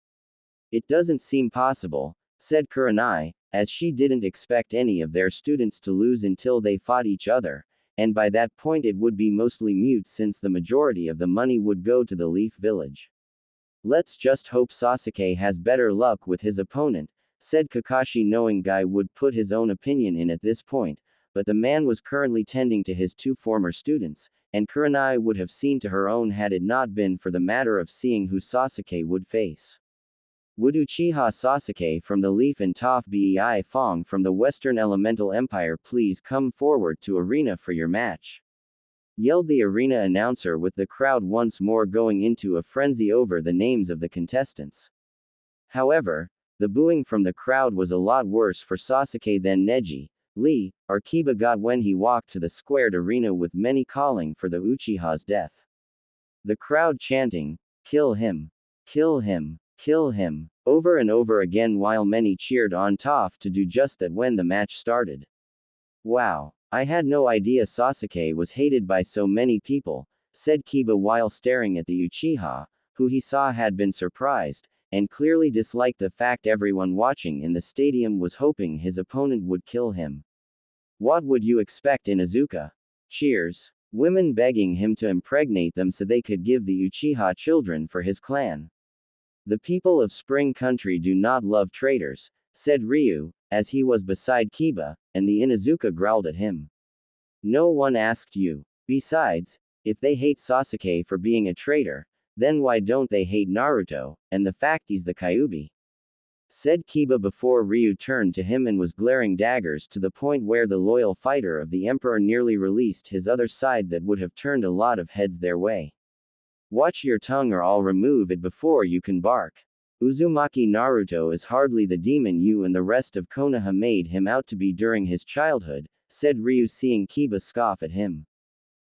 It doesn't seem possible, said Kurenai, as she didn't expect any of their students to lose until they fought each other, and by that point it would be mostly mute since the majority of the money would go to the Leaf Village. Let's just hope Sasuke has better luck with his opponent, said Kakashi, knowing Guy would put his own opinion in at this point, but the man was currently tending to his 2 former students, and Kurenai would have seen to her own had it not been for the matter of seeing who Sasuke would face. Would Uchiha Sasuke from the Leaf and Toph Bei Fong from the Western Elemental Empire please come forward to arena for your match? Yelled the arena announcer, with the crowd once more going into a frenzy over the names of the contestants. However, the booing from the crowd was a lot worse for Sasuke than Neji, Lee, or Kiba got when he walked to the squared arena, with many calling for the Uchiha's death. The crowd chanting, "Kill him! Kill him! Kill him!" over and over again, while many cheered on Toph to do just that when the match started. Wow, I had no idea Sasuke was hated by so many people, said Kiba while staring at the Uchiha, who he saw had been surprised, and clearly disliked the fact everyone watching in the stadium was hoping his opponent would kill him. What would you expect in Izuka? Cheers. Women begging him to impregnate them so they could give the Uchiha children for his clan. The people of Spring Country do not love traitors, said Ryu, as he was beside Kiba, and the Inuzuka growled at him. No one asked you. Besides, if they hate Sasuke for being a traitor, then why don't they hate Naruto, and the fact he's the Kyuubi? Said Kiba before Ryu turned to him and was glaring daggers to the point where the loyal fighter of the Emperor nearly released his other side that would have turned a lot of heads their way. Watch your tongue or I'll remove it before you can bark. Uzumaki Naruto is hardly the demon you and the rest of Konoha made him out to be during his childhood, said Ryu, seeing Kiba scoff at him.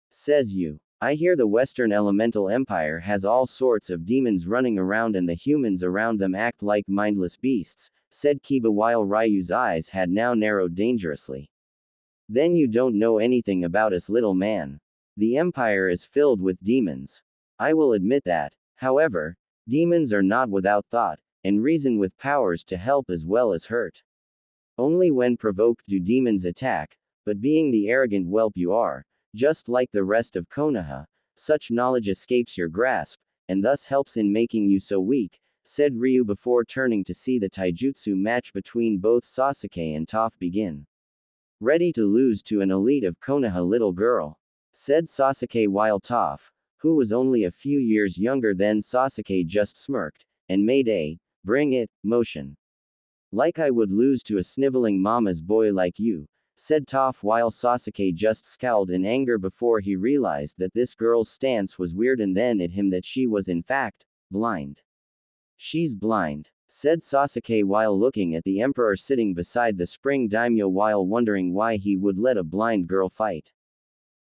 Says you. I hear the Western Elemental Empire has all sorts of demons running around and the humans around them act like mindless beasts, said Kiba while Ryu's eyes had now narrowed dangerously. Then you don't know anything about us, little man. The Empire is filled with demons. I will admit that. However, Demons are not without thought, and reason with powers to help as well as hurt. Only when provoked do demons attack, but being the arrogant whelp you are, just like the rest of Konoha, such knowledge escapes your grasp, and thus helps in making you so weak, said Ryu before turning to see the taijutsu match between both Sasuke and Toph begin. Ready to lose to an elite of Konoha little girl, said Sasuke while Toph, who was only a few years younger than Sasuke, just smirked, and made a, bring it, motion. Like I would lose to a sniveling mama's boy like you, said Toph while Sasuke just scowled in anger before he realized that this girl's stance was weird and then it him that she was in fact, blind. She's blind, said Sasuke while looking at the emperor sitting beside the spring daimyo while wondering why he would let a blind girl fight.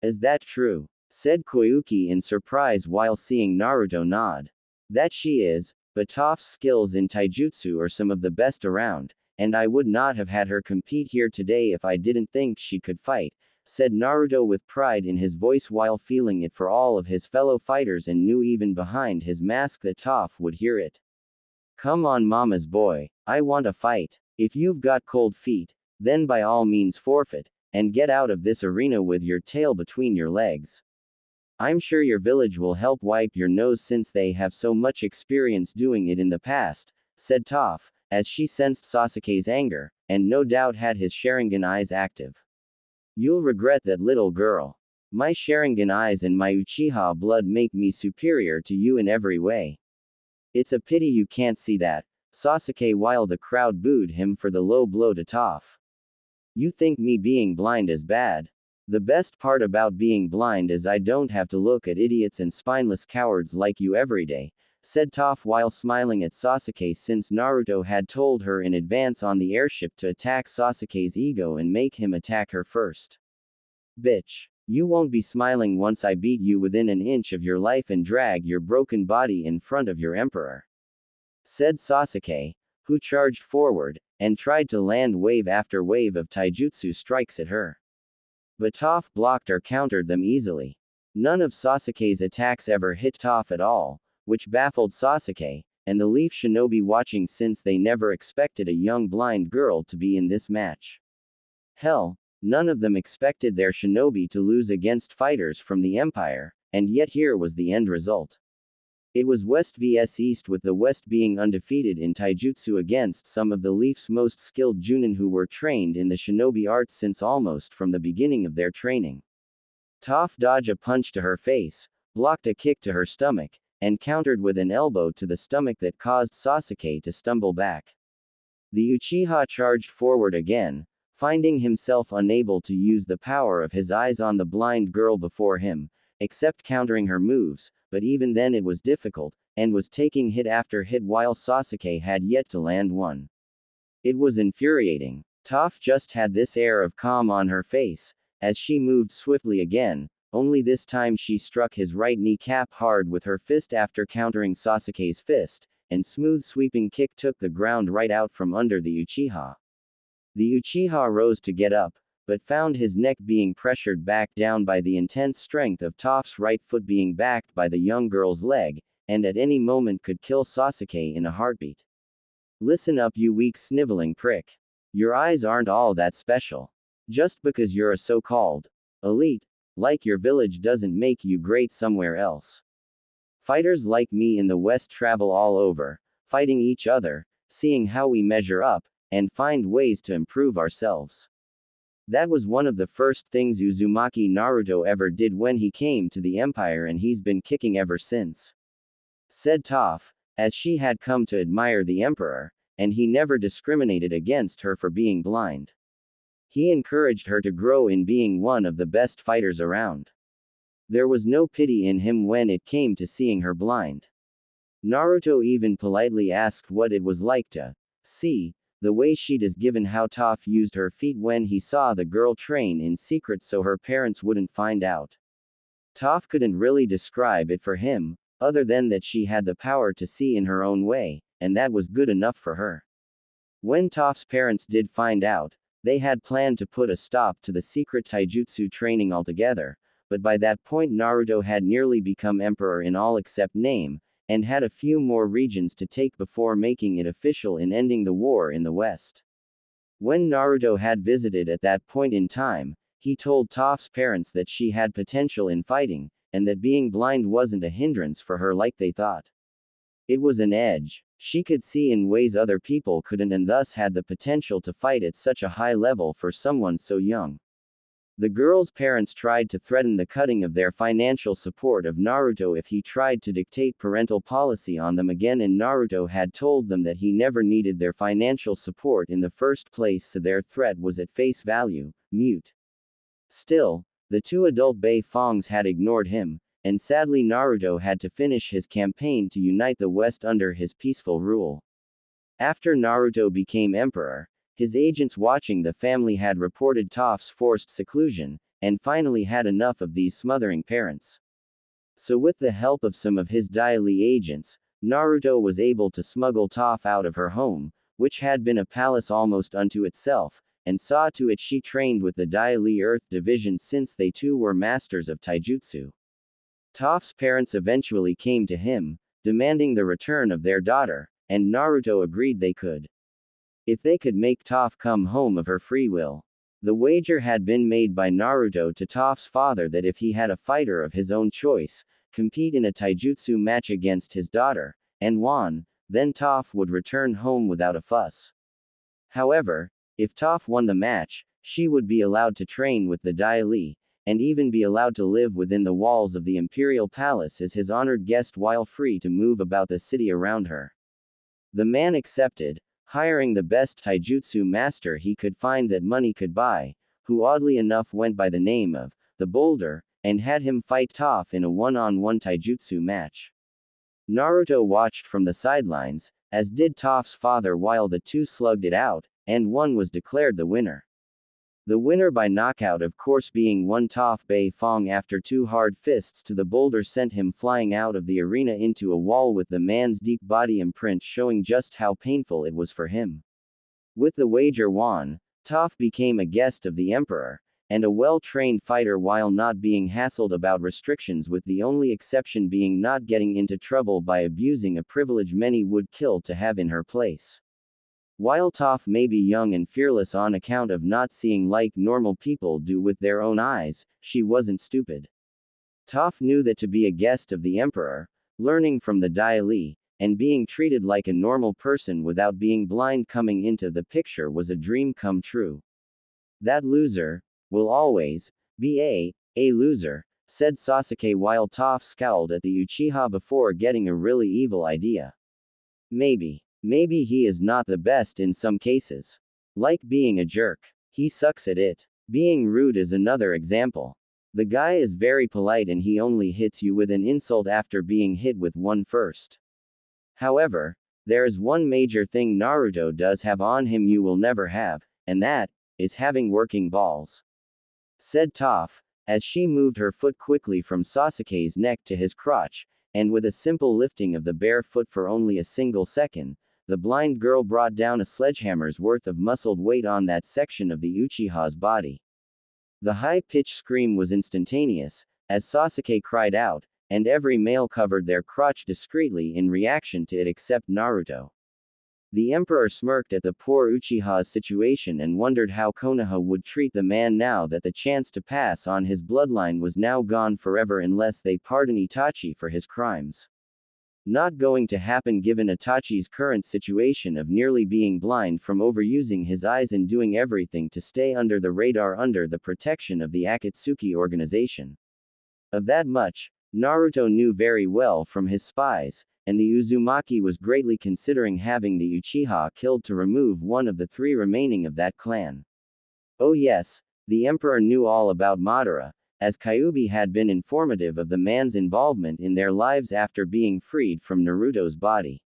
Is that true? Said Koyuki in surprise while seeing Naruto nod. That she is, but Toph's skills in taijutsu are some of the best around, and I would not have had her compete here today if I didn't think she could fight, said Naruto with pride in his voice while feeling it for all of his fellow fighters and knew even behind his mask that Toph would hear it. Come on mama's boy, I want a fight. If you've got cold feet, then by all means forfeit, and get out of this arena with your tail between your legs. I'm sure your village will help wipe your nose since they have so much experience doing it in the past, said Toph, as she sensed Sasuke's anger, and no doubt had his Sharingan eyes active. You'll regret that, little girl. My Sharingan eyes and my Uchiha blood make me superior to you in every way. It's a pity you can't see that, Sasuke while the crowd booed him for the low blow to Toph. You think me being blind is bad? The best part about being blind is I don't have to look at idiots and spineless cowards like you every day, said Toph while smiling at Sasuke since Naruto had told her in advance on the airship to attack Sasuke's ego and make him attack her first. Bitch. You won't be smiling once I beat you within an inch of your life and drag your broken body in front of your emperor, said Sasuke, who charged forward, and tried to land wave after wave of taijutsu strikes at her. But Toph blocked or countered them easily. None of Sasuke's attacks ever hit Toph at all, which baffled Sasuke, and the Leaf Shinobi watching since they never expected a young blind girl to be in this match. Hell, none of them expected their shinobi to lose against fighters from the Empire, and yet here was the end result. It was West vs East, with the West being undefeated in taijutsu against some of the Leaf's most skilled Junin who were trained in the shinobi arts since almost from the beginning of their training. Toph dodged a punch to her face, blocked a kick to her stomach, and countered with an elbow to the stomach that caused Sasuke to stumble back. The Uchiha charged forward again, finding himself unable to use the power of his eyes on the blind girl before him, except countering her moves, but even then it was difficult, and was taking hit after hit while Sasuke had yet to land one. It was infuriating. Toph just had this air of calm on her face, as she moved swiftly again, only this time she struck his right kneecap hard with her fist after countering Sasuke's fist, and smooth sweeping kick took the ground right out from under the Uchiha. The Uchiha rose to get up, but found his neck being pressured back down by the intense strength of Toph's right foot being backed by the young girl's leg, and at any moment could kill Sasuke in a heartbeat. Listen up, you weak sniveling prick. Your eyes aren't all that special. Just because you're a so-called elite, like your village doesn't make you great somewhere else. Fighters like me in the West travel all over, fighting each other, seeing how we measure up, and find ways to improve ourselves. That was one of the first things Uzumaki Naruto ever did when he came to the Empire, and he's been kicking ever since, said Toph, as she had come to admire the Emperor, and he never discriminated against her for being blind. He encouraged her to grow in being one of the best fighters around. There was no pity in him when it came to seeing her blind. Naruto even politely asked what it was like to see the way she does, given how Toph used her feet when he saw the girl train in secret so her parents wouldn't find out. Toph couldn't really describe it for him, other than that she had the power to see in her own way, and that was good enough for her. When Toph's parents did find out, they had planned to put a stop to the secret taijutsu training altogether, but by that point Naruto had nearly become emperor in all except name, and had a few more regions to take before making it official in ending the war in the West. When Naruto had visited at that point in time, he told Toph's parents that she had potential in fighting, and that being blind wasn't a hindrance for her like they thought. It was an edge. She could see in ways other people couldn't and thus had the potential to fight at such a high level for someone so young. The girl's parents tried to threaten the cutting of their financial support of Naruto if he tried to dictate parental policy on them again, and Naruto had told them that he never needed their financial support in the first place, so their threat was at face value, mute. Still, the two adult Bei Fongs had ignored him, and sadly Naruto had to finish his campaign to unite the West under his peaceful rule. After Naruto became emperor, his agents watching the family had reported Toph's forced seclusion, and finally had enough of these smothering parents. So with the help of some of his Daily agents, Naruto was able to smuggle Toph out of her home, which had been a palace almost unto itself, and saw to it she trained with the Daily Earth Division since they too were masters of taijutsu. Toph's parents eventually came to him, demanding the return of their daughter, and Naruto agreed they could. If they could make Toph come home of her free will. The wager had been made by Naruto to Toph's father that if he had a fighter of his own choice, compete in a taijutsu match against his daughter, and won, then Toph would return home without a fuss. However, if Toph won the match, she would be allowed to train with the Dai Li, and even be allowed to live within the walls of the imperial palace as his honored guest while free to move about the city around her. The man accepted, hiring the best taijutsu master he could find that money could buy, who oddly enough went by the name of the Boulder, and had him fight Toph in a one-on-one taijutsu match. Naruto watched from the sidelines, as did Toph's father while the two slugged it out, and one was declared the winner. The winner by knockout of course being one Toph Bei Fong after two hard fists to the Boulder sent him flying out of the arena into a wall with the man's deep body imprint showing just how painful it was for him. With the wager won, Toph became a guest of the Emperor, and a well-trained fighter while not being hassled about restrictions, with the only exception being not getting into trouble by abusing a privilege many would kill to have in her place. While Toph may be young and fearless on account of not seeing like normal people do with their own eyes, she wasn't stupid. Toph knew that to be a guest of the Emperor, learning from the Dai Li, and being treated like a normal person without being blind coming into the picture was a dream come true. That loser will always be a loser, said Sasuke while Toph scowled at the Uchiha before getting a really evil idea. Maybe he is not the best in some cases. Like being a jerk. He sucks at it. Being rude is another example. The guy is very polite and he only hits you with an insult after being hit with one first. However, there is one major thing Naruto does have on him you will never have, and that is having working balls. Said Toph, as she moved her foot quickly from Sasuke's neck to his crotch, and with a simple lifting of the bare foot for only a single second, the blind girl brought down a sledgehammer's worth of muscled weight on that section of the Uchiha's body. The high-pitched scream was instantaneous, as Sasuke cried out, and every male covered their crotch discreetly in reaction to it except Naruto. The Emperor smirked at the poor Uchiha's situation and wondered how Konoha would treat the man now that the chance to pass on his bloodline was now gone forever unless they pardon Itachi for his crimes. Not going to happen given Itachi's current situation of nearly being blind from overusing his eyes and doing everything to stay under the radar under the protection of the Akatsuki organization. Of that much, Naruto knew very well from his spies, and the Uzumaki was greatly considering having the Uchiha killed to remove one of the three remaining of that clan. Oh yes, the Emperor knew all about Madara, as Kyuubi had been informative of the man's involvement in their lives after being freed from Naruto's body.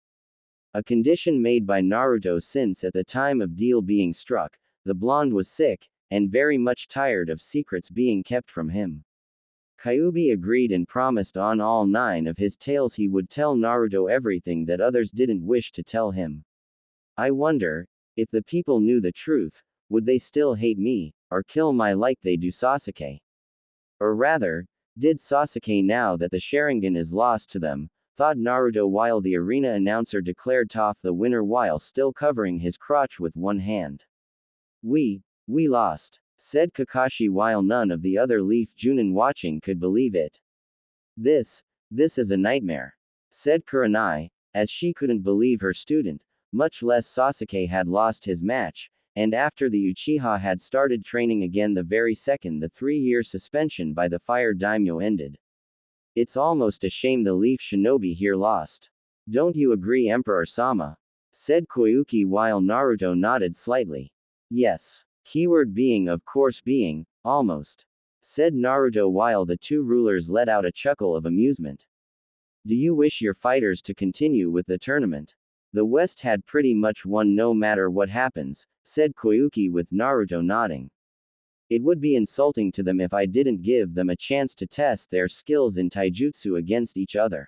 A condition made by Naruto since at the time of deal being struck, the blonde was sick, and very much tired of secrets being kept from him. Kyuubi agreed and promised on all 9 of his tales he would tell Naruto everything that others didn't wish to tell him. I wonder, if the people knew the truth, would they still hate me, or kill me like they do Sasuke? Or rather, did Sasuke now that the Sharingan is lost to them, thought Naruto while the arena announcer declared Toph the winner while still covering his crotch with one hand. We lost, said Kakashi while none of the other Leaf Junin watching could believe it. This is a nightmare, said Kurenai, as she couldn't believe her student, much less Sasuke, had lost his match, and after the Uchiha had started training again the very second the 3-year suspension by the Fire Daimyo ended. It's almost a shame the Leaf Shinobi here lost. Don't you agree, Emperor-sama? Said Koyuki while Naruto nodded slightly. Yes. Keyword being, of course being, almost. Said Naruto while the two rulers let out a chuckle of amusement. Do you wish your fighters to continue with the tournament? The West had pretty much won no matter what happens, said Koyuki with Naruto nodding. It would be insulting to them if I didn't give them a chance to test their skills in taijutsu against each other.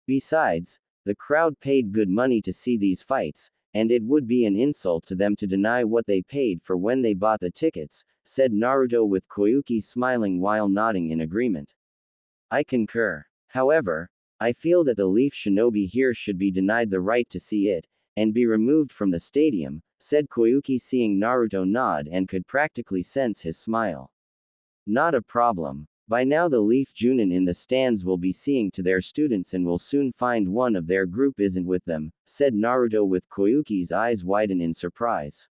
Besides, the crowd paid good money to see these fights, and it would be an insult to them to deny what they paid for when they bought the tickets, said Naruto with Koyuki smiling while nodding in agreement. I concur. However, I feel that the Leaf Shinobi here should be denied the right to see it, and be removed from the stadium, said Koyuki seeing Naruto nod and could practically sense his smile. Not a problem. By now the Leaf Junin in the stands will be seeing to their students and will soon find one of their group isn't with them, said Naruto with Koyuki's eyes widen in surprise.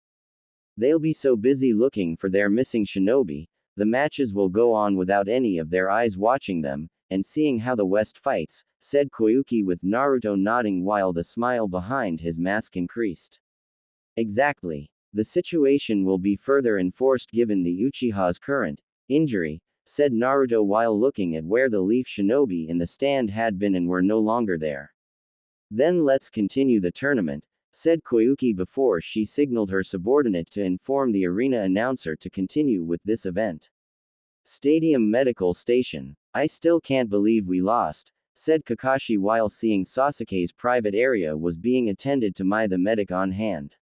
They'll be so busy looking for their missing shinobi, the matches will go on without any of their eyes watching them, and seeing how the West fights, said Koyuki with Naruto nodding while the smile behind his mask increased. Exactly. The situation will be further enforced given the Uchiha's current injury, said Naruto while looking at where the Leaf Shinobi in the stand had been and were no longer there. Then let's continue the tournament, said Koyuki before she signaled her subordinate to inform the arena announcer to continue with this event. Stadium Medical Station. I still can't believe we lost, said Kakashi while seeing Sasuke's private area was being attended to by the medic on hand.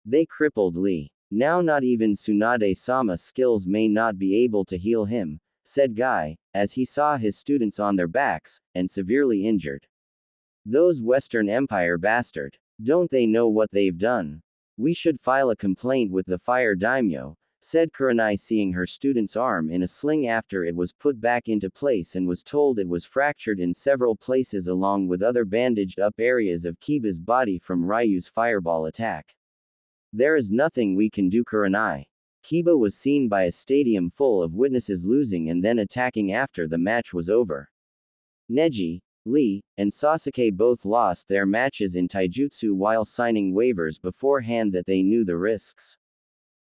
They crippled Lee. Now not even Tsunade-sama skills may not be able to heal him, said Guy, as he saw his students on their backs, and severely injured. Those Western Empire bastard. Don't they know what they've done? We should file a complaint with the Fire Daimyo, said Kurenai seeing her student's arm in a sling after it was put back into place and was told it was fractured in several places along with other bandaged up areas of Kiba's body from Ryu's fireball attack. There is nothing we can do, Kurenai. Kiba was seen by a stadium full of witnesses losing and then attacking after the match was over. Neji, Lee, and Sasuke both lost their matches in taijutsu while signing waivers beforehand that they knew the risks.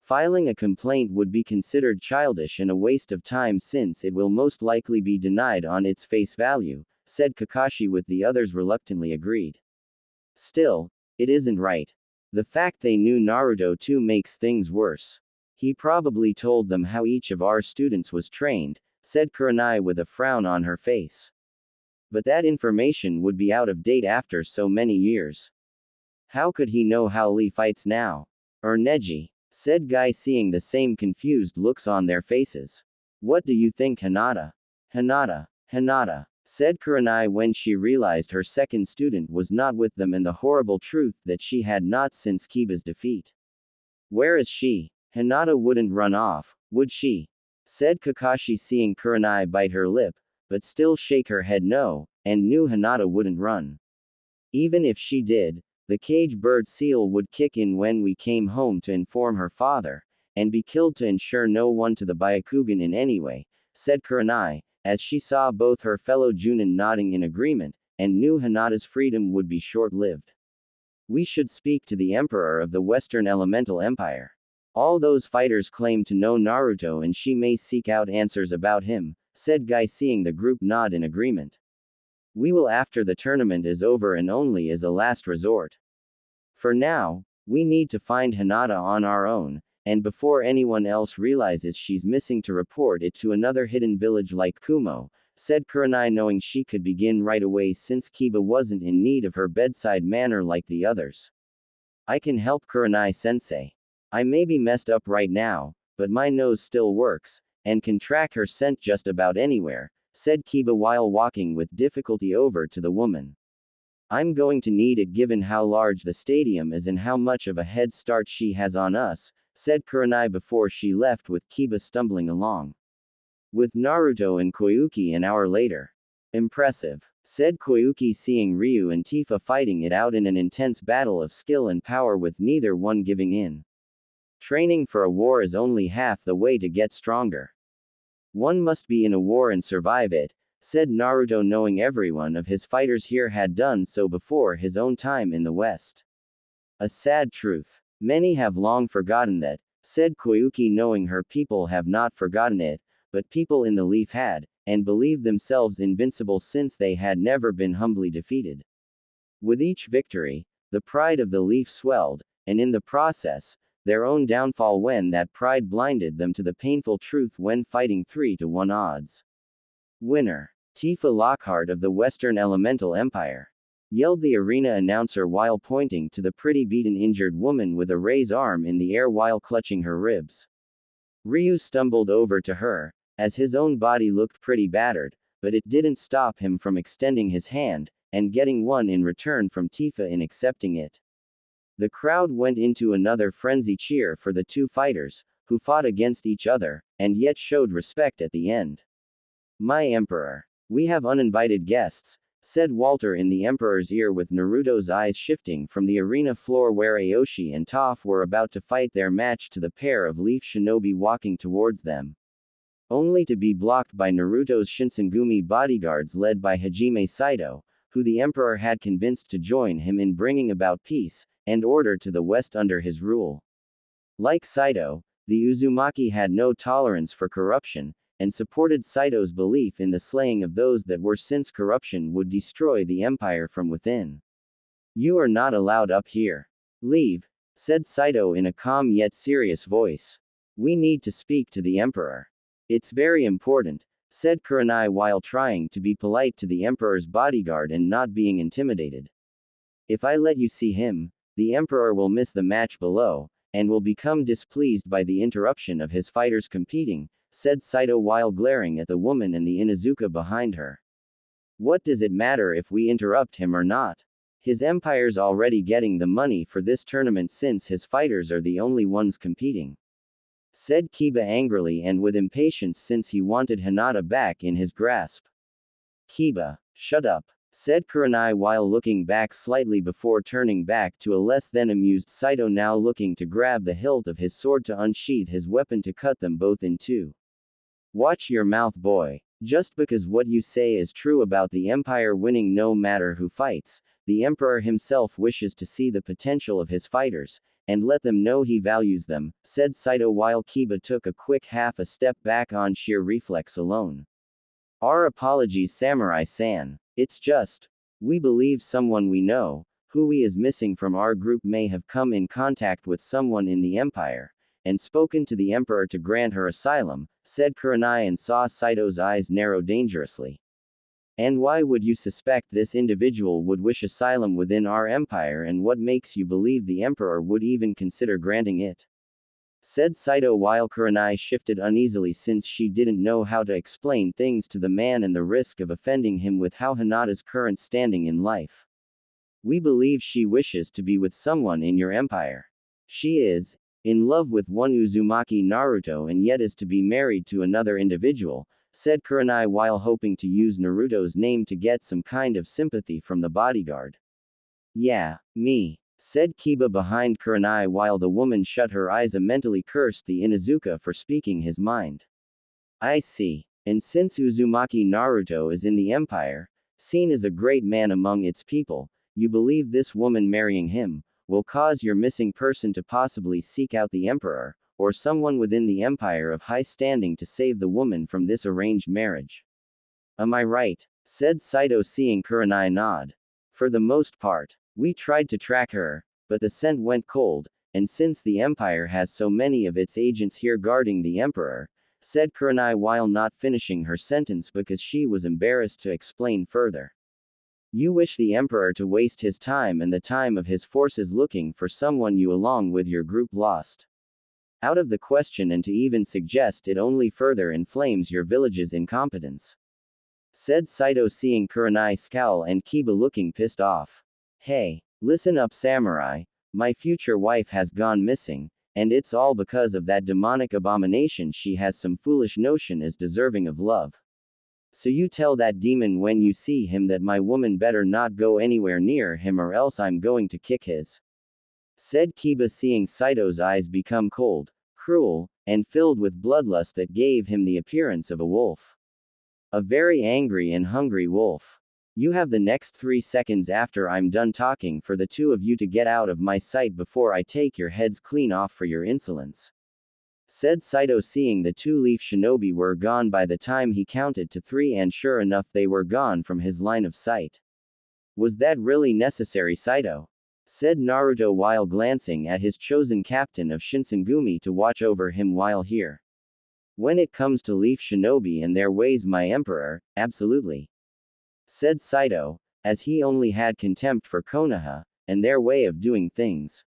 Filing a complaint would be considered childish and a waste of time since it will most likely be denied on its face value, said Kakashi with the others reluctantly agreed. Still, it isn't right. The fact they knew Naruto too makes things worse. He probably told them how each of our students was trained, said Kurenai with a frown on her face. But that information would be out of date after so many years. How could he know how Lee fights now? Or Neji? Said Guy seeing the same confused looks on their faces. What do you think, Hinata? Hinata, said Kurenai when she realized her second student was not with them and the horrible truth that she had not since Kiba's defeat. Where is she? Hinata wouldn't run off, would she? Said Kakashi seeing Kurenai bite her lip, but still shake her head no, and knew Hinata wouldn't run. Even if she did, the cage bird seal would kick in when we came home to inform her father, and be killed to ensure no one to the Byakugan in any way, said Kurenai, as she saw both her fellow Junin nodding in agreement, and knew Hinata's freedom would be short-lived. We should speak to the Emperor of the Western Elemental Empire. All those fighters claim to know Naruto and she may seek out answers about him, said Guy seeing the group nod in agreement. We will after the tournament is over and only as a last resort. For now, we need to find Hinata on our own, and before anyone else realizes she's missing to report it to another hidden village like Kumo, said Kurenai knowing she could begin right away since Kiba wasn't in need of her bedside manner like the others. I can help Kurenai-sensei. I may be messed up right now, but my nose still works, and can track her scent just about anywhere, said Kiba while walking with difficulty over to the woman. I'm going to need it given how large the stadium is and how much of a head start she has on us, said Kurenai before she left with Kiba stumbling along. With Naruto and Koyuki an hour later. Impressive, said Koyuki seeing Ryu and Tifa fighting it out in an intense battle of skill and power with neither one giving in. Training for a war is only half the way to get stronger. One must be in a war and survive it, said Naruto knowing everyone of his fighters here had done so before his own time in the West. A sad truth. Many have long forgotten that, said Koyuki knowing her people have not forgotten it, but people in the Leaf had, and believed themselves invincible since they had never been humbly defeated. With each victory, the pride of the Leaf swelled, and in the process, their own downfall when that pride blinded them to the painful truth when fighting 3-to-1 odds. Winner. Tifa Lockhart of the Western Elemental Empire. Yelled the arena announcer while pointing to the pretty beaten injured woman with a raised arm in the air while clutching her ribs. Ryu stumbled over to her, as his own body looked pretty battered, but it didn't stop him from extending his hand, and getting one in return from Tifa in accepting it. The crowd went into another frenzy cheer for the two fighters, who fought against each other, and yet showed respect at the end. My Emperor. We have uninvited guests, said Walter in the Emperor's ear with Naruto's eyes shifting from the arena floor where Aoshi and Toph were about to fight their match to the pair of Leaf Shinobi walking towards them. Only to be blocked by Naruto's Shinsengumi bodyguards led by Hajime Saito, who the Emperor had convinced to join him in bringing about peace and order to the West under his rule. Like Saito, the Uzumaki had no tolerance for corruption, and supported Saito's belief in the slaying of those that were since corruption would destroy the empire from within. You are not allowed up here. Leave, said Saito in a calm yet serious voice. We need to speak to the Emperor. It's very important, said Kurenai while trying to be polite to the Emperor's bodyguard and not being intimidated. If I let you see him, the Emperor will miss the match below, and will become displeased by the interruption of his fighters competing, said Saito while glaring at the woman and the Inuzuka behind her. What does it matter if we interrupt him or not? His empire's already getting the money for this tournament since his fighters are the only ones competing. Said Kiba angrily and with impatience since he wanted Hinata back in his grasp. Kiba, shut up, said Kurenai while looking back slightly before turning back to a less than amused Saito now looking to grab the hilt of his sword to unsheath his weapon to cut them both in two. Watch your mouth, boy. Just because what you say is true about the Empire winning no matter who fights, the Emperor himself wishes to see the potential of his fighters, and let them know he values them, said Saito while Kiba took a quick half a step back on sheer reflex alone. Our apologies, Samurai-san. It's just, we believe someone we know, who is missing from our group may have come in contact with someone in the Empire, and spoken to the Emperor to grant her asylum, said Kurenai and saw Saito's eyes narrow dangerously. And why would you suspect this individual would wish asylum within our empire and what makes you believe the Emperor would even consider granting it? Said Saito while Kurenai shifted uneasily since she didn't know how to explain things to the man and the risk of offending him with how Hinata's current standing in life. We believe she wishes to be with someone in your empire. She is in love with one Uzumaki Naruto and yet is to be married to another individual, said Kurenai while hoping to use Naruto's name to get some kind of sympathy from the bodyguard. Yeah, me, said Kiba behind Kurenai while the woman shut her eyes and mentally cursed the Inuzuka for speaking his mind. I see. And since Uzumaki Naruto is in the empire, seen as a great man among its people, you believe this woman marrying him will cause your missing person to possibly seek out the Emperor, or someone within the empire of high standing to save the woman from this arranged marriage. Am I right? Said Saito seeing Kurenai nod. For the most part, we tried to track her, but the scent went cold, and since the empire has so many of its agents here guarding the Emperor, said Kurenai while not finishing her sentence because she was embarrassed to explain further. You wish the Emperor to waste his time and the time of his forces looking for someone you along with your group lost. Out of the question, and to even suggest it only further inflames your village's incompetence. said Saito, seeing Kurenai scowl and Kiba looking pissed off. Hey, listen up, samurai. My future wife has gone missing, and it's all because of that demonic abomination. She has some foolish notion is deserving of love. So you tell that demon when you see him that my woman better not go anywhere near him, or else I'm going to kick his. Said Kiba, seeing Saito's eyes become cold, cruel, and filled with bloodlust that gave him the appearance of a wolf. A very angry and hungry wolf. You have the next 3 seconds after I'm done talking for the two of you to get out of my sight before I take your heads clean off for your insolence. Said Saito, seeing the 2 leaf shinobi were gone by the time he counted to 3, and sure enough they were gone from his line of sight. Was that really necessary, Saito? Said Naruto while glancing at his chosen captain of Shinsengumi to watch over him while here. When it comes to leaf shinobi and their ways, my emperor, absolutely. Said Saito, as he only had contempt for Konoha, and their way of doing things.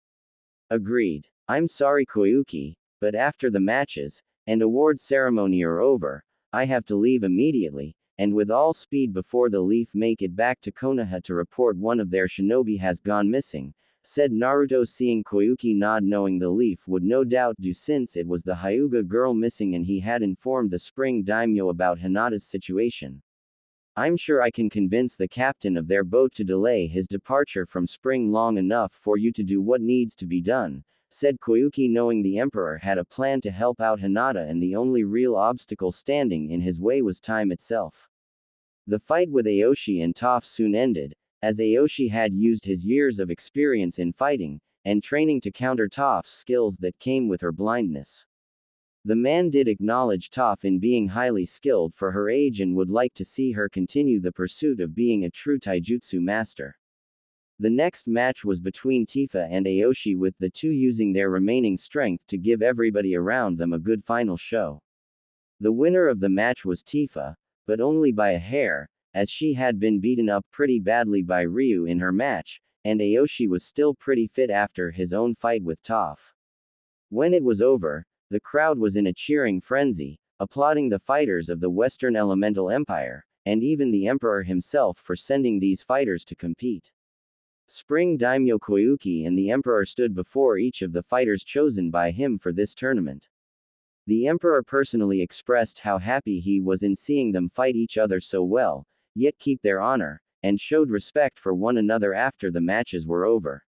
Agreed. I'm sorry, Koyuki, but after the matches and award ceremony are over, I have to leave immediately, and with all speed before the leaf make it back to Konoha to report one of their shinobi has gone missing, said Naruto, seeing Koyuki nod, knowing the leaf would no doubt do since it was the Hyuga girl missing and he had informed the Spring Daimyo about Hinata's situation. I'm sure I can convince the captain of their boat to delay his departure from Spring long enough for you to do what needs to be done, said Koyuki, knowing the emperor had a plan to help out Hinata and the only real obstacle standing in his way was time itself. The fight with Aoshi and Toph soon ended, as Aoshi had used his years of experience in fighting and training to counter Toph's skills that came with her blindness. The man did acknowledge Toph in being highly skilled for her age and would like to see her continue the pursuit of being a true taijutsu master. The next match was between Tifa and Aoshi, with the two using their remaining strength to give everybody around them a good final show. The winner of the match was Tifa, but only by a hair, as she had been beaten up pretty badly by Ryu in her match, and Aoshi was still pretty fit after his own fight with Toph. When it was over, the crowd was in a cheering frenzy, applauding the fighters of the Western Elemental Empire, and even the Emperor himself for sending these fighters to compete. Spring Daimyo Koyuki and the Emperor stood before each of the fighters chosen by him for this tournament. The Emperor personally expressed how happy he was in seeing them fight each other so well, yet keep their honor, and showed respect for one another after the matches were over.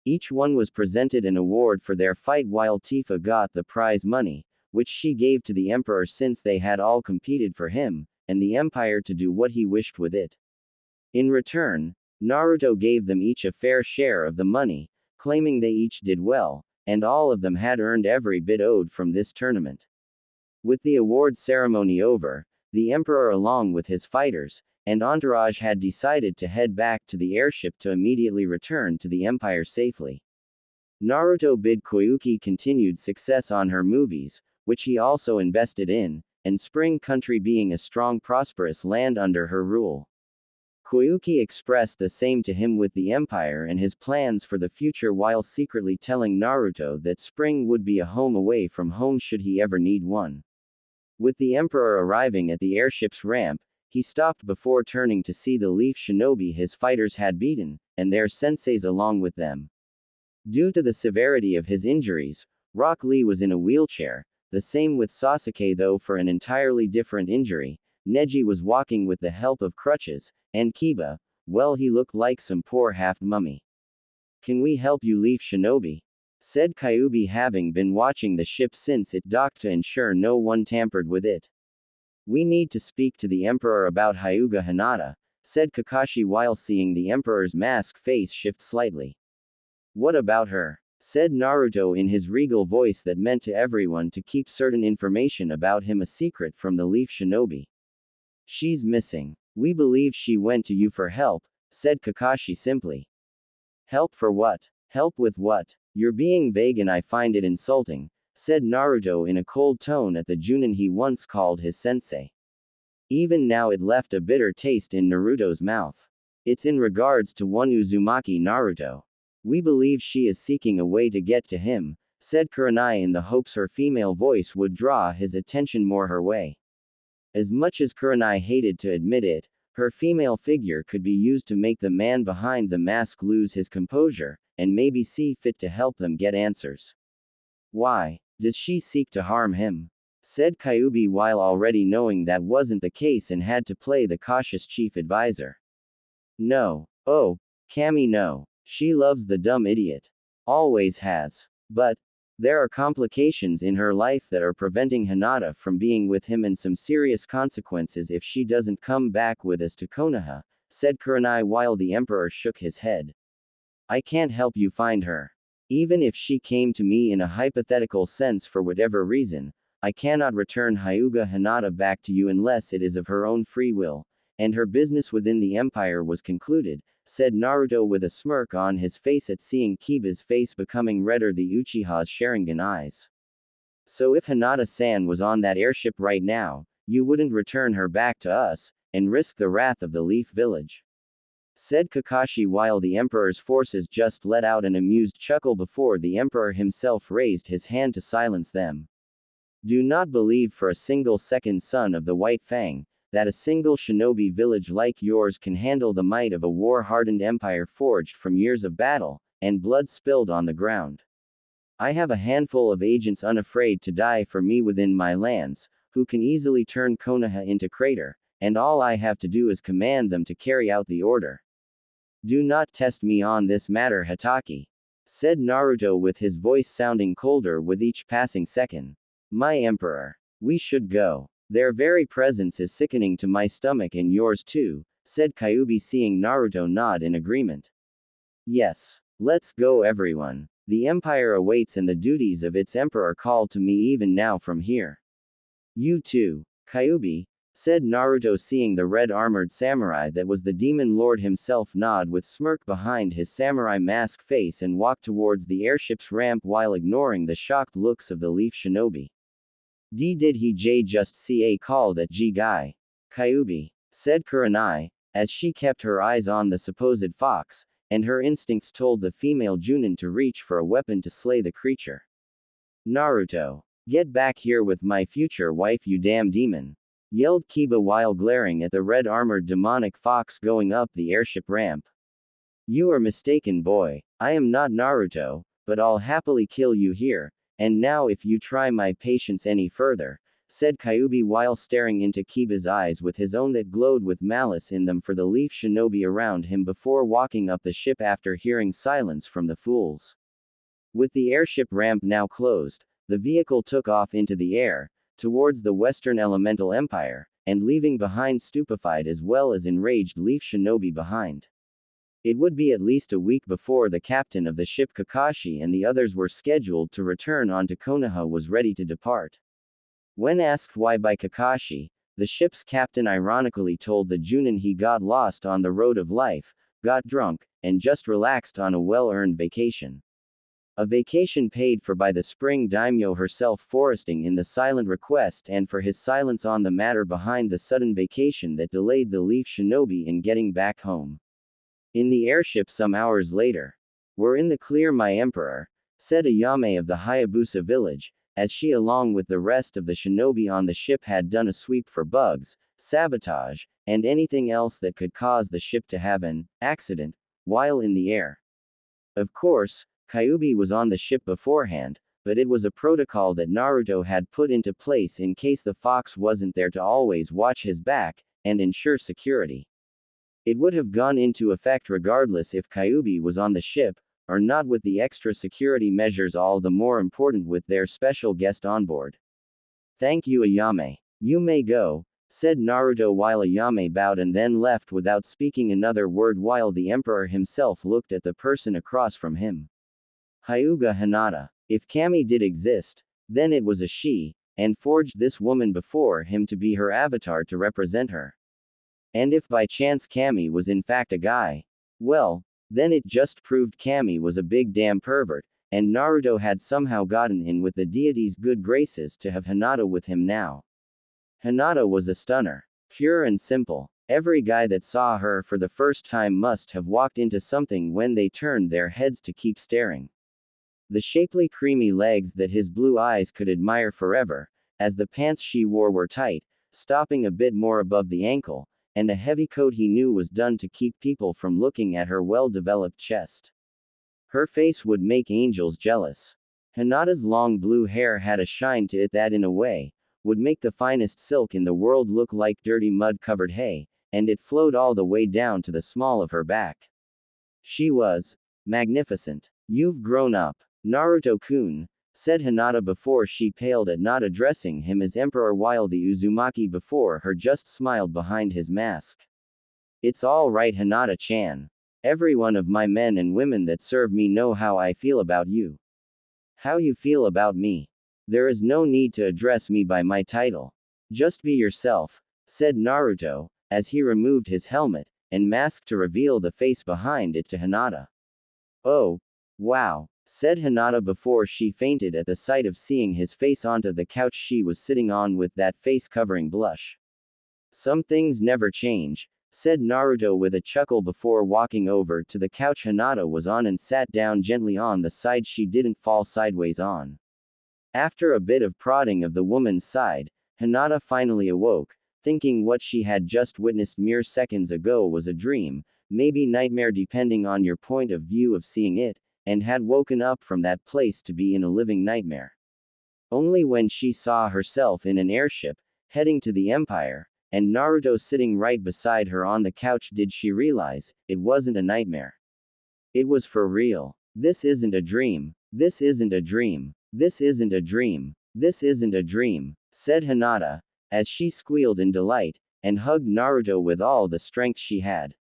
Each one was presented an award for their fight, while Tifa got the prize money, which she gave to the Emperor since they had all competed for him, and the Empire to do what he wished with it. In return, Naruto gave them each a fair share of the money, claiming they each did well, and all of them had earned every bit owed from this tournament. With the award ceremony over, the Emperor along with his fighters and entourage had decided to head back to the airship to immediately return to the Empire safely. Naruto bid Koyuki continued success on her movies, which he also invested in, and Spring Country being a strong prosperous land under her rule. Koyuki expressed the same to him with the Empire and his plans for the future, while secretly telling Naruto that Spring would be a home away from home should he ever need one. With the Emperor arriving at the airship's ramp, he stopped before turning to see the leaf shinobi his fighters had beaten, and their senseis along with them. Due to the severity of his injuries, Rock Lee was in a wheelchair, the same with Sasuke, though for an entirely different injury. Neji was walking with the help of crutches, and Kiba, well, he looked like some poor half-mummy. "Can we help you, leaf shinobi?" said Kyuubi, having been watching the ship since it docked to ensure no one tampered with it. "We need to speak to the Emperor about Hyuga Hinata," said Kakashi while seeing the Emperor's mask face shift slightly. "What about her?" said Naruto in his regal voice that meant to everyone to keep certain information about him a secret from the leaf shinobi. "She's missing. We believe she went to you for help," said Kakashi simply. "Help for what? Help with what? You're being vague and I find it insulting," said Naruto in a cold tone at the Junin he once called his sensei. Even now it left a bitter taste in Naruto's mouth. "It's in regards to one Uzumaki Naruto. We believe she is seeking a way to get to him," said Kurenai in the hopes her female voice would draw his attention more her way. As much as Kurenai hated to admit it, her female figure could be used to make the man behind the mask lose his composure, and maybe see fit to help them get answers. Why does she seek to harm him? Said Kyubi while already knowing that wasn't the case and had to play the cautious chief advisor. No. Oh, Cammy, no. She loves the dumb idiot. Always has. But there are complications in her life that are preventing Hinata from being with him and some serious consequences if she doesn't come back with us to Konoha, said Kurenai while the emperor shook his head. I can't help you find her. Even if she came to me in a hypothetical sense for whatever reason, I cannot return Hyuga Hinata back to you unless it is of her own free will, and her business within the empire was concluded, said Naruto with a smirk on his face at seeing Kiba's face becoming redder the Uchiha's Sharingan eyes. So if Hinata-san was on that airship right now, you wouldn't return her back to us, and risk the wrath of the Leaf Village? Said Kakashi while the Emperor's forces just let out an amused chuckle before the Emperor himself raised his hand to silence them. Do not believe for a single second, son of the White Fang, that a single shinobi village like yours can handle the might of a war-hardened empire forged from years of battle, and blood spilled on the ground. I have a handful of agents unafraid to die for me within my lands, who can easily turn Konoha into crater, and all I have to do is command them to carry out the order. Do not test me on this matter, Hatake, said Naruto with his voice sounding colder with each passing second. My emperor. We should go. Their very presence is sickening to my stomach and yours too, said Kyubi seeing Naruto nod in agreement. Yes. Let's go everyone. The empire awaits and the duties of its emperor call to me even now from here. You too, Kyubi, said Naruto seeing the red-armored samurai that was the demon lord himself nod with smirk behind his samurai mask face and walk towards the airship's ramp while ignoring the shocked looks of the Leaf Shinobi. Did he just see a call that guy? Kyubi, said Kurenai, as she kept her eyes on the supposed fox, and her instincts told the female Junin to reach for a weapon to slay the creature. Naruto, get back here with my future wife, you damn demon, yelled Kiba while glaring at the red-armored demonic fox going up the airship ramp. You are mistaken, boy. I am not Naruto, but I'll happily kill you here. And now if you try my patience any further, said Kyubi while staring into Kiba's eyes with his own that glowed with malice in them for the Leaf Shinobi around him before walking up the ship after hearing silence from the fools. With the airship ramp now closed, the vehicle took off into the air, towards the Western Elemental Empire, and leaving behind stupefied as well as enraged Leaf Shinobi behind. It would be at least a week before the captain of the ship Kakashi and the others were scheduled to return onto Konoha was ready to depart. When asked why by Kakashi, the ship's captain ironically told the Junin he got lost on the road of life, got drunk, and just relaxed on a well-earned vacation. A vacation paid for by the spring daimyo herself foresting in the silent request and for his silence on the matter behind the sudden vacation that delayed the Leaf Shinobi in getting back home. In the airship some hours later. We're in the clear, my emperor, said Ayame of the Hayabusa village, as she along with the rest of the shinobi on the ship had done a sweep for bugs, sabotage, and anything else that could cause the ship to have an accident while in the air. Of course, Kyubi was on the ship beforehand, but it was a protocol that Naruto had put into place in case the fox wasn't there to always watch his back and ensure security. It would have gone into effect regardless if Kyubi was on the ship, or not, with the extra security measures all the more important with their special guest on board. Thank you, Ayame. You may go, said Naruto while Ayame bowed and then left without speaking another word while the emperor himself looked at the person across from him. Hyuga Hinata. If Kami did exist, then it was a she, and forged this woman before him to be her avatar to represent her. And if by chance Kami was in fact a guy, well, then it just proved Kami was a big damn pervert, and Naruto had somehow gotten in with the deity's good graces to have Hinata with him now. Hinata was a stunner. Pure and simple. Every guy that saw her for the first time must have walked into something when they turned their heads to keep staring. The shapely creamy legs that his blue eyes could admire forever, as the pants she wore were tight, stopping a bit more above the ankle, and a heavy coat he knew was done to keep people from looking at her well-developed chest. Her face would make angels jealous. Hinata's long blue hair had a shine to it that in a way, would make the finest silk in the world look like dirty mud-covered hay, and it flowed all the way down to the small of her back. She was magnificent. You've grown up, Naruto-kun, said Hinata before she paled at not addressing him as emperor while the Uzumaki before her just smiled behind his mask. It's all right, Hinata-chan. Every one of my men and women that serve me know how I feel about you. How you feel about me. There is no need to address me by my title. Just be yourself, said Naruto, as he removed his helmet and mask to reveal the face behind it to Hinata. Oh, wow, said Hinata before she fainted at the sight of seeing his face onto the couch she was sitting on with that face-covering blush. Some things never change, said Naruto with a chuckle before walking over to the couch Hinata was on and sat down gently on the side she didn't fall sideways on. After a bit of prodding of the woman's side, Hinata finally awoke, thinking what she had just witnessed mere seconds ago was a dream, maybe nightmare depending on your point of view of seeing it, and had woken up from that place to be in a living nightmare. Only when she saw herself in an airship, heading to the Empire, and Naruto sitting right beside her on the couch did she realize, it wasn't a nightmare. It was for real. This isn't a dream. This isn't a dream. This isn't a dream. This isn't a dream, said Hinata, as she squealed in delight, and hugged Naruto with all the strength she had.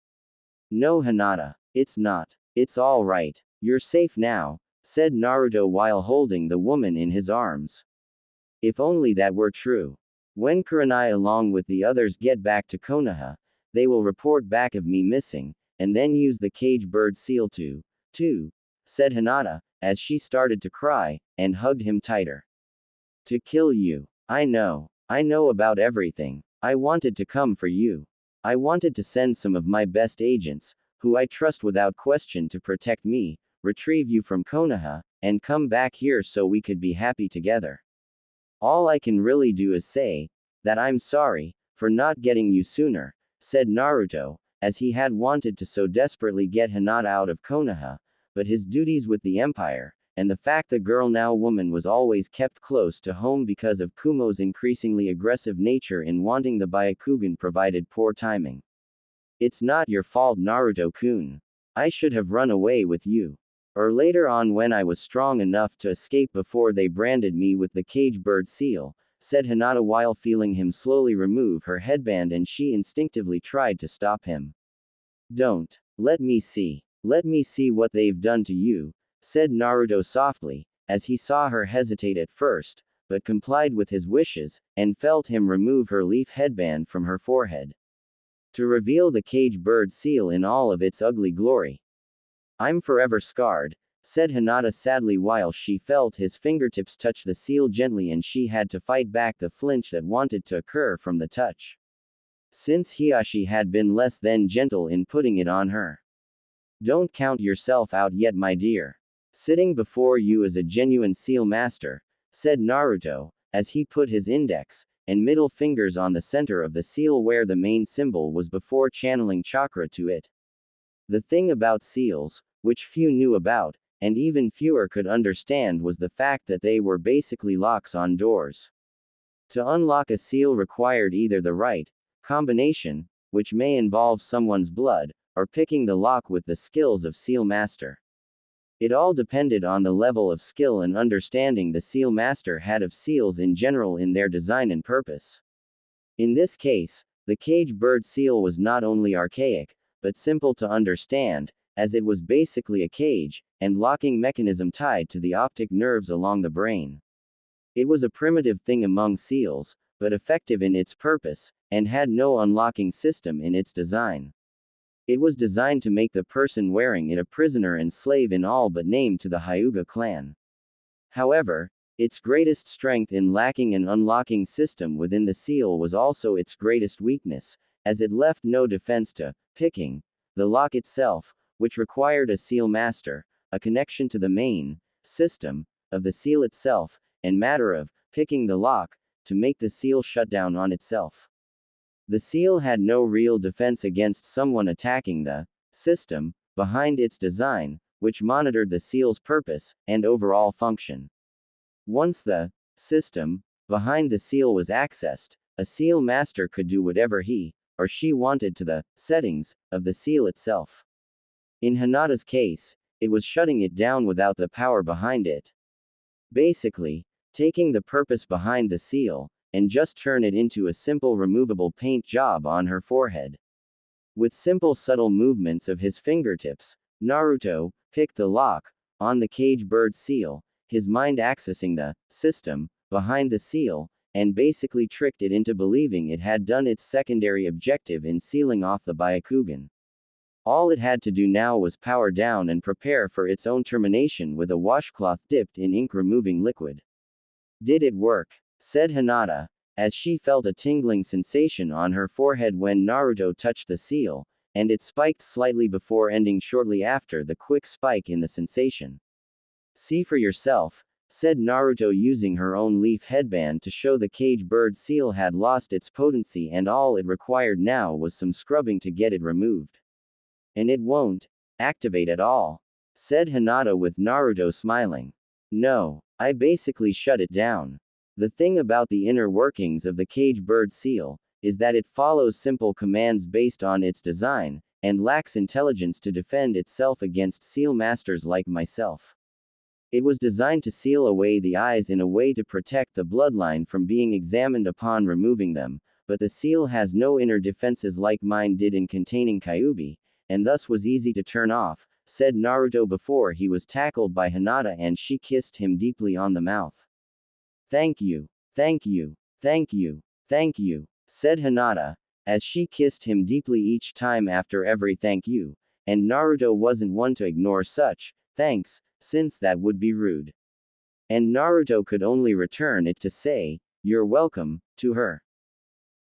No, Hinata, it's not. It's all right. You're safe now, said Naruto while holding the woman in his arms. If only that were true. When Kurenai along with the others get back to Konoha, they will report back of me missing, and then use the cage bird seal to, said Hinata, as she started to cry, and hugged him tighter. To kill you. I know about everything. I wanted to come for you. I wanted to send some of my best agents, who I trust without question to protect me, retrieve you from Konoha, and come back here so we could be happy together. All I can really do is say, that I'm sorry, for not getting you sooner, said Naruto, as he had wanted to so desperately get Hinata out of Konoha, but his duties with the Empire, and the fact the girl now woman was always kept close to home because of Kumo's increasingly aggressive nature in wanting the Byakugan provided poor timing. It's not your fault, Naruto-kun. I should have run away with you. Or later on when I was strong enough to escape before they branded me with the cage bird seal, said Hinata while feeling him slowly remove her headband and she instinctively tried to stop him. Don't. Let me see. Let me see what they've done to you, said Naruto softly, as he saw her hesitate at first, but complied with his wishes, and felt him remove her leaf headband from her forehead. To reveal the cage bird seal in all of its ugly glory. I'm forever scarred, said Hinata sadly while she felt his fingertips touch the seal gently and she had to fight back the flinch that wanted to occur from the touch. Since Hiashi had been less than gentle in putting it on her. Don't count yourself out yet, my dear. Sitting before you is a genuine seal master, said Naruto, as he put his index and middle fingers on the center of the seal where the main symbol was before channeling chakra to it. The thing about seals, which few knew about, and even fewer could understand, was the fact that they were basically locks on doors. To unlock a seal required either the right combination, which may involve someone's blood, or picking the lock with the skills of seal master. It all depended on the level of skill and understanding the seal master had of seals in general in their design and purpose. In this case, the cage bird seal was not only archaic, but simple to understand, as it was basically a cage and locking mechanism tied to the optic nerves along the brain. It was a primitive thing among seals, but effective in its purpose, and had no unlocking system in its design. It was designed to make the person wearing it a prisoner and slave in all but name to the Hyuga clan. However, its greatest strength in lacking an unlocking system within the seal was also its greatest weakness, as it left no defense to picking the lock itself, which required a seal master, a connection to the main system of the seal itself, and matter of picking the lock to make the seal shut down on itself. The seal had no real defense against someone attacking the system behind its design, which monitored the seal's purpose and overall function. Once the system behind the seal was accessed, a seal master could do whatever he or she wanted to the settings of the seal itself. In Hinata's case, it was shutting it down without the power behind it. Basically, taking the purpose behind the seal, and just turn it into a simple removable paint job on her forehead. With simple subtle movements of his fingertips, Naruto picked the lock on the cage bird seal, his mind accessing the system behind the seal, and basically tricked it into believing it had done its secondary objective in sealing off the Byakugan. All it had to do now was power down and prepare for its own termination with a washcloth dipped in ink-removing liquid. Did it work? Said Hinata, as she felt a tingling sensation on her forehead when Naruto touched the seal, and it spiked slightly before ending shortly after the quick spike in the sensation. See for yourself, said Naruto using her own leaf headband to show the cage bird seal had lost its potency and all it required now was some scrubbing to get it removed. And it won't activate at all, said Hinata with Naruto smiling. No, I basically shut it down. The thing about the inner workings of the cage bird seal is that it follows simple commands based on its design, and lacks intelligence to defend itself against seal masters like myself. It was designed to seal away the eyes in a way to protect the bloodline from being examined upon removing them, but the seal has no inner defenses like mine did in containing Kyuubi, and thus was easy to turn off, said Naruto before he was tackled by Hinata and she kissed him deeply on the mouth. Thank you, thank you, thank you, thank you, said Hinata, as she kissed him deeply each time after every thank you, and Naruto wasn't one to ignore such thanks, since that would be rude. And Naruto could only return it to say, "You're welcome," to her.